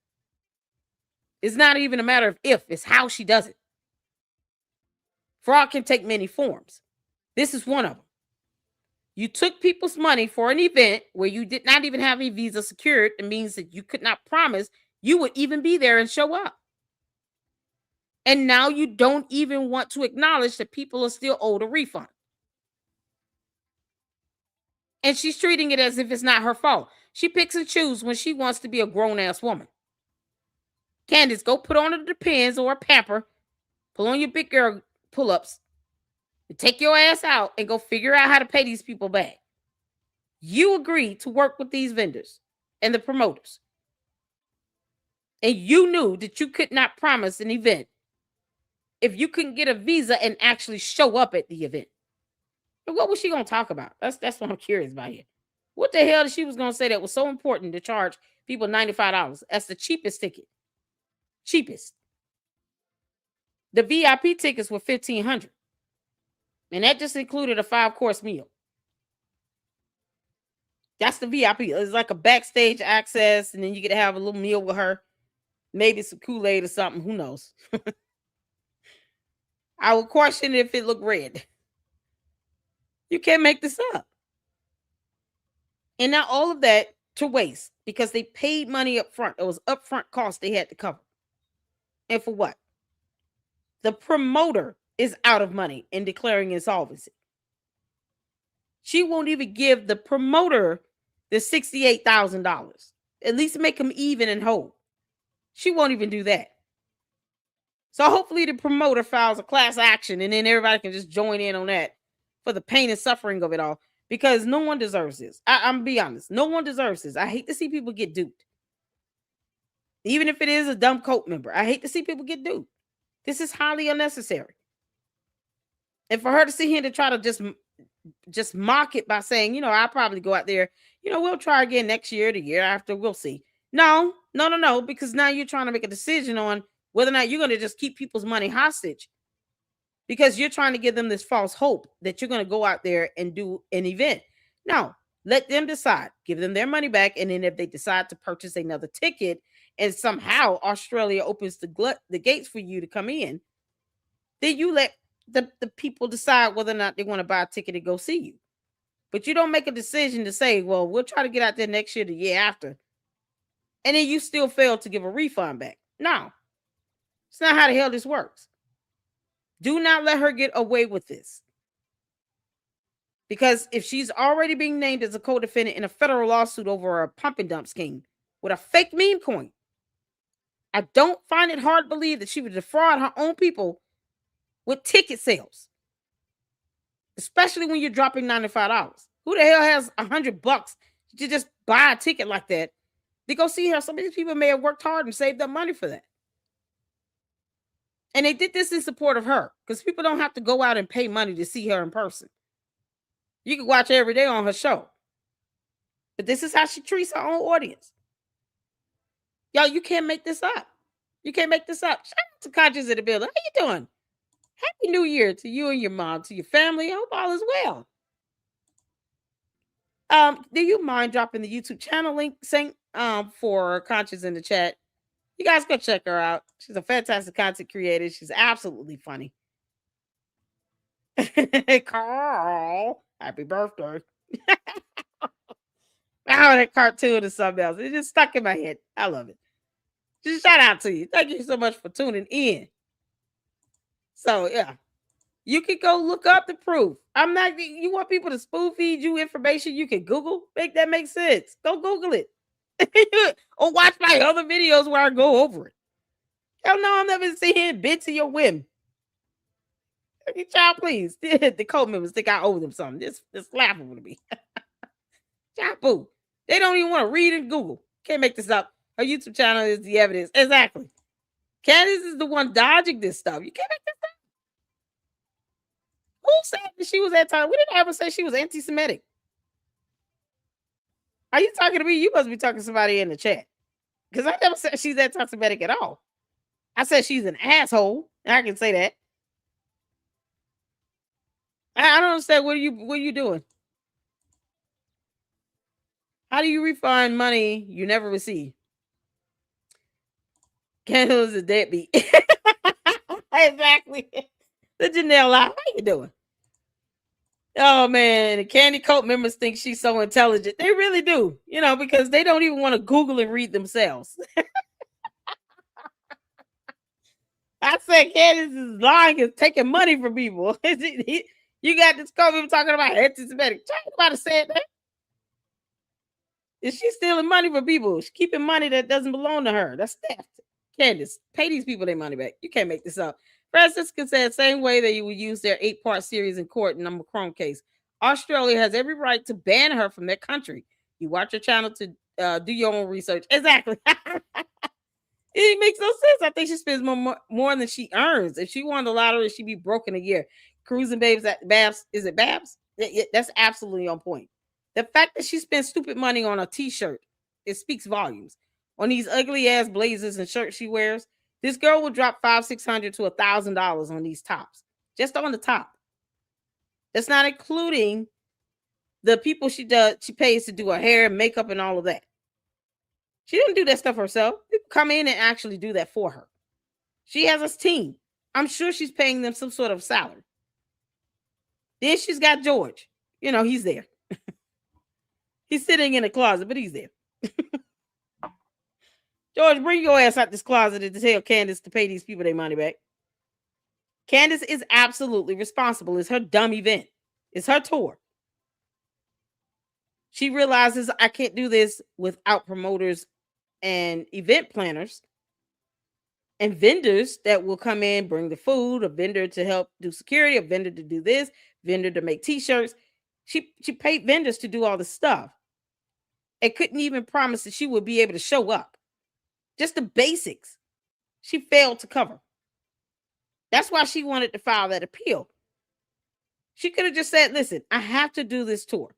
It's not even a matter of if, it's how she does it. Fraud can take many forms. This is one of them. You took people's money for an event where you did not even have a visa secured. It means that you could not promise you would even be there and show up. And now you don't even want to acknowledge that people are still owed a refund. And she's treating it as if it's not her fault. She picks and chooses when she wants to be a grown-ass woman. Candace, go put on a Depends or a Pamper. Pull on your big girl pull-ups. And take your ass out and go figure out how to pay these people back. You agreed to work with these vendors and the promoters. And you knew that you could not promise an event if you couldn't get a visa and actually show up at the event. What was she going to talk about? That's what I'm curious about here. What the hell she was going to say that was so important to charge people $95? That's the cheapest ticket. Cheapest. The VIP tickets were $1,500. And that just included a 5-course meal. That's the VIP. It's like a backstage access, and then you get to have a little meal with her. Maybe some Kool-Aid or something. Who knows? I would question if it looked red. You can't make this up. And now all of that to waste because they paid money up front. It was upfront costs they had to cover. And for what? The promoter is out of money and declaring insolvency. She won't even give the promoter the $68,000. At least make him even and whole. She won't even do that. So hopefully the promoter files a class action and then everybody can just join in on that for the pain and suffering of it all, because no one deserves this. I'm be honest. No one deserves this. I hate to see people get duped. Even if it is a dumb cult member, I hate to see people get duped. This is highly unnecessary. And for her to sit here to try to just mock it by saying, you know, I'll probably go out there, you know, we'll try again next year, the year after, we'll see. No, because now you're trying to make a decision on whether or not you're going to just keep people's money hostage, because you're trying to give them this false hope that you're going to go out there and do an event. No, let them decide, give them their money back. And then if they decide to purchase another ticket and somehow Australia opens the gates for you to come in, then you let the people decide whether or not they want to buy a ticket to go see you. But you don't make a decision to say, well, we'll try to get out there next year, the year after, and then you still fail to give a refund back. No, it's not how the hell this works. Do not let her get away with this. Because if she's already being named as a co-defendant in a federal lawsuit over a pump and dump scheme with a fake meme coin, I don't find it hard to believe that she would defraud her own people with ticket sales, especially when you're dropping $95. Who the hell has $100 to just buy a ticket like that to go see her? Some of these people may have worked hard and saved up money for that. And they did this in support of her, because people don't have to go out and pay money to see her in person. You can watch her every day on her show. But this is how she treats her own audience. Y'all, you can't make this up. You can't make this up. Shout out to Conscious in the building. How you doing? Happy New Year to you and your mom, to your family. I hope all is well. Do you mind dropping the YouTube channel link, Saint, for Conscious in the chat? You guys go check her out. She's a fantastic content creator. She's absolutely funny. Carl, happy birthday. Oh, that cartoon is something else. It just stuck in my head. I love it. Just shout out to you. Thank you so much for tuning in. So, yeah. You can go look up the proof. I'm not, you want people to spoon feed you information you can Google? Make that make sense. Go Google it. Or watch my other videos where I go over it. Hell no, I'm never seeing bits of your whim. Child, please. The code members think I owe them something. Just laughable to me. Child, boo. They don't even want to read and Google. Can't make this up. Her YouTube channel is the evidence. Exactly. Candace is the one dodging this stuff. You can't make this up. Who said that she was anti? We didn't ever say she was anti-Semitic. Are you talking to me? You must be talking to somebody in the chat. Because I never said she's anti-Semitic at all. I said she's an asshole. I can say that. I don't understand. What are you doing? How do you refund money you never receive? Candace is a deadbeat. Exactly. The Janelle lie. How you doing? Oh man, the Candy Coat members think she's so intelligent. They really do, you know, because they don't even want to Google and read themselves. I said Candace is lying and taking money from people. You got this COVID talking about anti-Semitic. Nobody said that. Is she stealing money from people? She's keeping money that doesn't belong to her. That's theft. Candace, pay these people their money back. You can't make this up. Francisca said, same way that you would use their 8-part series in court in the Macron case. Australia has every right to ban her from their country. You watch your channel to do your own research. Exactly. It makes no sense. I think she spends more than she earns. If she won the lottery, she'd be broke in a year. Cruising Babes at Babs. Is it Babs? That's absolutely on point. The fact that she spends stupid money on a t-shirt, it speaks volumes. On these ugly ass blazers and shirts she wears, this girl will drop $500-$600 to $1,000 on these tops, just on the top. That's not including the people she pays to do her hair and makeup and all of that. She didn't do that stuff herself. People come in and actually do that for her. She has a team. I'm sure she's paying them some sort of salary. Then she's got George. You know, he's there. He's sitting in the closet, but he's there. George, bring your ass out this closet and tell Candace to pay these people their money back. Candace is absolutely responsible. It's her dumb event. It's her tour. She realizes I can't do this without promoters and event planners. and vendors that will come in, bring the food, a vendor to help do security, a vendor to do this, vendor to make t-shirts. She paid vendors to do all the stuff. And couldn't even promise that she would be able to show up. Just the basics. She failed to cover. That's why she wanted to file that appeal. She could have just said, listen, I have to do this tour.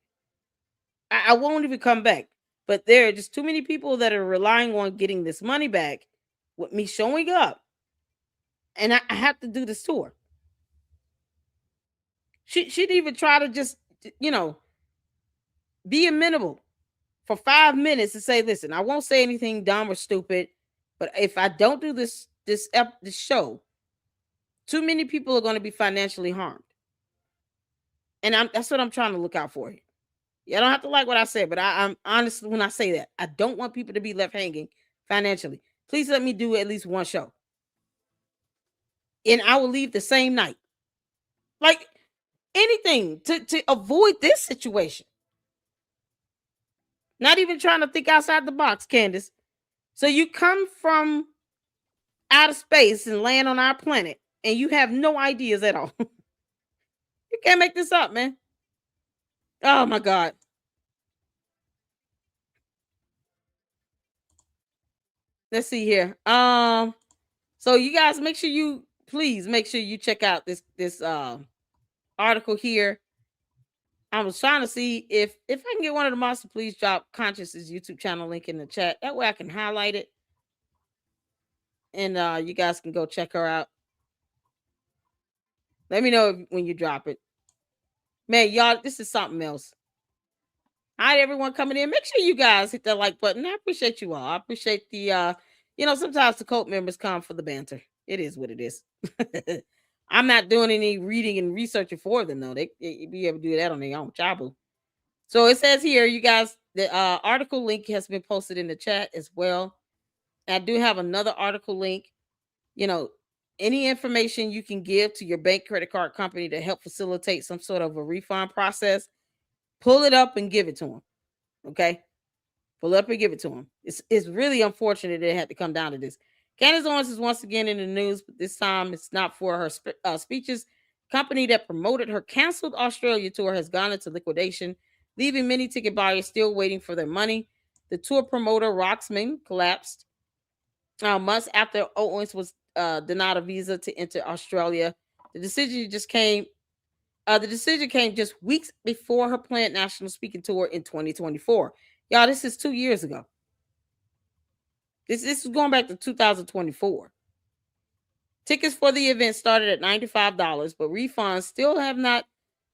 I won't even come back. But there are just too many people that are relying on getting this money back with me showing up. And I have to do this tour. She'd even try to just, be amenable for 5 minutes and say, listen, I won't say anything dumb or stupid, but if I don't do this show, too many people are going to be financially harmed. And that's what I'm trying to look out for here. You don't have to like what I said, but I'm honest when I say that. I don't want people to be left hanging financially. Please let me do at least one show. And I will leave the same night. Like anything to avoid this situation. Not even trying to think outside the box, Candace. So you come from outer space and land on our planet, and you have no ideas at all. You can't make this up, man. Oh my God. Let's see here. So you guys please make sure you check out this article here. I was trying to see if I can get one of the mods to please drop Conscious's YouTube channel link in the chat. That way I can highlight it. And you guys can go check her out. Let me know when you drop it. Man, y'all, this is something else. All right, everyone coming in. Make sure you guys hit that like button. I appreciate you all. I appreciate the, sometimes the cult members come for the banter. It is what it is. I'm not doing any reading and researching for them, though. They be able to do that on their own. Chabu. So it says here, you guys, the article link has been posted in the chat as well. I do have another article link. Any information you can give to your bank, credit card company to help facilitate some sort of a refund process, pull it up and give it to them. Okay? Pull it up and give it to them. It's really unfortunate it had to come down to this. Candace Owens is once again in the news, but this time it's not for her speeches. Company that promoted her canceled Australia tour has gone into liquidation, leaving many ticket buyers still waiting for their money. The tour promoter, Roxman, collapsed months after Owens was denied a visa to enter Australia. The decision came just weeks before her planned national speaking tour in 2024. Y'all, this is 2 years ago. This is going back to 2024. Tickets for the event started at $95, but refunds still have not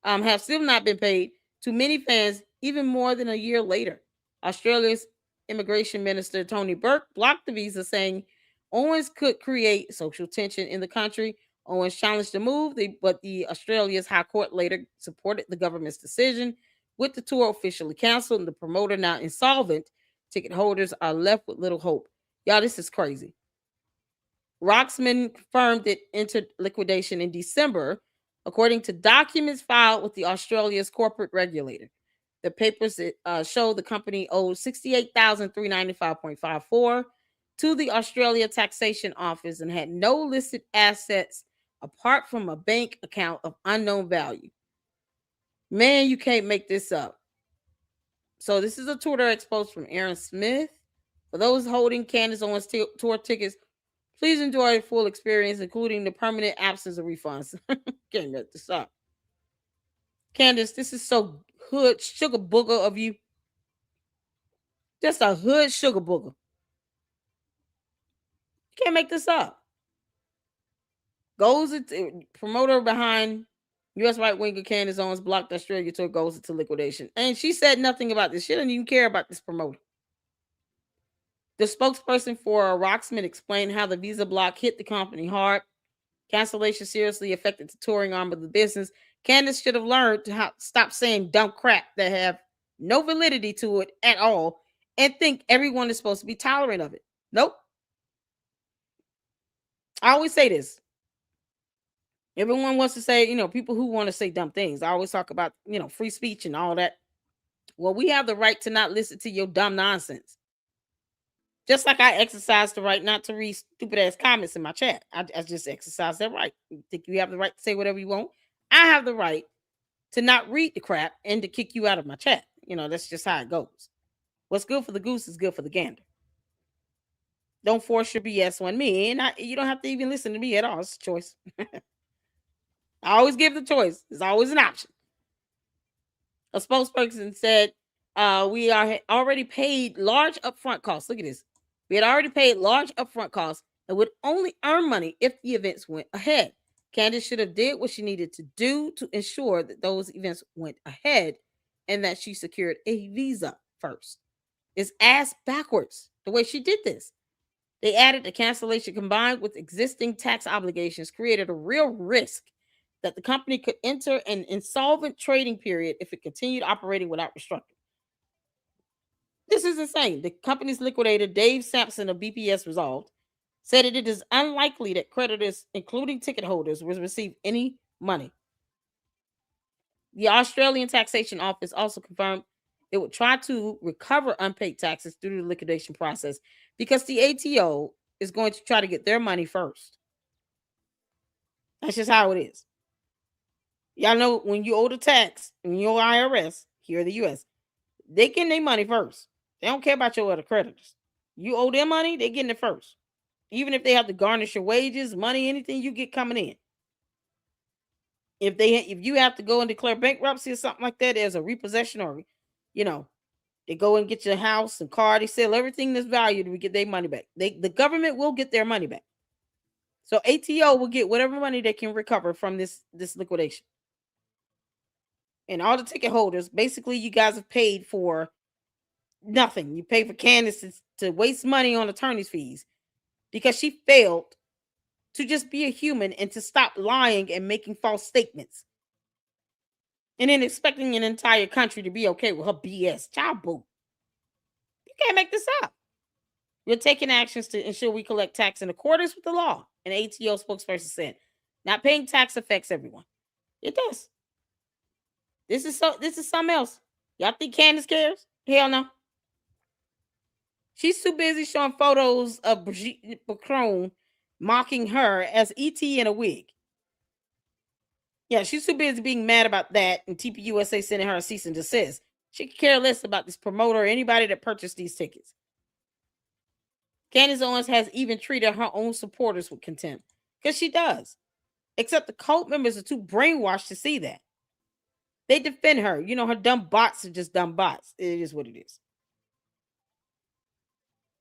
been paid to many fans even more than a year later. Australia's Immigration Minister Tony Burke blocked the visa, saying Owens could create social tension in the country. Owens challenged the move, but the Australia's High Court later supported the government's decision, with the tour officially canceled and the promoter now insolvent. Ticket holders are left with little hope. Y'all, this is crazy. Roxman confirmed it entered liquidation in December, according to documents filed with the Australia's corporate regulator. The papers show the company owed $68,395.54 to the Australia Taxation Office and had no listed assets apart from a bank account of unknown value. Man, you can't make this up. So this is a Twitter expose from Aaron Smith. For those holding Candace Owens tour tickets, please enjoy a full experience, including the permanent absence of refunds. Can't make this up. Candace, this is so hood sugar booger of you. Just a hood sugar booger. You can't make this up. Goes into promoter behind U.S. right winger Candace Owens blocked Australia tour, goes into liquidation. And she said nothing about this. She doesn't even care about this promoter. The spokesperson for Roxman explained how the visa block hit the company hard. Cancellation seriously affected the touring arm of the business. Candace should have learned to stop saying dumb crap that have no validity to it at all and think everyone is supposed to be tolerant of it. Nope. I always say this. Everyone wants to say, people who want to say dumb things. I always talk about, free speech and all that. Well, we have the right to not listen to your dumb nonsense. Just like I exercise the right not to read stupid ass comments in my chat. I just exercise that right. You think you have the right to say whatever you want? I have the right to not read the crap and to kick you out of my chat. That's just how it goes. What's good for the goose is good for the gander. Don't force your BS on me. And you don't have to even listen to me at all. It's a choice. I always give the choice. It's always an option. A spokesperson said, we are already paid large upfront costs. Look at this. We had already paid large upfront costs and would only earn money if the events went ahead. Candace should have did what she needed to do to ensure that those events went ahead and that she secured a visa first. It's ass backwards the way she did this. They added the cancellation combined with existing tax obligations created a real risk that the company could enter an insolvent trading period if it continued operating without restructuring. This is insane. The company's liquidator, Dave Sampson of BPS Resolved, said it is unlikely that creditors, including ticket holders, will receive any money. The Australian Taxation Office also confirmed it would try to recover unpaid taxes through the liquidation process because the ATO is going to try to get their money first. That's just how it is. Y'all know when you owe the tax in your IRS, here in the US, they getting their money first. They don't care about your other creditors. You owe them money, they getting it first. Even if they have to garnish your wages, money, anything you get coming in. If you have to go and declare bankruptcy or something like that, there's a repossession or, they go and get your house and car, they sell everything that's valued to get their money back. The government will get their money back. So ATO will get whatever money they can recover from this liquidation. And all the ticket holders, basically you guys have paid for nothing. You pay for Candace to waste money on attorney's fees because she failed to just be a human and to stop lying and making false statements. And then expecting an entire country to be okay with her BS. Child boo. You can't make this up. We're taking actions to ensure we collect tax in accordance with the law. An ATO spokesperson said, not paying tax affects everyone. It does. This is something else. Y'all think Candace cares? Hell no. She's too busy showing photos of Brigitte Macron mocking her as ET in a wig. Yeah, she's too busy being mad about that and TPUSA sending her a cease and desist. She could care less about this promoter or anybody that purchased these tickets. Candace Owens has even treated her own supporters with contempt. Because she does. Except the cult members are too brainwashed to see that. They defend her. Her dumb bots are just dumb bots. It is what it is.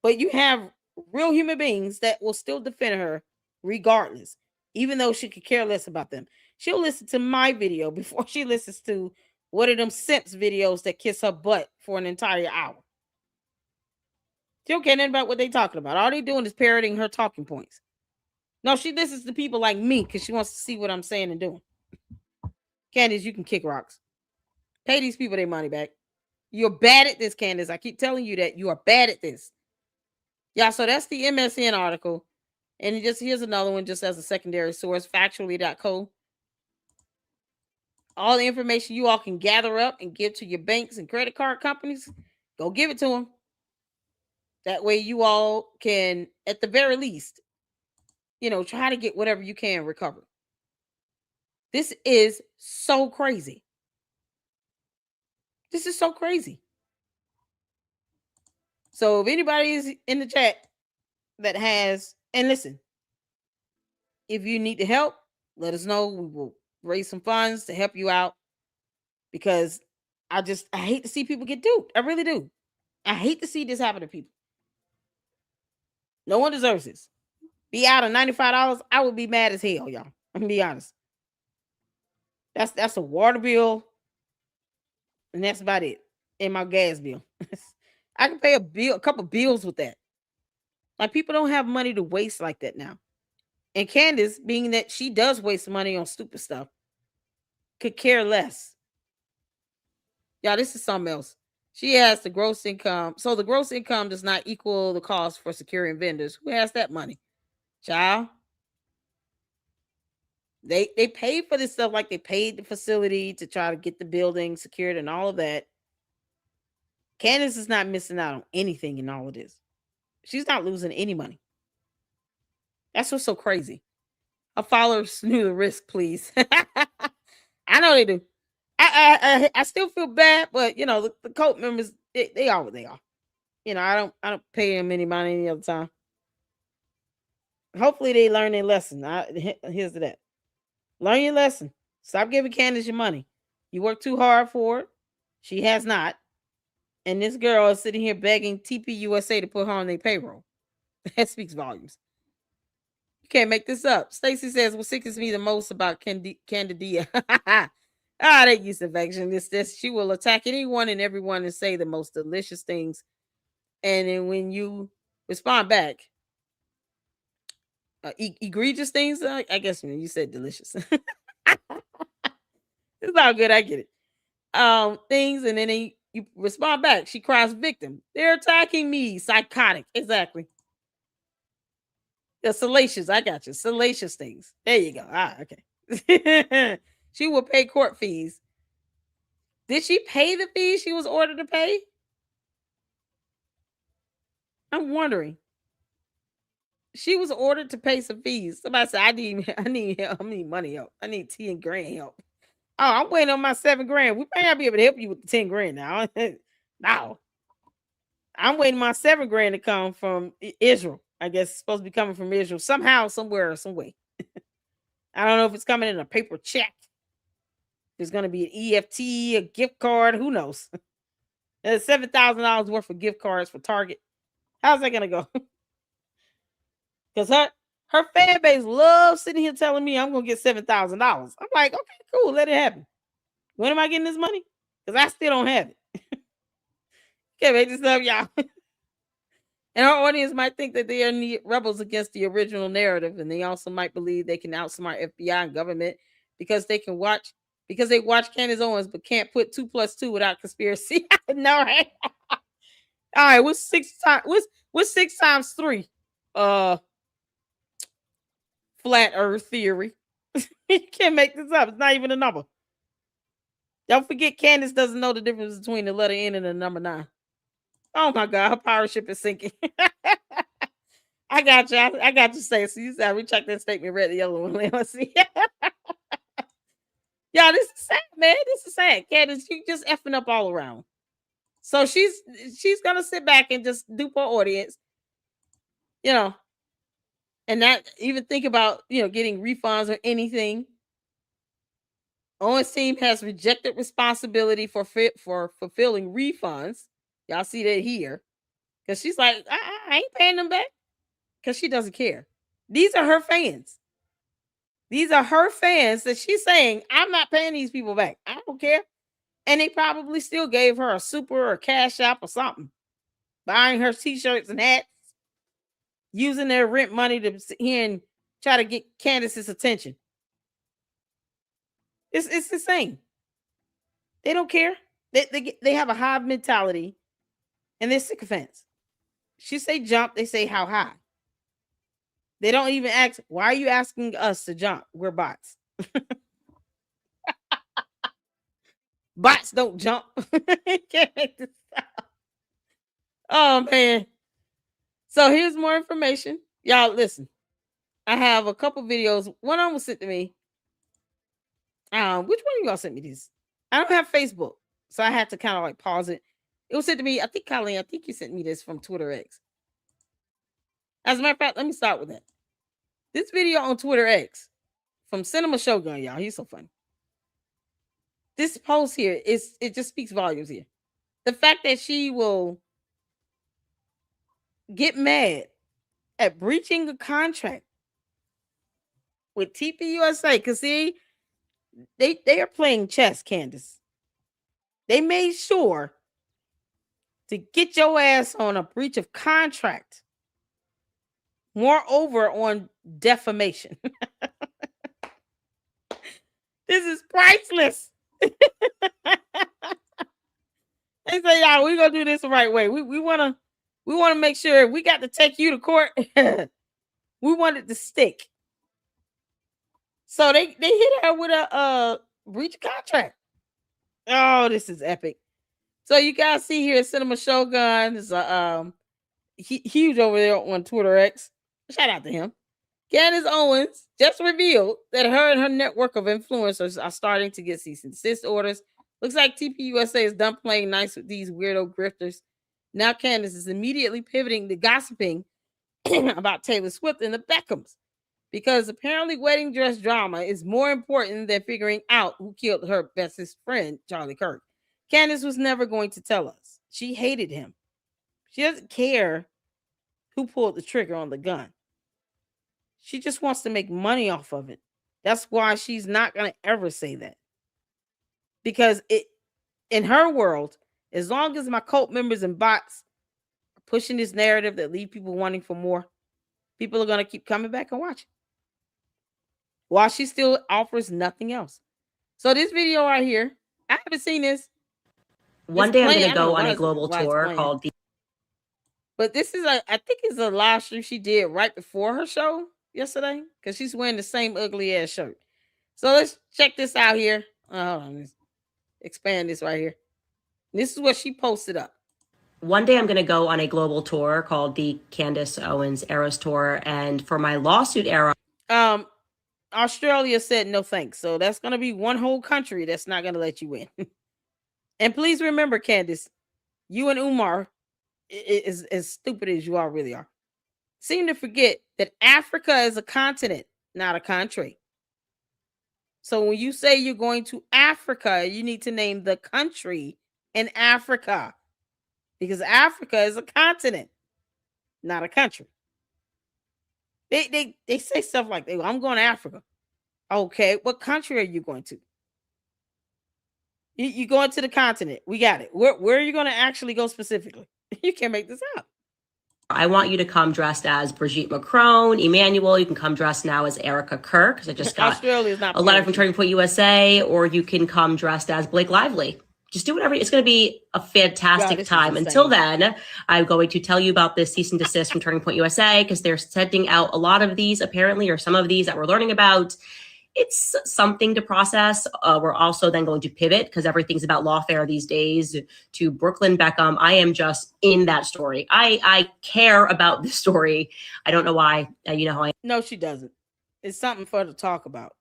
But you have real human beings that will still defend her regardless, even though she could care less about them. She'll listen to my video before she listens to one of them simps videos that kiss her butt for an entire hour. She don't care nothing about what they talking about. All they doing is parroting her talking points. No, she listens to people like me because she wants to see what I'm saying and doing. Candace, you can kick rocks. Pay these people their money back. You're bad at this, Candace. I keep telling you that you are bad at this. Yeah, so that's the MSN article. And here's another one just as a secondary source, factually.co. All the information you all can gather up and give to your banks and credit card companies, go give it to them. That way you all can, at the very least, try to get whatever you can recover. This is so crazy. This is so crazy. So if anybody is in the chat that has, and listen, if you need the help, let us know. We will raise some funds to help you out because I hate to see people get duped. I really do. I hate to see this happen to people. No one deserves this. Be out of $95, I would be mad as hell, y'all. I'm gonna be honest. That's a water bill, and that's about it. And my gas bill. I can pay a couple bills with that. Like, people don't have money to waste like that now. And Candace, being that she does waste money on stupid stuff, could care less. Y'all, this is something else. She has the gross income. So the gross income does not equal the cost for securing vendors. Who has that money? Child. They paid for this stuff like they paid the facility to try to get the building secured and all of that. Candace is not missing out on anything in all of this. She's not losing any money. That's what's so crazy. Her followers knew the risk, please. I know they do. I still feel bad, but you know the cult members they are what they are. You know I don't pay them any money any other time. Hopefully they learn their lesson. Here's to that. Learn your lesson. Stop giving Candace your money. You work too hard for it. She has not. And this girl is sitting here begging TPUSA to put her on their payroll. That speaks volumes. You can't make this up. Stacy says, what sickens me the most about Candida. That yeast infection. This. She will attack anyone and everyone and say the most delicious things. And then when you respond back, egregious things, I guess you said delicious. It's all good. I get it. Things, and then you respond back. She cries victim. They're attacking me. Psychotic. Exactly. The salacious. I got you. Salacious things. There you go. Okay. She will pay court fees. Did she pay the fees she was ordered to pay? I'm wondering. She was ordered to pay some fees. Somebody said, I need help. I need money help. I need 10 grand help. Oh, I'm waiting on my 7 grand. We may not be able to help you with the 10 grand now. No. I'm waiting my 7 grand to come from Israel. I guess it's supposed to be coming from Israel somehow, somewhere, or some way. I don't know if it's coming in a paper check. There's going to be an EFT, a gift card. Who knows? There's $7,000 worth of gift cards for Target. How's that going to go? Because her fan base loves sitting here telling me I'm going to get $7,000. I'm like, okay, cool. Let it happen. When am I getting this money? Because I still don't have it. Can't make this up, y'all. And our audience might think that they are rebels against the original narrative. And they also might believe they can outsmart FBI and government because they watch Candace Owens, but can't put 2 + 2 without conspiracy. No, right? All right, what's 6 times 3? Flat Earth theory. You can't make this up. It's not even a number. Don't forget, Candace doesn't know the difference between the letter N and the number 9. Oh my God, her pirate ship is sinking. I got you. I got you, Stacey. You said recheck that statement, read the other one. Let's see. Yeah, this is sad, man. This is sad. Candace, you just effing up all around. So she's gonna sit back and just dupe her audience, you know, and not even think about getting refunds or anything. Owens' team has rejected responsibility for fulfilling refunds. Y'all see that here. Because she's like, I ain't paying them back. Because she doesn't care. These are her fans. These are her fans that she's saying, I'm not paying these people back. I don't care. And they probably still gave her a super or a cash app or something. Buying her t-shirts and hats. Using their rent money to sit here and try to get Candace's attention. It's the same. They don't care. They have a hive mentality. And they're sycophants. She say jump, they say how high. They don't even ask, why are you asking us to jump? We're bots. Bots don't jump. Can't make this up. Oh, man. So here's more information. Y'all, listen. I have a couple videos. One of them was sent to me. Which one of y'all sent me this? I don't have Facebook. So I had to kind of like pause it. It was sent to me. I think, Colleen, I think you sent me this from Twitter X. As a matter of fact, let me start with that. This video on Twitter X from Cinema Shogun, y'all. He's so funny. This post here, it just speaks volumes here. The fact that she will get mad at breaching a contract with TPUSA. Because see, they are playing chess, Candace. They made sure to get your ass on a breach of contract. Moreover, on defamation. This is priceless. They say, y'all, we're gonna do this the right way. We wanna make sure if we got to take you to court, we want it to stick. So they hit her with a breach of contract. Oh, this is epic. So you guys see here, Cinema Shogun is huge over there on Twitter X. Shout out to him. Candace Owens just revealed that her and her network of influencers are starting to get cease and desist orders. Looks like TPUSA is done playing nice with these weirdo grifters. Now Candace is immediately pivoting to gossiping about Taylor Swift and the Beckhams, because apparently wedding dress drama is more important than figuring out who killed her bestest friend, Charlie Kirk. Candace was never going to tell us. She hated him. She doesn't care who pulled the trigger on the gun. She just wants to make money off of it. That's why she's not going to ever say that. Because in her world, as long as my cult members and bots are pushing this narrative that leave people wanting for more, people are going to keep coming back and watching. While she still offers nothing else. So this video right here, I haven't seen this. One day I'm going to go on a global tour called the... But this is I think it's a live stream she did right before her show yesterday, because she's wearing the same ugly ass shirt. So let's check this out here. Hold on, let's expand this right here. This is what she posted up. One day I'm going to go on a global tour called the Candace Owens Eras Tour, and for my lawsuit era, Australia said no thanks. So that's going to be one whole country that's not going to let you in. And please remember, Candace, you and Umar is as stupid as you all really are. Seem to forget that Africa is a continent, not a country. So when you say you're going to Africa, you need to name the country in Africa, because Africa is a continent, not a country. They say stuff like, I'm going to Africa. Okay, what country are you going to? You going to the continent. We got it. Where are you going to actually go specifically? You can't make this up. I want you to come dressed as Brigitte Macron, Emmanuel. You can come dressed now as Erica Kirk, because I just got a letter from Turning Point USA, or you can come dressed as Blake Lively. Just do whatever. It's going to be a fantastic time. Until then, I'm going to tell you about this cease and desist from Turning Point USA, because they're sending out a lot of these, apparently, or some of these that we're learning about. It's something to process. We're also then going to pivot, because everything's about lawfare these days, to Brooklyn Beckham. I am just in that story. I care about this story. I don't know why. You know how I... No, she doesn't. It's something for her to talk about.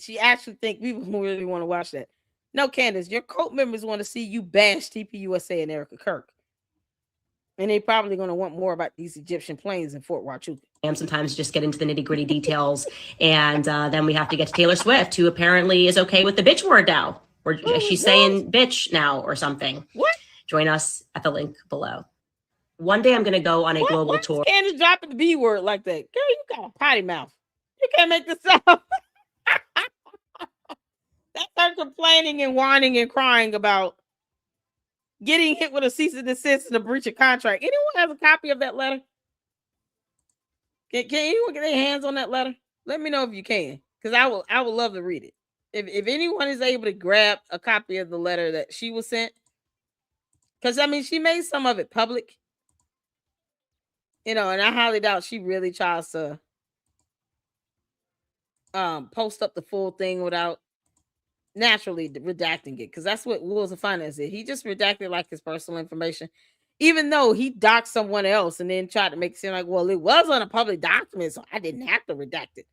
She actually think people really want to watch that. No, Candace, your cult members want to see you bash TPUSA and Erica Kirk. And they probably going to want more about these Egyptian planes in Fort Huachuca. And sometimes just get into the nitty gritty details. And then we have to get to Taylor Swift, who apparently is okay with the bitch word now. Or she's saying bitch now or something. What? Join us at the link below. One day I'm going to go on a global tour. Candace dropping the B word like that? Girl, you got a potty mouth. You can't make this up. That's her complaining and whining and crying about getting hit with a cease and desist and a breach of contract. Anyone has a copy of that letter? Can anyone get their hands on that letter? Let me know if you can, because I would love to read it. If anyone is able to grab a copy of the letter that she was sent, because I mean she made some of it public, and I highly doubt she really tries to post up the full thing without naturally redacting it, because that's what Rules of Finance did. He just redacted like his personal information, even though he doxed someone else and then tried to make it seem like, well, it was on a public document, so I didn't have to redact it.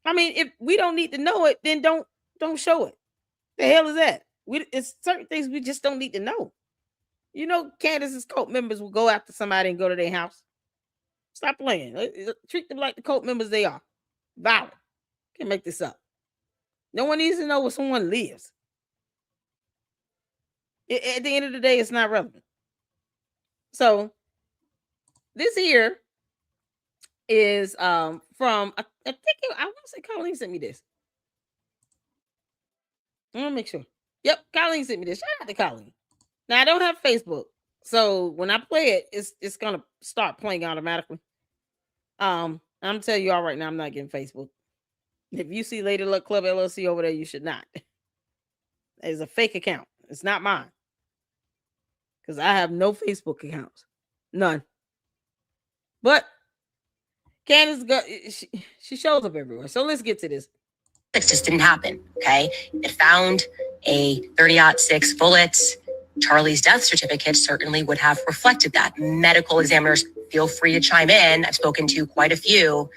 I mean, if we don't need to know it, then don't show it. The hell is that? It's certain things we just don't need to know. Candace's cult members will go after somebody and go to their house. Stop playing. Treat them like the cult members they are. Violent. Can't make this up. No one needs to know where someone lives. At the end of the day, it's not relevant. So this here is from I want to say Colleen sent me this. I want to make sure. Yep, Colleen sent me this. Shout out to Colleen. Now I don't have Facebook, so when I play it, it's gonna start playing automatically. I'm gonna tell you all right now, I'm not getting Facebook. If you see Lady Luck Club LLC over there, you should not. It's a fake account. It's not mine. Because I have no Facebook accounts. None. But Candace, she shows up everywhere. So let's get to this. It just didn't happen, okay? It found a .30-06 bullets Charlie's death certificate certainly would have reflected that. Medical examiners, feel free to chime in. I've spoken to quite a few.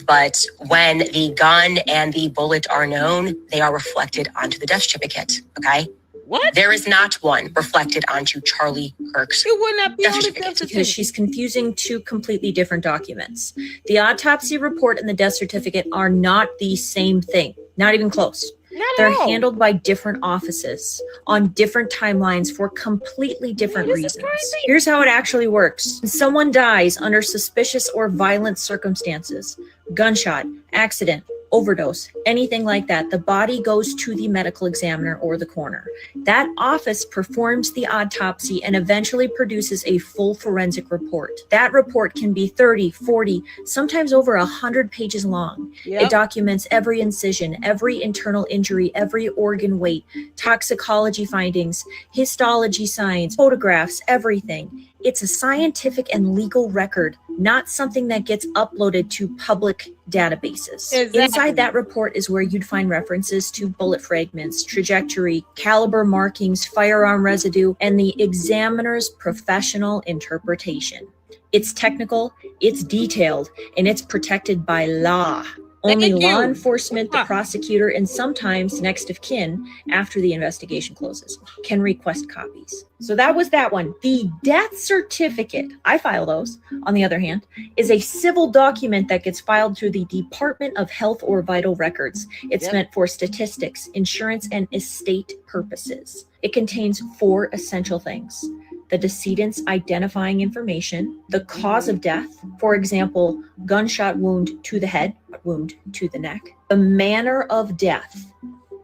But when the gun and the bullet are known, they are reflected onto the death certificate. Okay? What? There is not one reflected onto Charlie Kirk's It would not be death on the certificate. death Because certificate. she's confusing two completely different documents. The autopsy report and the death certificate are not the same thing, not even close. Not They're at all. handled by different offices on different timelines for completely different This is reasons. crazy. Here's how it actually works. When someone dies under suspicious or violent circumstances, gunshot, accident, overdose, anything like that, the body goes to the medical examiner or the coroner. That office performs the autopsy and eventually produces a full forensic report. That report can be 30, 40, sometimes over 100 pages long. Yep. It documents every incision, every internal injury, every organ weight, toxicology findings, histology signs, photographs, everything. It's a scientific and legal record, not something that gets uploaded to public databases. Exactly. Inside that report is where you'd find references to bullet fragments, trajectory, caliber markings, firearm residue, and the examiner's professional interpretation. It's technical, it's detailed, and it's protected by law. Only Thank you. law enforcement, the Ah. prosecutor, and sometimes next of kin, after the investigation closes, can request copies. So that was that one. The death certificate, I file those, on the other hand, is a civil document that gets filed through the Department of Health or Vital Records. It's Yep. meant for statistics, insurance, and estate purposes. It contains 4 essential things: the decedent's identifying information, the cause of death, for example, gunshot wound to the head, wound to the neck, the manner of death,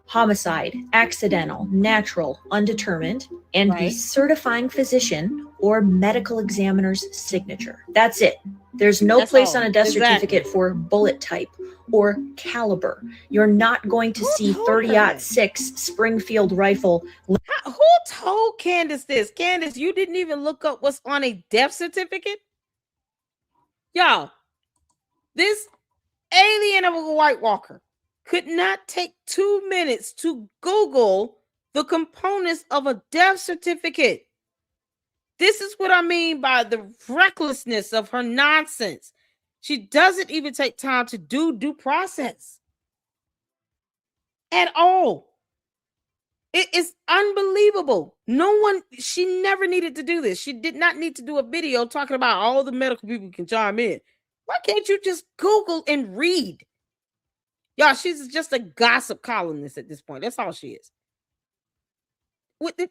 homicide, accidental, natural, undetermined, and the Right. certifying physician or medical examiner's signature. That's it. There's no That's place all. on a death Exactly. certificate for bullet type or caliber. You're not going to Who see told her 30-06 Springfield rifle. Who told Candace this? Candace, you didn't even look up what's on a death certificate? Y'all, this alien of a White Walker could not take 2 minutes to Google the components of a death certificate. This is what I mean by the recklessness of her nonsense. She doesn't even take time to do due process at all. It is unbelievable. She never needed to do this. She did not need to do a video talking about all the medical people can chime in. Why can't you just Google and read? Y'all, she's just a gossip columnist at this point. That's all she is.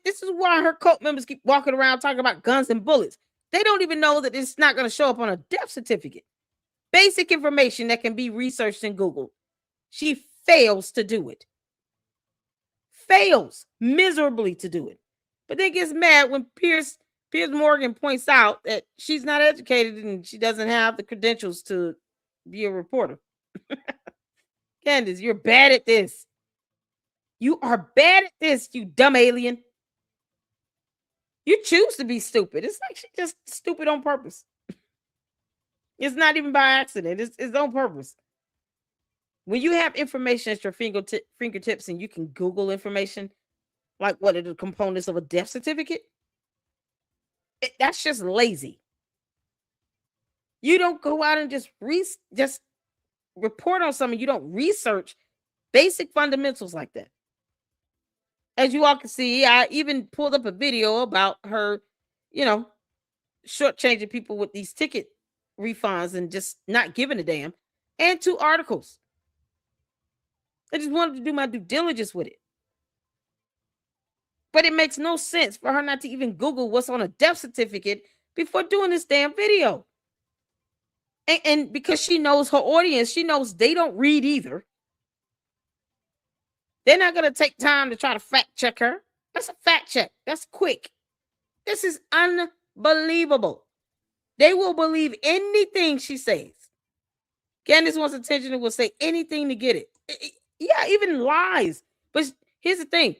This is why her cult members keep walking around talking about guns and bullets. They don't even know that it's not going to show up on a death certificate. Basic information that can be researched in Google. She fails to do it. Fails miserably to do it. But then gets mad when Piers Morgan points out that she's not educated and she doesn't have the credentials to be a reporter. Candace, you're bad at this. You are bad at this, you dumb alien. You choose to be stupid. It's like she's just stupid on purpose. It's not even by accident. It's on purpose. When you have information at your fingertips and you can Google information, like what are the components of a death certificate? That's just lazy. You don't go out and just report on something. You don't research basic fundamentals like that. As you all can see, I even pulled up a video about her, shortchanging people with these ticket refunds and just not giving a damn, and 2 articles. I just wanted to do my due diligence with it. But it makes no sense for her not to even Google what's on a death certificate before doing this damn video. And because she knows her audience, she knows they don't read either. They're not going to take time to try to fact check her. That's a fact check. That's quick. This is unbelievable. They will believe anything she says. Candace wants attention and will say anything to get it. Yeah, even lies. But here's the thing.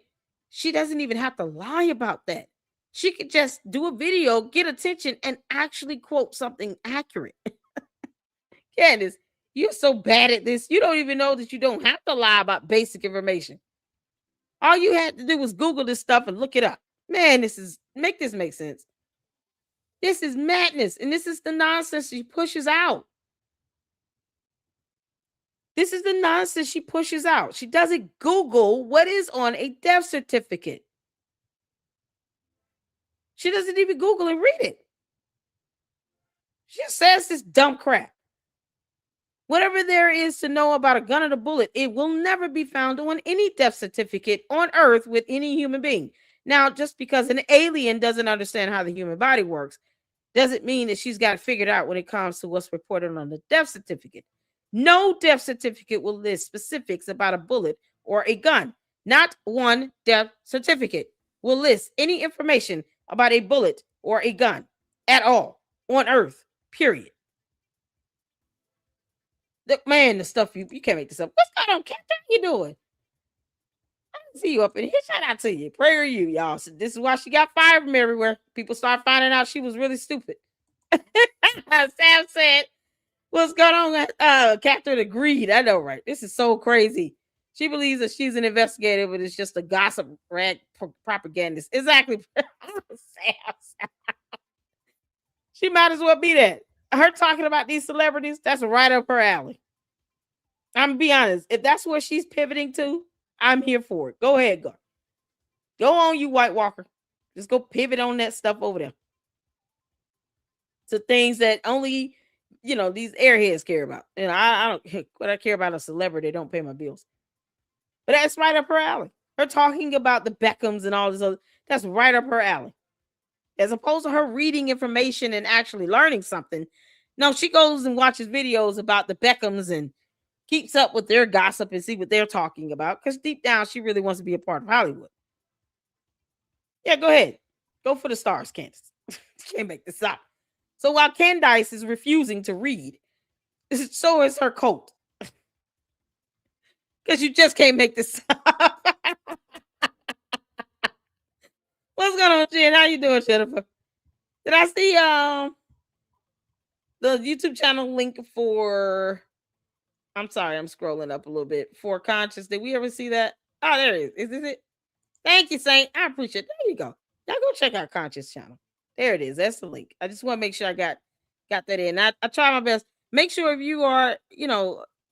She doesn't even have to lie about that. She could just do a video, get attention, and actually quote something accurate. Candace, you're so bad at this. You don't even know that you don't have to lie about basic information. All you had to do was Google this stuff and look it up. Man, make this make sense. This is madness, and this is the nonsense she pushes out. This is the nonsense she pushes out. She doesn't Google what is on a death certificate. She doesn't even Google and read it. She just says this dumb crap. Whatever there is to know about a gun or a bullet, it will never be found on any death certificate on Earth with any human being. Now, just because an alien doesn't understand how the human body works, doesn't mean that she's got it figured out when it comes to what's reported on the death certificate. No death certificate will list specifics about a bullet or a gun. Not one death certificate will list any information about a bullet or a gun at all on Earth, period. Look, man, the stuff you can't make this up. What's going on, Captain? How you doing? I didn't see you up in here. Shout out to you. Prayer you, y'all. So this is why she got fired from everywhere. People start finding out she was really stupid. Sam said, what's going on? Catherine agreed. I know, right? This is so crazy. She believes that she's an investigator, but it's just a gossip rag propagandist. Exactly. Sam. She might as well be that. Her talking about these celebrities, that's right up her alley. I'm gonna be honest. If that's where she's pivoting to, I'm here for it. Go ahead, go on, you White Walker. Just go pivot on that stuff over there. To things that only, these airheads care about. And I don't, what I care about a celebrity, don't pay my bills. But that's right up her alley. Her talking about the Beckhams and all this other, that's right up her alley. As opposed to her reading information and actually learning something. No, she goes and watches videos about the Beckhams and keeps up with their gossip and see what they're talking about. Because deep down, she really wants to be a part of Hollywood. Yeah, go ahead. Go for the stars, Candace. Can't make this up. So while Candace is refusing to read, so is her cult. Because you just can't make this up. What's going on, Jen? How you doing, Jennifer? Did I see the YouTube channel link for... I'm sorry, I'm scrolling up a little bit. For Conscious. Did we ever see that? Oh, there it is. Is this it? Thank you, Saint. I appreciate it. There you go. Y'all go check out Conscious channel. There it is. That's the link. I just want to make sure I got that in. I try my best. Make sure if you are,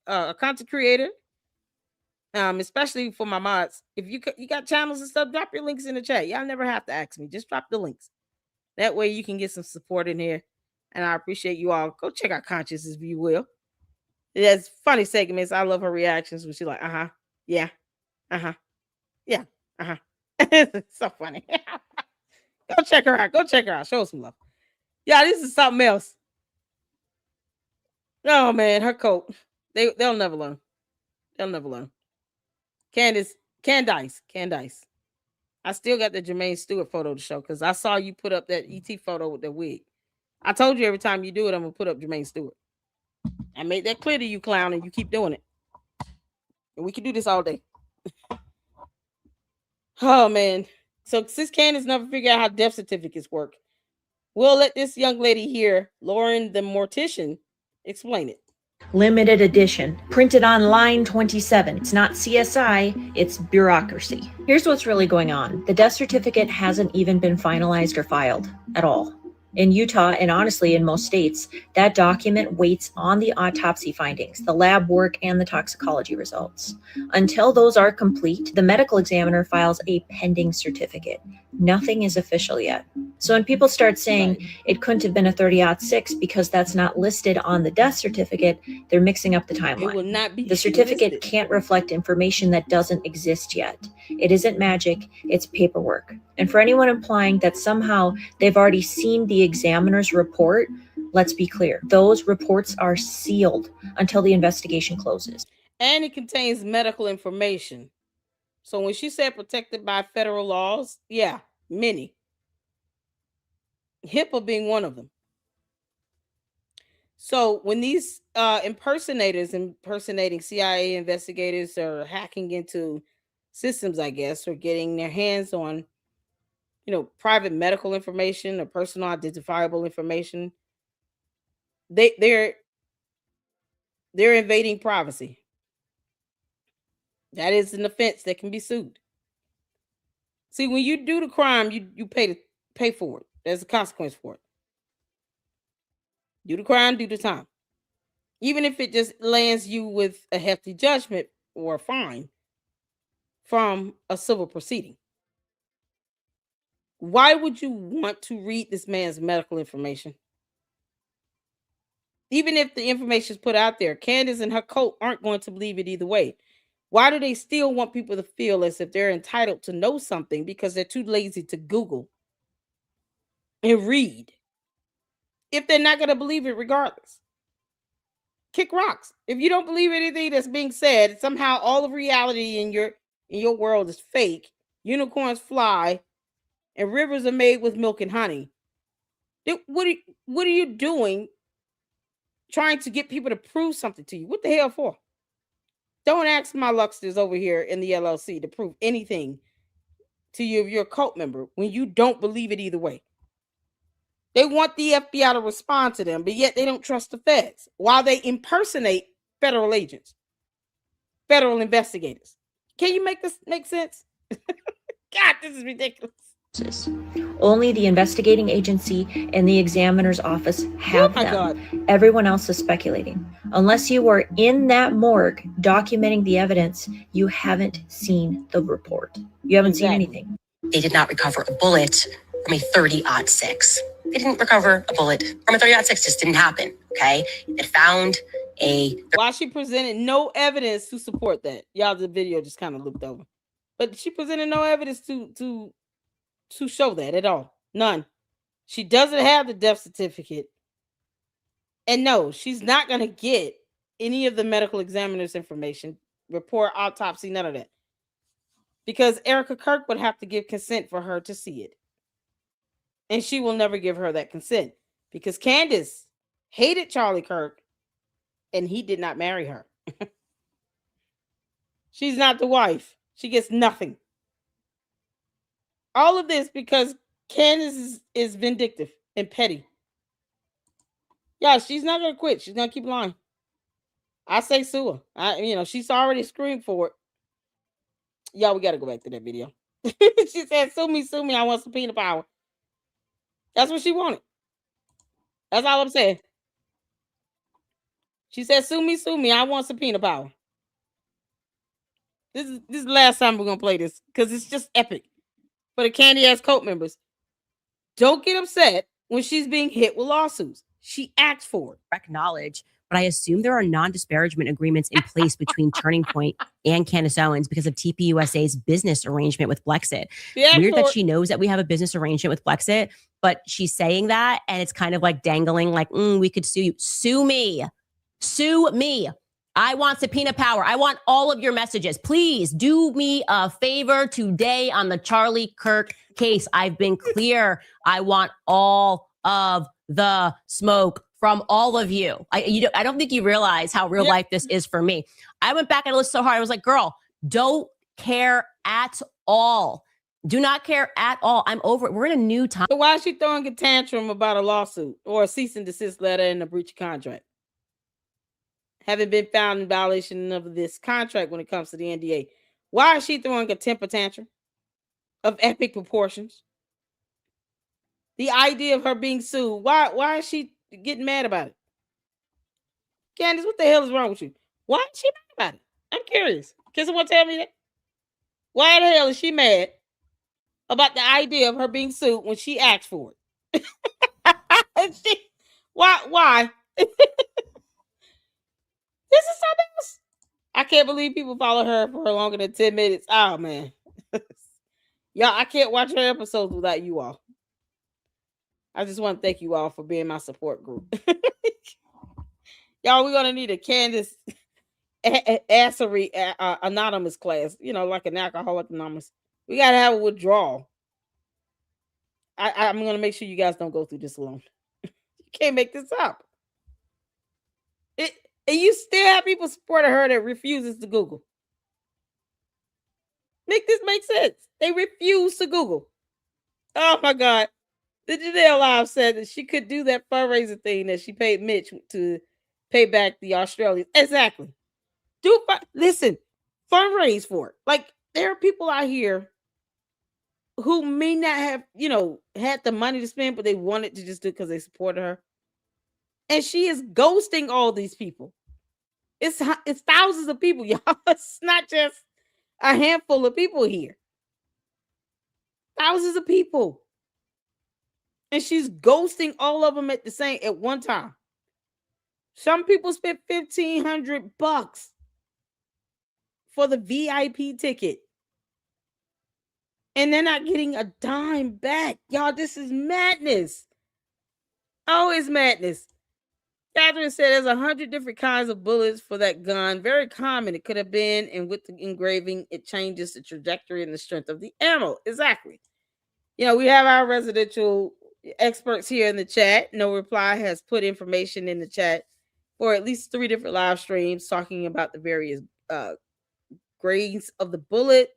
a content creator, especially for my mods, if you got channels and stuff, drop your links in the chat. Y'all never have to ask me. Just drop the links. That way you can get some support in here. And I appreciate you all. Go check out Conscious if you will. It has funny segments. I love her reactions when she's like, yeah, yeah, It's so funny. Go check her out. Go check her out. Show some love. Yeah, this is something else. Oh man, her coat. They'll never learn. They'll never learn. Candace. I still got the Jermaine Stewart photo to show because I saw you put up that ET photo with the wig. I told you every time you do it, I'm gonna put up Jermaine Stewart. I made that clear to you, clown, and you keep doing it. And we can do this all day. Oh man. So since Candace never figured out how death certificates work, we'll let this young lady here, Lauren the Mortician, explain it. Limited edition, printed on line 27. It's not CSI, it's bureaucracy. Here's what's really going on. The death certificate hasn't even been finalized or filed at all. In Utah, and honestly in most states, that document waits on the autopsy findings, the lab work, and the toxicology results. Until those are complete, the medical examiner files a pending certificate. Nothing is official yet. So when people start saying it couldn't have been a 30-06 because that's not listed on the death certificate, they're mixing up the timeline. It will not be the certificate listed. Can't reflect information that doesn't exist yet. It isn't magic, it's paperwork. And for anyone implying that somehow they've already seen the examiner's report, let's be clear. Those reports are sealed until the investigation closes. And it contains medical information. So when she said protected by federal laws, yeah, many. HIPAA being one of them. So when these impersonators impersonating CIA investigators are hacking into systems, I guess, or getting their hands on, private medical information or personal identifiable information, they're invading privacy. That is an offense that can be sued. See, when you do the crime, you pay for it. There's a consequence for it. Do the crime, do the time. Even if it just lands you with a hefty judgment or a fine from a civil proceeding. Why would you want to read this man's medical information? Even if the information is put out there, Candace and her cult aren't going to believe it either way. Why do they still want people to feel as if they're entitled to know something because they're too lazy to Google and read? If they're not going to believe it regardless. Kick rocks. If you don't believe anything that's being said, somehow all of reality in your world is fake. Unicorns fly and rivers are made with milk and honey. What are you doing trying to get people to prove something to you? What the hell for? Don't ask my Luxters over here in the LLC to prove anything to you if you're a cult member when you don't believe it either way. They want the FBI to respond to them, but yet they don't trust the feds while they impersonate federal agents, federal investigators. Can you make this make sense? God, this is ridiculous. Only the investigating agency and the examiner's office have them. God. Everyone else is speculating. Unless you are in that morgue documenting the evidence, you haven't seen the report. You haven't seen anything. They did not recover a bullet from a 30-06. They didn't recover a bullet from a 30-06. Just didn't happen. Okay. They found a. Why she presented no evidence to support that. Y'all, the video just kind of looped over. But she presented no evidence to show that at all. None. She doesn't have the death certificate. And no, she's not going to get any of the medical examiner's information, report, autopsy, none of that. Because Erica Kirk would have to give consent for her to see it. And she will never give her that consent. Because Candace hated Charlie Kirk and he did not marry her. She's not the wife. She gets nothing. All of this because Candace is vindictive and petty. Yeah, she's not going to quit. She's going to keep lying. I say sue her. She's already screamed for it. Y'all, we got to go back to that video. She said, sue me. I want subpoena power. That's what she wanted. That's all I'm saying. She said, sue me. I want subpoena power. This is the last time we're going to play this because it's just epic. For the candy-ass cult members, don't get upset when she's being hit with lawsuits. She asked for it. Acknowledge, but I assume there are non-disparagement agreements in place between Turning Point and Candace Owens because of TPUSA's business arrangement with Blexit. Weird that she knows that we have a business arrangement with Blexit, but she's saying that, and it's kind of like dangling, like, we could sue you. Sue me. Sue me. I want subpoena power. I want all of your messages. Please do me a favor today on the Charlie Kirk case. I've been clear. I want all of the smoke from all of you. I don't think you realize how real life this is for me. I went back and listened so hard. I was like, girl, don't care at all. Do not care at all. I'm over it. We're in a new time. So why is she throwing a tantrum about a lawsuit or a cease and desist letter and a breach of contract? Having been found in violation of this contract when it comes to the NDA. Why is she throwing a temper tantrum of epic proportions? The idea of her being sued. Why is she getting mad about it? Candace, what the hell is wrong with you? Why is she mad about it? I'm curious. Can someone tell me that? Why the hell is she mad about the idea of her being sued when she asked for it? Why? This is something else. I can't believe people follow her for longer than 10 minutes. Oh, man. Y'all, I can't watch her episodes without you all. I just want to thank you all for being my support group. Y'all, we're going to need a Candace assery anonymous class. Like an Alcoholic Anonymous. We got to have a withdrawal. I'm going to make sure you guys don't go through this alone. You can't make this up. And you still have people supporting her that refuses to Google. Make this make sense. They refuse to Google. Oh my God. The Janelle Live said that she could do that fundraiser thing that she paid Mitch to pay back the Australians. Exactly. Listen, fundraise for it. Like, there are people out here who may not have, had the money to spend, but they wanted to just do it because they supported her. And she is ghosting all these people. It's thousands of people, y'all. It's not just a handful of people here. Thousands of people. And she's ghosting all of them at one time. Some people spent $1,500 for the VIP ticket. And they're not getting a dime back. Y'all, this is madness. Oh, it's madness. Catherine said there's 100 different kinds of bullets for that gun. Very common. It could have been, and with the engraving, it changes the trajectory and the strength of the ammo. Exactly. We have our residential experts here in the chat. No Reply has put information in the chat for at least 3 different live streams talking about the various grades of the bullet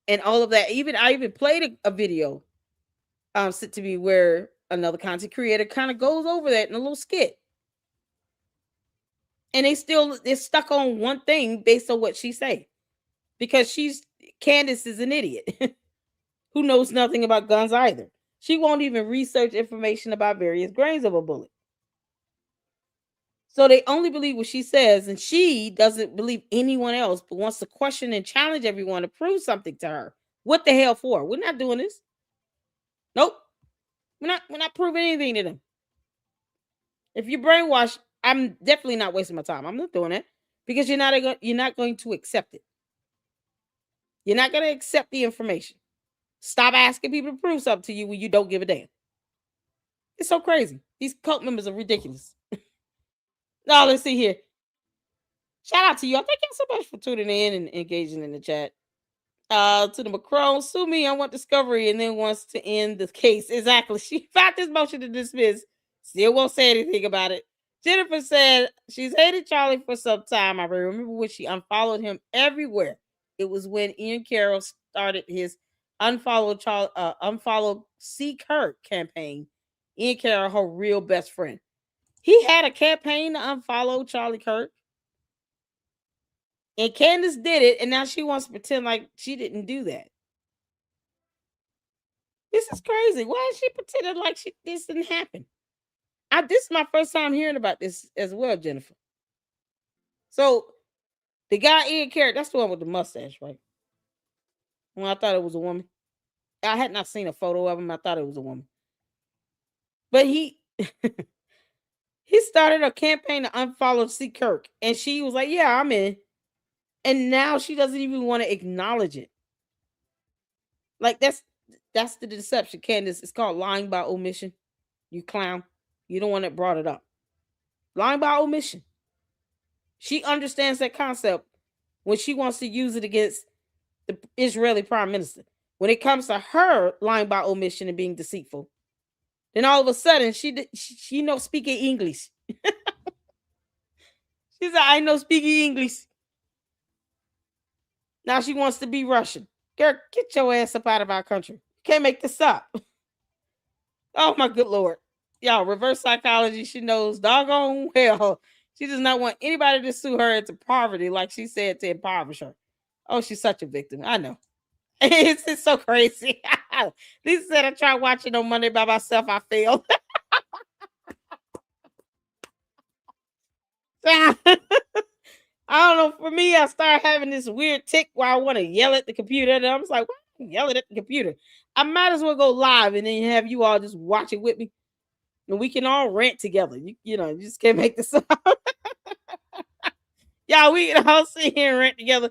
and all of that. I even played a video sent to me where another content creator kind of goes over that in a little skit. And they're stuck on one thing based on what she say. Because Candace is an idiot who knows nothing about guns either. She won't even research information about various grains of a bullet. So they only believe what she says, and she doesn't believe anyone else, but wants to question and challenge everyone to prove something to her. What the hell for? We're not doing this. Nope. We're not proving anything to them. If you brainwash, I'm definitely not wasting my time. I'm not doing it because you're not going to accept it. You're not going to accept the information. Stop asking people to prove something to you when you don't give a damn. It's so crazy. These cult members are ridiculous. Now, let's see here. Shout out to you. Thank you so much for tuning in and engaging in the chat. To the Macron, sue me. I want discovery and then wants to end the case. Exactly. She filed this motion to dismiss. Still won't say anything about it. Jennifer said she's hated Charlie for some time. I remember when she unfollowed him everywhere. It was when Ian Carroll started his unfollow C. Kirk campaign. Ian Carroll, her real best friend. He had a campaign to unfollow Charlie Kirk. And Candace did it, and now she wants to pretend like she didn't do that. This is crazy. Why is she pretending like this didn't happen? This is my first time hearing about this as well, Jennifer. So, the guy Ian Carroll, that's the one with the mustache, right? Well, I thought it was a woman. I had not seen a photo of him. I thought it was a woman. But he started a campaign to unfollow C. Kirk. And she was like, yeah, I'm in. And now she doesn't even want to acknowledge it. Like, that's the deception, Candace. It's called lying by omission. You clown. You don't want to brought it up. Lying by omission. She understands that concept when she wants to use it against the Israeli prime minister. When it comes to her lying by omission and being deceitful, then all of a sudden she knows speaking English. She's like, I know speaking English. Now she wants to be Russian. Girl, get your ass up out of our country. You can't make this up. Oh my good Lord. Y'all, reverse psychology. She knows doggone well. She does not want anybody to sue her into poverty like she said to impoverish her. Oh, she's such a victim. I know. It's so crazy. Lisa said I tried watching on Monday by myself. I failed. I don't know. For me, I start having this weird tick where I want to yell at the computer. And I'm just like, why am I yelling at the computer? I might as well go live and then have you all just watch it with me. And we can all rant together. You just can't make this up. Yeah, we can all sit here and rant together.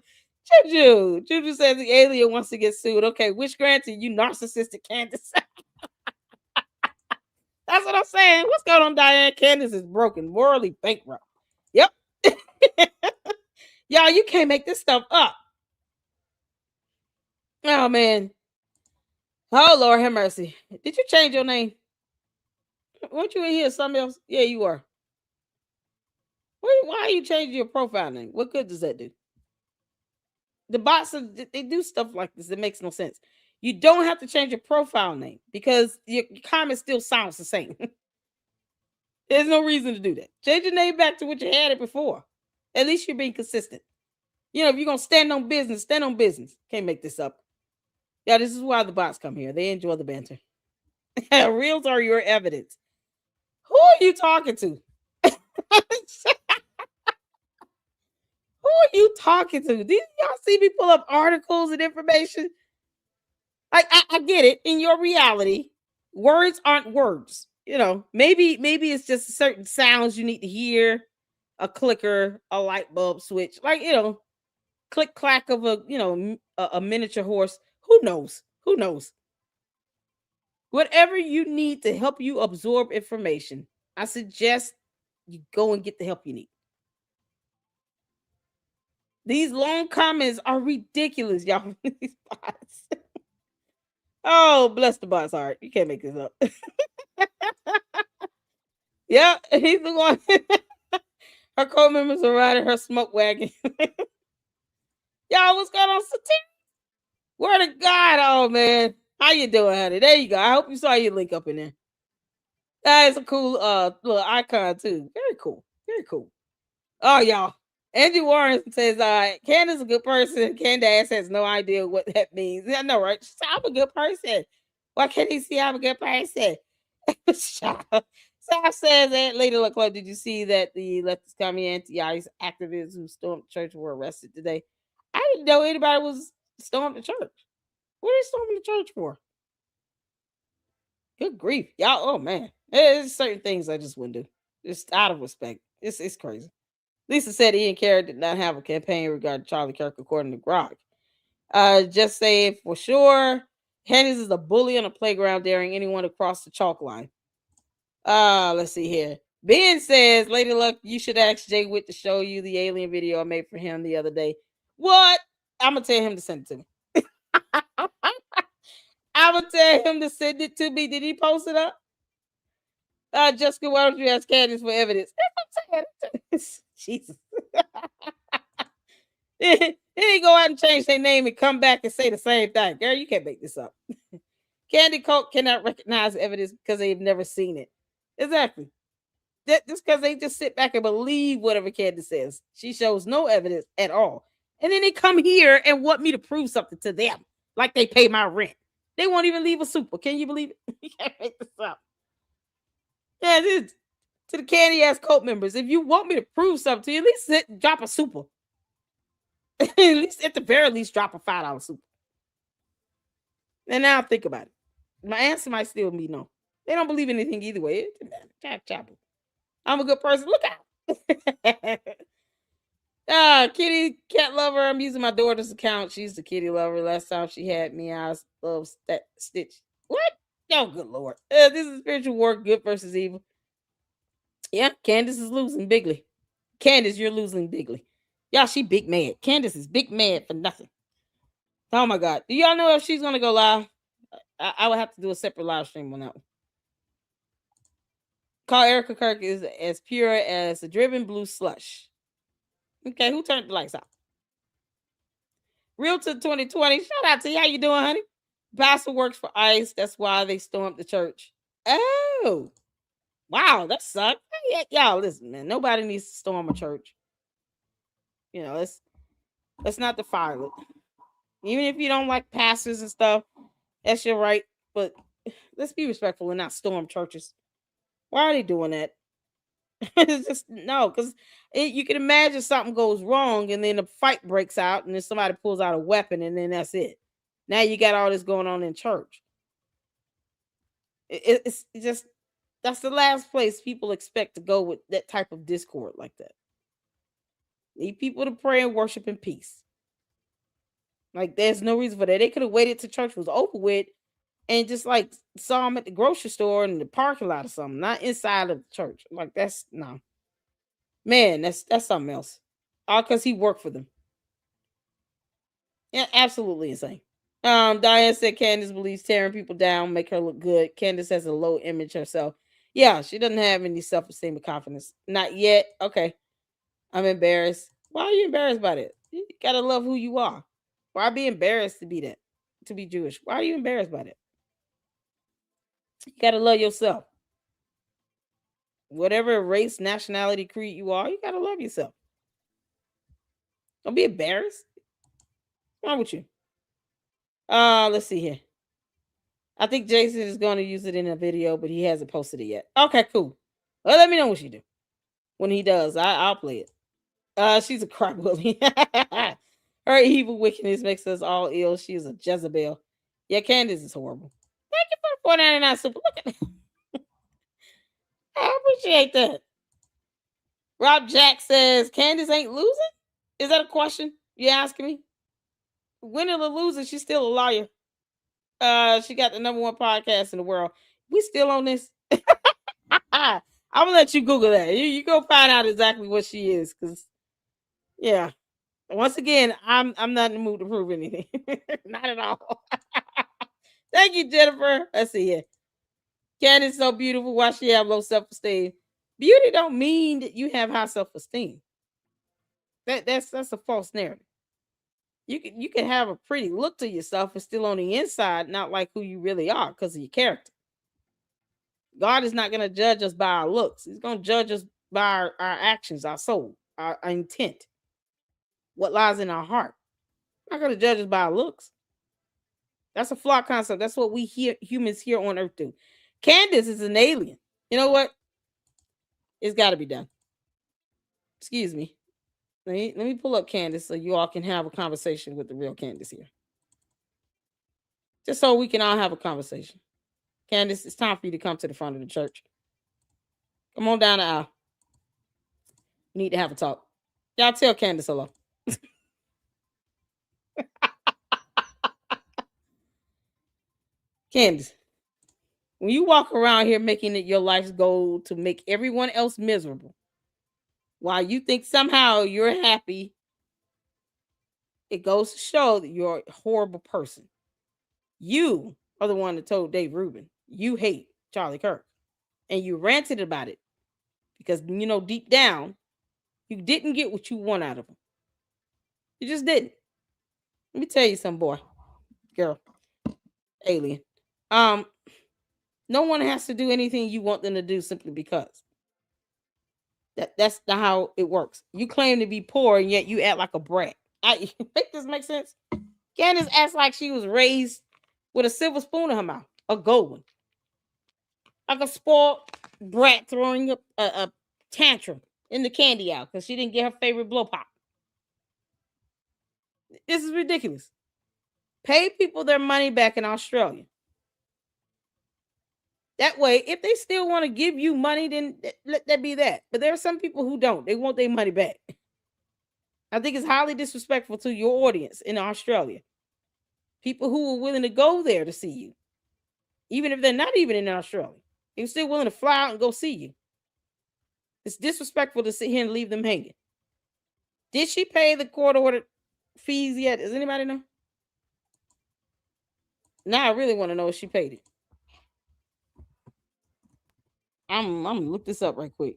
Juju says the alien wants to get sued. Okay, which granted, you narcissistic Candace. That's what I'm saying. What's going on, Diane? Candace is broken, morally bankrupt. Yep. Y'all, you can't make this stuff up. Oh, man. Oh, Lord, have mercy. Did you change your name? Weren't you in here something else? Yeah, you are. Why are you changing your profile name? What good does that do? The bots, they do stuff like this. It makes no sense. You don't have to change your profile name because your comment still sounds the same. There's no reason to do that. Change your name back to what you had it before. At least you're being consistent. If you're going to stand on business, stand on business. Can't make this up. Yeah, this is why the bots come here. They enjoy the banter. Reels are your evidence. Who are you talking to? Who are you talking to? Did y'all see me pull up articles and information? Like, I get it. In your reality, words aren't words. You know, maybe it's just certain sounds you need to hear, a clicker, a light bulb switch, like, you know, click clack of a, you know, a miniature horse. Who knows? Who knows? Whatever you need to help you absorb information, I suggest you go and get the help you need. These long comments are ridiculous, y'all. These bots. Oh, bless the bot's heart. You can't make this up. Yeah, he's the one. Her co-members are riding her smoke wagon. Y'all, what's going on, Satir? Word to God, oh man. How you doing, honey? There you go. I hope you saw your link up in there. That is a cool little icon too. Very cool. Very cool. Oh, y'all. Angie Warren says, Candace is a good person. Candace has no idea what that means. I know, right? She said, I'm a good person. Why can't he see I'm a good person? Sal says that Lady Luck Club, did you see that the leftist commie anti-ICE activists who stormed the church were arrested today? I didn't know anybody was storming the church. What are they storming the church for? Good grief. Y'all, oh man. There's certain things I just wouldn't do. Just out of respect. It's crazy. Lisa said Ian Carey did not have a campaign regarding Charlie Kirk, according to Grok. Just saying for sure, Candace is a bully on the playground, daring anyone to cross the chalk line. Let's see here. Ben says, Lady Luck, you should ask Jay Witt to show you the alien video I made for him the other day. What? I'm gonna tell him to send it to me. I'm gonna tell him to send it to me. Did he post it up? Jessica, why don't you ask Candace for evidence? That's what I'm saying. Jesus. Then he go out and change their name and come back and say the same thing. Girl, you can't make this up. Candy Coke cannot recognize evidence because they've never seen it. Exactly. Just because they just sit back and believe whatever Candace says. She shows no evidence at all. And then they come here and want me to prove something to them. Like they pay my rent. They won't even leave a super. Can you believe it? You can't make this up. Yeah, it is. To the candy ass cult members, if you want me to prove something to you, at least drop a super. At least, at the very least, drop a $5 super. And now think about it. My answer might still be no. They don't believe anything either way. I'm a good person. Look out. Kitty cat lover. I'm using my daughter's account. She's the kitty lover. Last time she had me, I love Stitch. What? Oh, good Lord. This is spiritual war, good versus evil. Yeah, Candace is losing bigly. Candace, you're losing bigly. Y'all, she big mad. Candace is big mad for nothing. Oh my God. Do y'all know if she's going to go live? I would have to do a separate live stream on that one. Call Erica Kirk is as pure as a driven blue slush. Okay, who turned the lights out? Real to 2020. Shout out to you. How you doing, honey? Pastor works for ICE. That's why they stormed the church. Oh. Wow, that sucks. Y'all, listen, man. Nobody needs to storm a church. You know, let's not defile it. Even if you don't like pastors and stuff, that's your right. But let's be respectful and not storm churches. Why are they doing that? It's just no, because you can imagine something goes wrong and then a fight breaks out and then somebody pulls out a weapon and then that's it. Now you got all this going on in church. It's just that's the last place people expect to go with that type of discord like that. Need people to pray and worship in peace. Like there's no reason for that. They could have waited till church was over with and just like saw him at the grocery store in the parking lot or something, not inside of the church. Like that's no. Man, that's something else. All because he worked for them. Yeah, absolutely insane. Diane said Candace believes tearing people down make her look good. Candace has a low image herself. Yeah, she doesn't have any self-esteem or confidence. Not yet. Okay. I'm embarrassed. Why are you embarrassed by it? You gotta love who you are. Why be embarrassed to be that? To be Jewish? Why are you embarrassed by that? You gotta love yourself. Whatever race, nationality, creed you are, you gotta love yourself. Don't be embarrassed. What's wrong with you? Let's see here. I think Jason is going to use it in a video, but he hasn't posted it yet. Okay, cool. Well, let me know what you do. When he does, I'll play it. She's a crybaby. Her evil wickedness makes us all ill. She is a Jezebel. Yeah, Candace is horrible. Thank you for the $4.99 super. Look at that. I appreciate that. Rob Jack says Candace ain't losing. Is that a question you asking me? Winning or losing, she's still a liar. She got the #1 podcast in the world. We still on this. I'm gonna let you Google that. You go find out exactly what she is, because yeah. Once again, I'm not in the mood to prove anything. Not at all. Thank you, Jennifer. Let's see here. Candace is so beautiful. Why she have low self-esteem? Beauty don't mean that you have high self-esteem. That's a false narrative. You can have a pretty look to yourself and still on the inside not like who you really are because of your character. God is not going to judge us by our looks. He's going to judge us by our actions, our soul, our intent, what lies in our heart. Not going to judge us by our looks. That's a flawed concept. That's what we humans here on Earth do. Candace is an alien. You know what? It's got to be done. Excuse me. Let me pull up Candace so you all can have a conversation with the real Candace here. Just so we can all have a conversation. Candace, it's time for you to come to the front of the church. Come on down the aisle. We need to have a talk. Y'all tell Candace hello. Candace, when you walk around here making it your life's goal to make everyone else miserable, while you think somehow you're happy, it goes to show that you're a horrible person. You are the one that told Dave Rubin you hate Charlie Kirk, and you ranted about it because, you know, deep down, you didn't get what you want out of him. You just didn't. Let me tell you something, boy, girl, alien. No one has to do anything you want them to do simply because. That's not how it works. You claim to be poor and yet you act like a brat. I think this makes sense. Candace acts like she was raised with a silver spoon in her mouth, a gold one, like a spoiled brat throwing a tantrum in the candy aisle because she didn't get her favorite blow pop. This is ridiculous. Pay people their money back in Australia. That way, if they still want to give you money, then let that be that. But there are some people who don't. They want their money back. I think it's highly disrespectful to your audience in Australia. People who are willing to go there to see you. Even if they're not even in Australia. They're still willing to fly out and go see you. It's disrespectful to sit here and leave them hanging. Did she pay the court order fees yet? Does anybody know? Now I really want to know if she paid it. I'm gonna look this up right quick.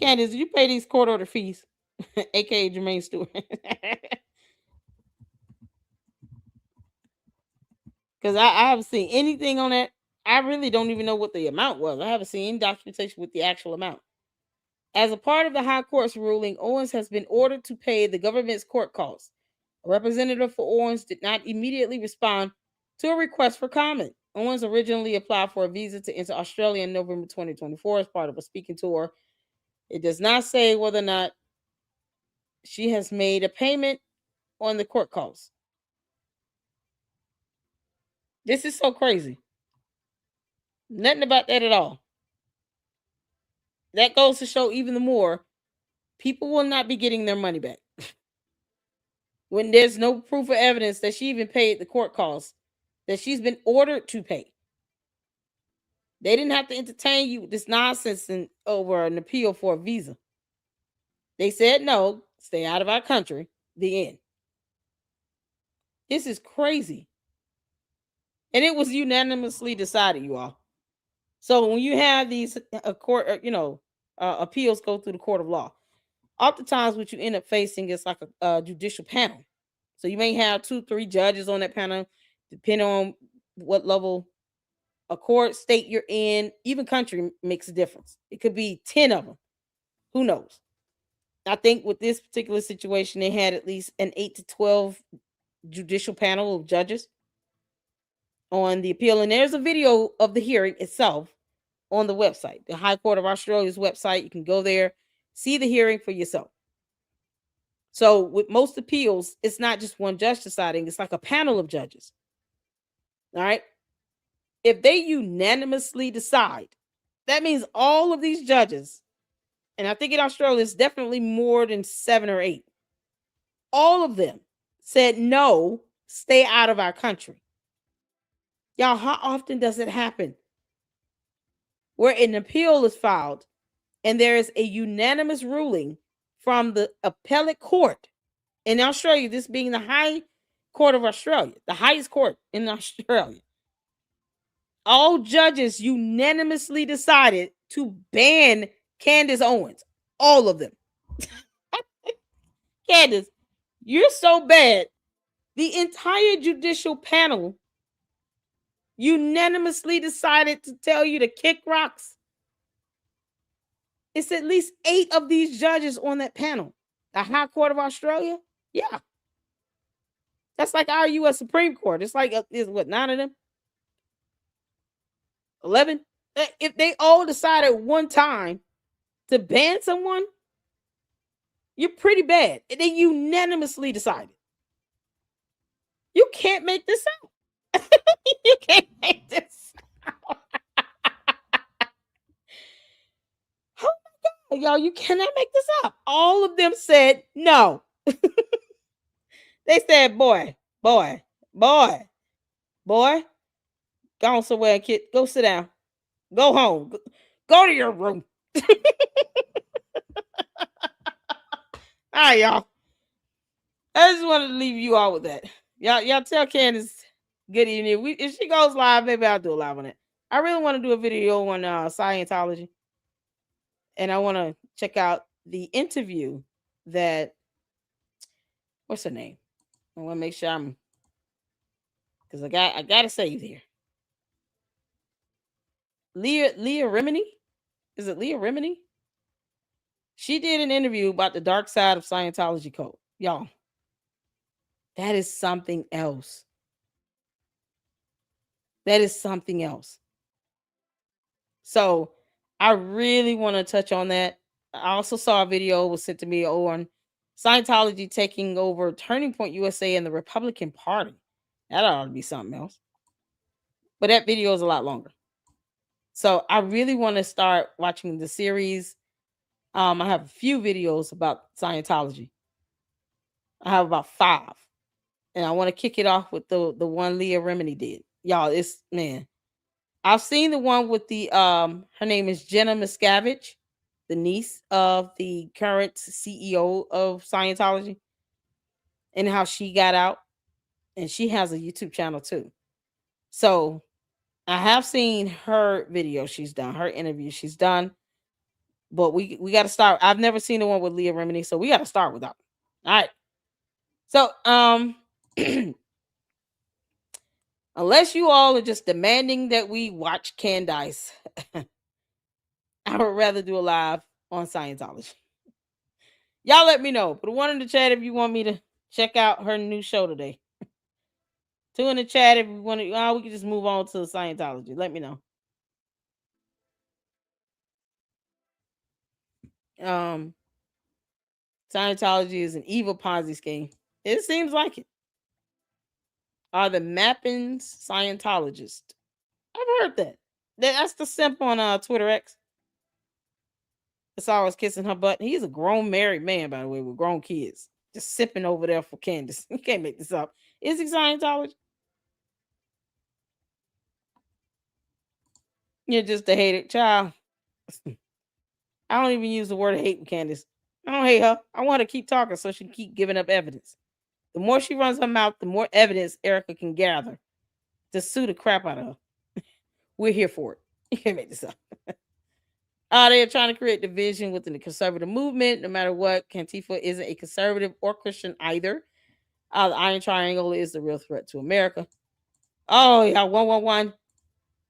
Candace, did you pay these court order fees? AKA Jermaine Stewart. Because I haven't seen anything on that. I really don't even know what the amount was. I haven't seen any documentation with the actual amount. As a part of the High Court's ruling, Owens has been ordered to pay the government's court costs. A representative for Owens did not immediately respond to a request for comment. Owens originally applied for a visa to enter Australia in November 2024 as part of a speaking tour. It does not say whether or not she has made a payment on the court costs. This is so crazy. Nothing about that at all. That goes to show even the more people will not be getting their money back. When there's no proof or evidence that she even paid the court costs that she's been ordered to pay. They didn't have to entertain you with this nonsense over an appeal for a visa. They said no, stay out of our country. The end. This is crazy. And it was unanimously decided, you all. So when you have these appeals go through the court of law, oftentimes what you end up facing is like a judicial panel. So you may have 2-3 judges on that panel, depending on what level of court, state you're in. Even country makes a difference. It could be 10 of them. Who knows? I think with this particular situation, they had at least an 8 to 12 judicial panel of judges on the appeal. And there's a video of the hearing itself on the website, the High Court of Australia's website. You can go there, see the hearing for yourself. So with most appeals, it's not just one judge deciding, it's like a panel of judges. All right. If they unanimously decide, that means all of these judges, and I think in Australia it's definitely more than 7 or 8, all of them said, no, stay out of our country. Y'all, how often does it happen where an appeal is filed and there is a unanimous ruling from the appellate court in Australia, this being the High Court of Australia, the highest court in Australia? All judges unanimously decided to ban Candace Owens. All of them. Candace, you're so bad. The entire judicial panel unanimously decided to tell you to kick rocks. It's at least 8 of these judges on that panel. The High Court of Australia? Yeah. That's like our U.S. Supreme Court. It's like, is what, 9 of them? 11? If they all decided one time to ban someone, you're pretty bad. They unanimously decided. You can't make this out. You can't make this out. Oh my God, y'all, you cannot make this up. All of them said no. They said, boy, go on somewhere, kid. Go sit down. Go home. Go to your room. All right, y'all. I just wanted to leave you all with that. Y'all tell Candace good evening. If she goes live, maybe I'll do a live on it. I really want to do a video on Scientology. And I want to check out the interview that, what's her name? I want to make sure because I got to save here. Leah Remini? Is it Leah Remini? She did an interview about the dark side of Scientology code. Y'all, that is something else. That is something else. So I really want to touch on that. I also saw a video was sent to me on Scientology taking over Turning Point USA and the Republican Party. That ought to be something else. But that video is a lot longer. So I really want to start watching the series. I have a few videos about Scientology. I have about 5. And I want to kick it off with the one Leah Remini did. Y'all, it's, man. I've seen the one with the her name is Jenna Miscavige, the niece of the current CEO of Scientology, and how she got out. And she has a YouTube channel too. So I have seen her video she's done, her interview she's done. But we got to start. I've never seen the one with Leah Remini, so we got to start with that. All right. So unless you all are just demanding that we watch Candace, I would rather do a live on Scientology. Y'all let me know. Put one in the chat if you want me to check out her new show today. 2 in the chat if you want to. We can just move on to Scientology. Let me know. Scientology is an evil Ponzi scheme. It seems like it. Are the Mappins Scientologists? I've heard that. That's the simp on Twitter X. That's always kissing her butt. He's a grown married man, by the way, with grown kids. Just sipping over there for Candace. You can't make this up. Is he Scientology? You're just a hated child. I don't even use the word hate with Candace. I don't hate her. I want her to keep talking so she can keep giving up evidence. The more she runs her mouth, the more evidence Erica can gather to sue the crap out of her. We're here for it. You can't make this up. They are trying to create division within the conservative movement. No matter what, Cantifa isn't a conservative or Christian either. The Iron Triangle is the real threat to America. Oh, yeah, 111.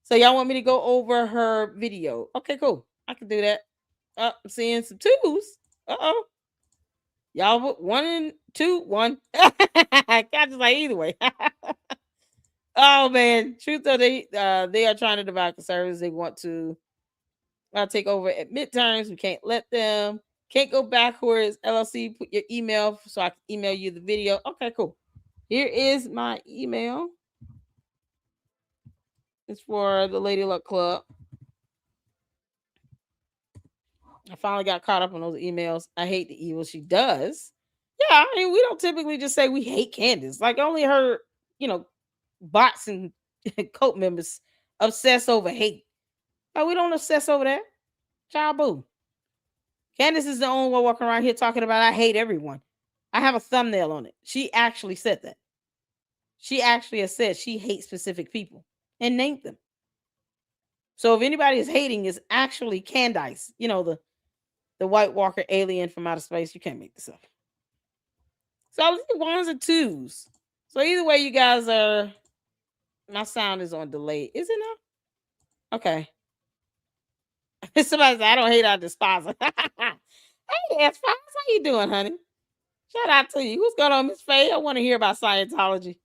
So y'all want me to go over her video? Okay, cool. I can do that. I'm seeing some 2s. Uh-oh. Y'all vote 1 and 2, 1. Candace like either way. Oh man, truth though, they are trying to divide conservatives. They want to take over at midterms. We can't let them. Can't go backwards. LLC, put your email so I can email you the video. Okay, cool. Here is my email. It's for the Lady Luck Club. I finally got caught up on those emails. I hate the evil she does. Yeah, I mean, we don't typically just say we hate Candace. Like only her, bots and cult members obsess over hate. We don't obsess over that. Child boo. Candace is the only one walking around here talking about I hate everyone. I have a thumbnail on it. She actually said that. She actually has said she hates specific people and named them. So if anybody is hating, it's actually Candace, the White Walker alien from outer space. You can't make this up. So I was ones and twos. So either way, you guys are. My sound is on delay. Is it now? Okay. Somebody said, I don't hate, I despise her. Hey, as far as how you doing, honey? Shout out to you. What's going on, Miss Faye? I want to hear about Scientology.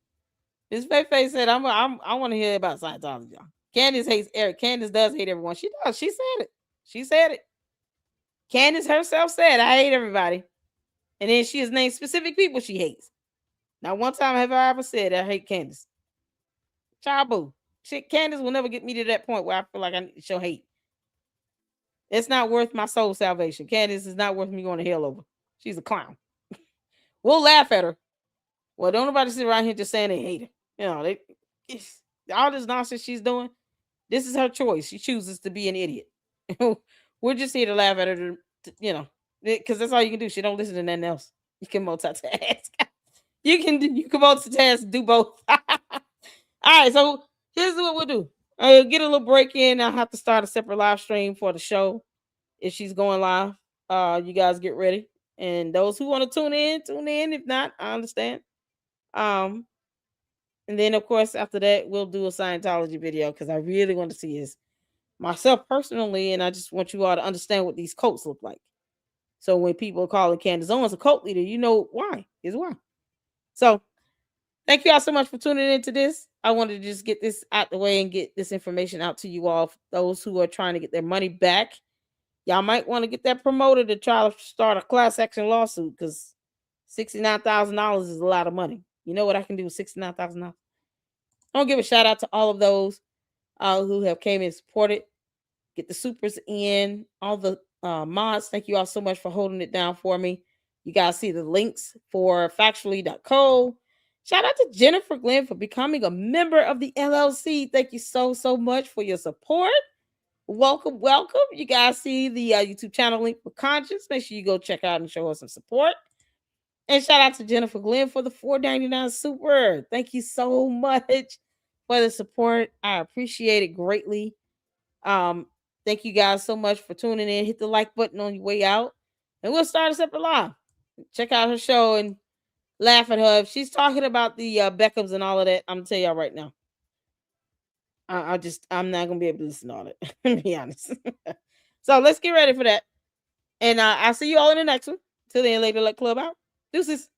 Miss Faye said, I want to hear about Scientology, y'all. Candace hates Eric. Candace does hate everyone. She does. She said it. She said it. Candace herself said, I hate everybody. And then she has named specific people she hates. Now, one time have I ever said I hate Candace? Child boo. Candace will never get me to that point where I feel like I need to show hate. It's not worth my soul salvation. Candace is not worth me going to hell over. She's a clown. We'll laugh at her. Well, don't nobody sit around here just saying they hate her. All this nonsense she's doing, this is her choice. She chooses to be an idiot. We're just here to laugh at her, because that's all you can do. She don't listen to nothing else. You can multitask. you can multitask, do both. All right, so here's what we'll do. I'll get a little break in. I'll have to start a separate live stream for the show if she's going live. You guys get ready. And those who want to tune in. If not, I understand. And then, of course, after that, we'll do a Scientology video because I really want to see this myself personally, and I just want you all to understand what these cults look like. So when people are calling Candace Owens a cult leader, you know why. Is why. So thank you all so much for tuning into this. I wanted to just get this out the way and get this information out to you all. Those who are trying to get their money back, y'all might want to get that promoter to try to start a class action lawsuit because $69,000 is a lot of money. You know what I can do with $69,000? I want to give a shout out to all of those who have came and supported. Get the supers in, all the mods. Thank you all so much for holding it down for me. You guys see the links for factually.co. Shout out to Jennifer Glenn for becoming a member of the LLC. Thank you so much for your support. Welcome. You guys see the YouTube channel link for Conscience. Make sure you go check out and show us some support. And shout out to Jennifer Glenn for the $4.99 super. Thank you so much for the support. I appreciate it greatly. Thank you guys so much for tuning in. Hit the like button on your way out. And we'll start a separate live. Check out her show and laugh at her. If she's talking about the Beckhams and all of that, I'm going to tell y'all right now. I'm not going to be able to listen to all that. To be honest. So let's get ready for that. And I'll see you all in the next one. Till then, Lady Luck Club out. Deuces.